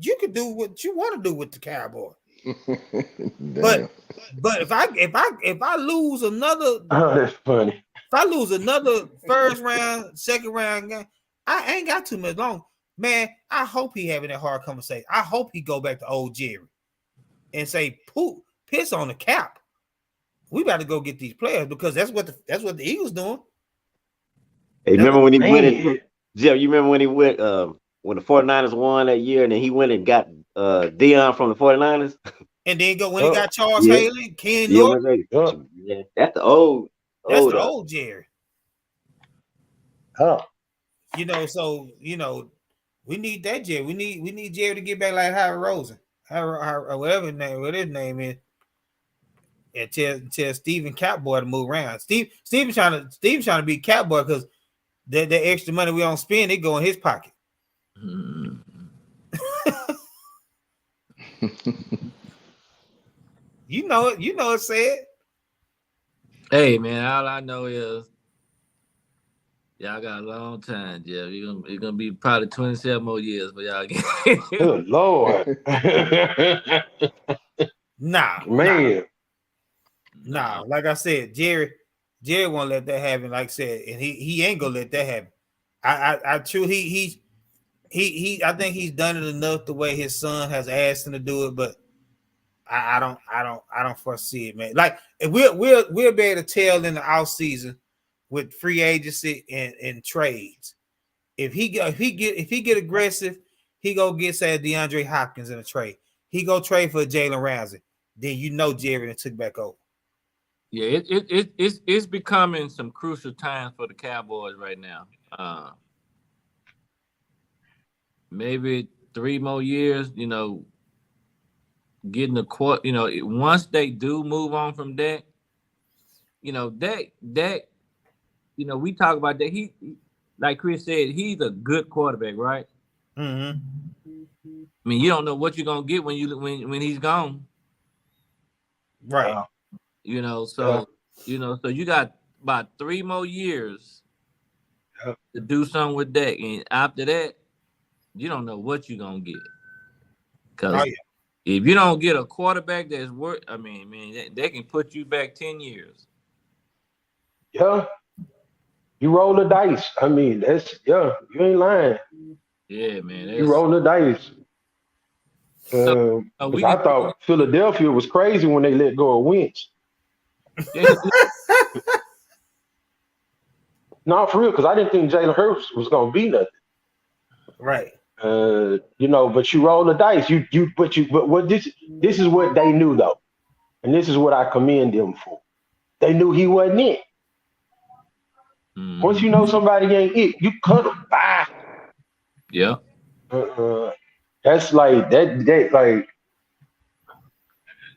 you can do what you want to do with the Cowboys. but if I lose another, that's funny. If I lose another first round, second round game, I ain't got too much long. Man, I hope he having that hard conversation. I hope he go back to old Jerry and say, piss on the cap. We got to go get these players because that's what the Eagles doing. Hey, remember when he went in, Jeff, you remember when he went when the 49ers won that year and then he went and got Dion from the 49ers? And then when he got Charles Haley, Ken Norton. Yeah, that's the old Jerry. Oh. We need that Jerry. We need Jerry to get back like Harry Rosen. Whatever his name is. And tell Steven Catboy to move around. Steven trying to be Catboy because the extra money we don't spend, it go in his pocket. You know it said. Hey man, all I know is y'all got a long time, Jeff. You're gonna be probably 27 more years for y'all. Good Lord. Nah, man. Nah, like I said, Jerry won't let that happen. Like I said, and he ain't gonna let that happen. I think he's done it enough the way his son has asked him to do it, but I don't foresee it, man. Like we'll be able to tell in the off season with free agency and trades. If he get aggressive, he go get say DeAndre Hopkins in a trade. He go trade for Jalen Ramsey. Then Jerry took back over. Yeah, it's becoming some crucial times for the Cowboys right now. Maybe 3 more years, getting a quarter, once they do move on from that, Dak, we talk about that. He, like Chris said, he's a good quarterback, right? Mm-hmm. I mean, you don't know what you're gonna get when he's gone, right? So you got about 3 more years to do something with Dak, and after that, you don't know what you're gonna get. Because if you don't get a quarterback that's worth, I mean, man, they can put you back 10 years. Yeah. You roll the dice. I mean, you ain't lying. Yeah, man. You roll the dice. I thought Philadelphia was crazy when they let go of Wentz. Not for real, because I didn't think Jalen Hurts was gonna be nothing. Right. But you roll the dice. This is what they knew though, and this is what I commend them for. They knew he wasn't it. Once you know somebody ain't it, you cut them. Bye. Yeah. That's like that like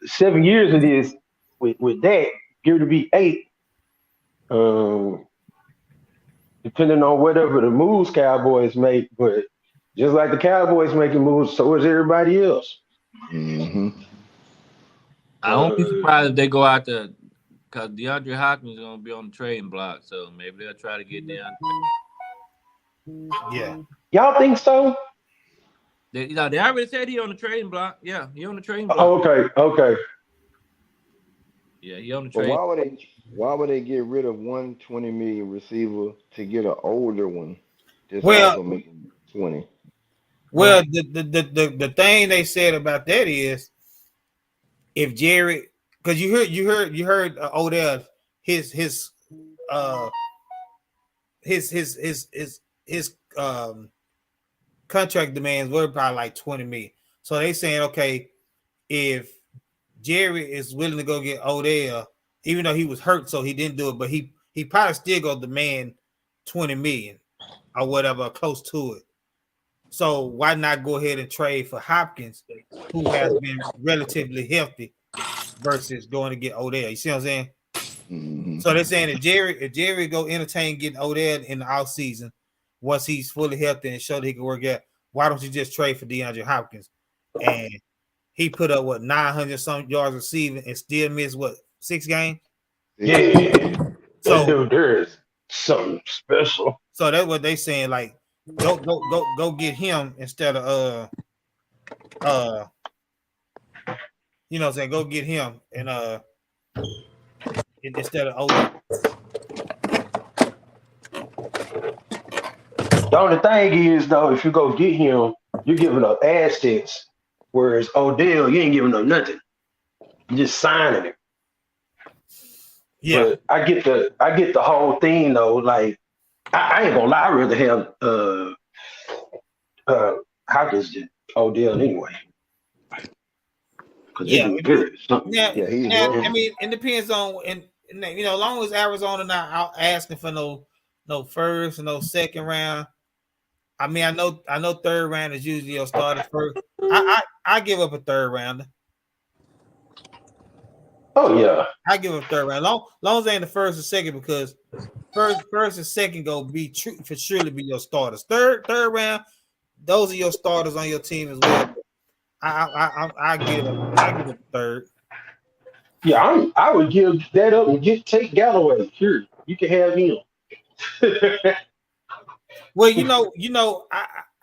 7 years of this with that, give it to be 8. Depending on whatever the moves Cowboys make, but just like the Cowboys making moves, so is everybody else. Mm-hmm. I won't be surprised if they go out there because DeAndre Hopkins is going to be on the trading block, so maybe they'll try to get DeAndre. Yeah. Y'all think so? They already said he on the trading block. Yeah, he on the trading block. Oh, okay. Yeah, he on the But trade. why would they get rid of one 20 million receiver to get an older one that's Well, also making 20? Well, the thing they said about that is if Jerry, because you heard Odell his contract demands were probably like 20 million. So they saying, okay, if Jerry is willing to go get Odell, even though he was hurt, so he didn't do it, but he probably still go demand 20 million or whatever, close to it. So why not go ahead and trade for Hopkins, who has been relatively healthy, versus going to get Odell? You see what I'm saying? Mm-hmm. So they're saying if Jerry go entertain getting Odell in the offseason, once he's fully healthy and show that he can work out, why don't you just trade for DeAndre Hopkins? And he put up 900 some yards receiving and still missed 6 games? Yeah. So Dude, there is something special. So that's what they saying. Like, go get him instead of you know what I'm saying, go get him and instead of Odell. The only thing is though, if you go get him, you're giving up assets. Whereas Odell, you ain't giving up nothing. You're just signing it. Yeah. But I get the whole thing though. Like I ain't gonna lie, I'd rather have Hopkins than Odell anyway. Because Yeah, he do good. I mean, it depends on, and you know, as long as Arizona not out asking for no first and no second round. I mean, I know third round is usually your starter first. I give up a third rounder. Oh yeah, I give up third round. Long as they ain't the first or second, because first and second go be true for surely be your starters. Third round, those are your starters on your team as well. I give a third. Yeah, I would give that up and take Galloway. Here, you can have him. Well, you know,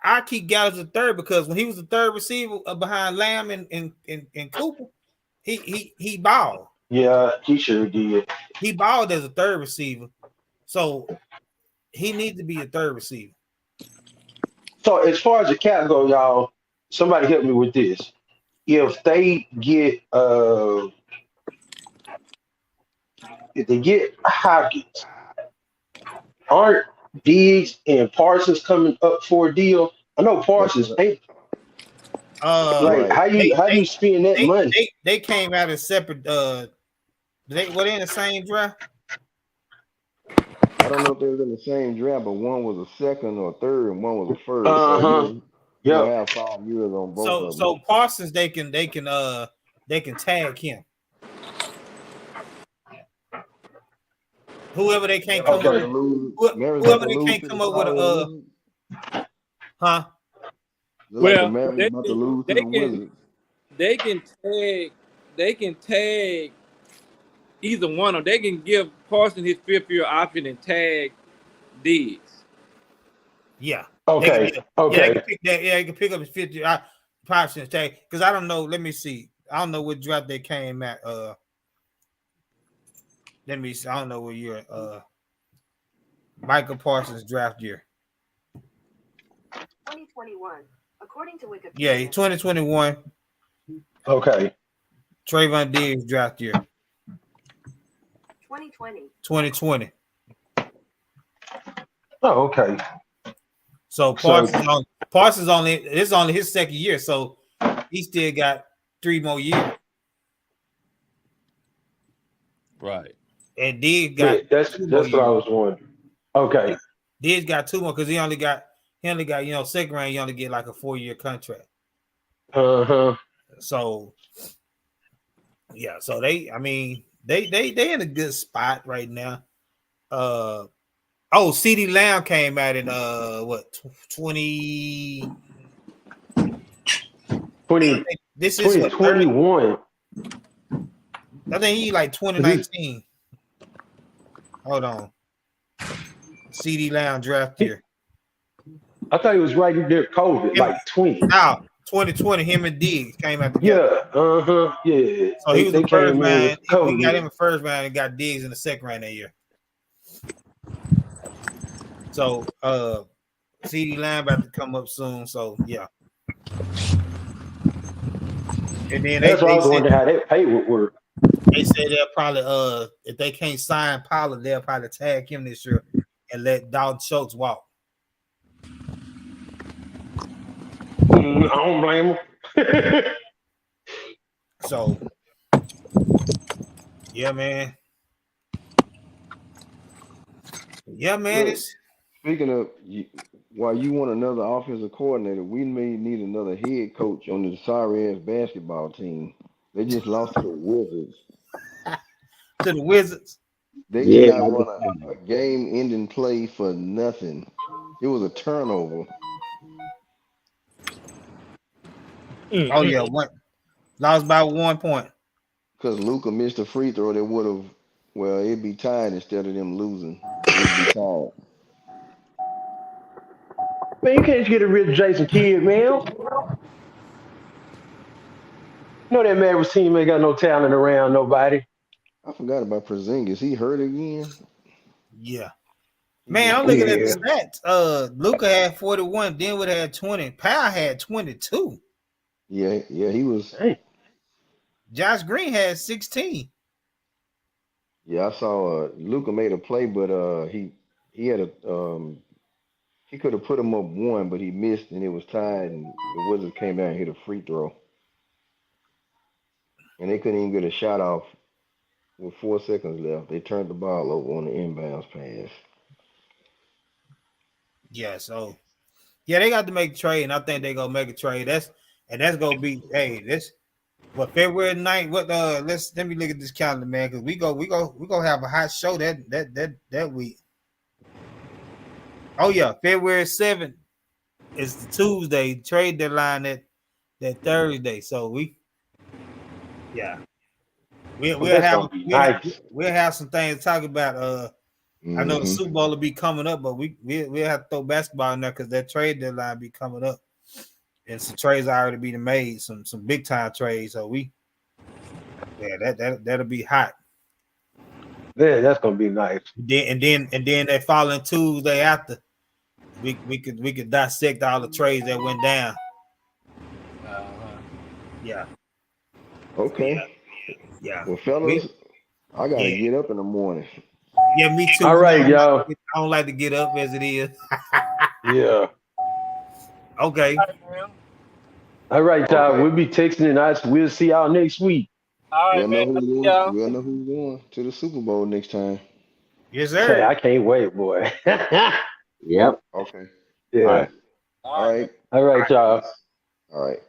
I keep Gallup as a third because when he was the third receiver behind Lamb and Cooper, he balled. Yeah, he sure did. He balled as a third receiver, so he needs to be a third receiver. So as far as the Cats go, y'all, somebody help me with this. If they get Hopkins, aren't Diggs and Parsons coming up for a deal? I know Parsons ain't. Right. How you spend that money? They came out as separate. Were they in the same draft? I don't know if they was in the same draft, but one was a second or third, and one was a first. So you'll have 5 years on both of them. So Parsons, they can tag him. Whoever they can't come up with, whoever they can't come up with huh? Well, they can tag either one of them. They can give Parsons his 5th-year option and tag Diggs. Yeah. Okay. They can pick up his 5th-year option tag, because I don't know. Let me see. I don't know what draft they came at. Let me see. I don't know what year. Michael Parsons draft year. 2021, according to Wikipedia. Yeah, 2021. Okay. Trayvon Diggs draft year. 2020. Oh, okay. So Parsons only it's only his second year, so he still got 3 more years. Right. And Diggs got that's what I was wondering. Okay. Diggs got 2 more because he only got second round. You only get like a 4-year contract. So yeah, so they in a good spot right now. CeeDee Lamb came out in 20. This is what, 2021. I think he like 2019. Hold on. CD Lamb draft year. I thought he was right there, COVID, like 20. Now, 2020, him and Diggs came out together. Yeah, yeah. So he was the first round. We got him COVID. in first round and got Diggs in the second round that year. So CD Lamb about to come up soon. So yeah. And then That's why I was wondering how that pay would work. They said they'll probably if they can't sign Pollard, they'll probably tag him this year and let Dalton Schultz walk. I don't blame him. So yeah, man. Yeah, man. Look, speaking of, while you want another offensive coordinator, we may need another head coach on the sorry ass basketball team. They just lost to the Wizards. To the Wizards. They did not run a game-ending play for nothing. It was a turnover. Oh yeah, what? Lost by 1 point. Because Luka missed a free throw that would have, well, it'd be tied instead of them losing. It'd be tied. Man, you can't get rid of Jason Kidd, man. You know that Mavericks team ain't got no talent around nobody. I forgot about Porzingis. He hurt again. Yeah. Man, I'm looking at the stats. Luka had 41, Denwood had 20, Powell had 22. Yeah, he was. Hey. Josh Green had 16. Yeah, I saw Luka made a play, but he had a he could have put him up one, but he missed and it was tied, and the Wizards came down and hit a free throw. And they couldn't even get a shot off with 4 seconds left. They turned the ball over on the inbounds pass. Yeah, so yeah, they got to make a trade, and I think they're gonna make a trade. That's gonna be this what February 9th. What let me look at this calendar, man, because we gonna have a hot show that week. Oh yeah, February 7th is the Tuesday trade deadline that Thursday. So we'll have some things to talk about. I know the Super Bowl will be coming up, but we'll have to throw basketball in there because that trade deadline be coming up, and some trades already being made, some big time trades. So that'll be hot. Yeah, that's gonna be nice. And then that following Tuesday after, we could dissect all the trades that went down. Yeah. Okay. Yeah. Well, fellas, I gotta get up in the morning. Yeah, me too. All right, y'all. I don't like to get up as it is. Yeah. Okay. All right, y'all. We'll be texting and we'll see y'all next week. All right, We'll know who's going to the Super Bowl next time. Yes, sir. Hey, I can't wait, boy. Yep. Okay. Yeah. All right. All right, y'all. All right.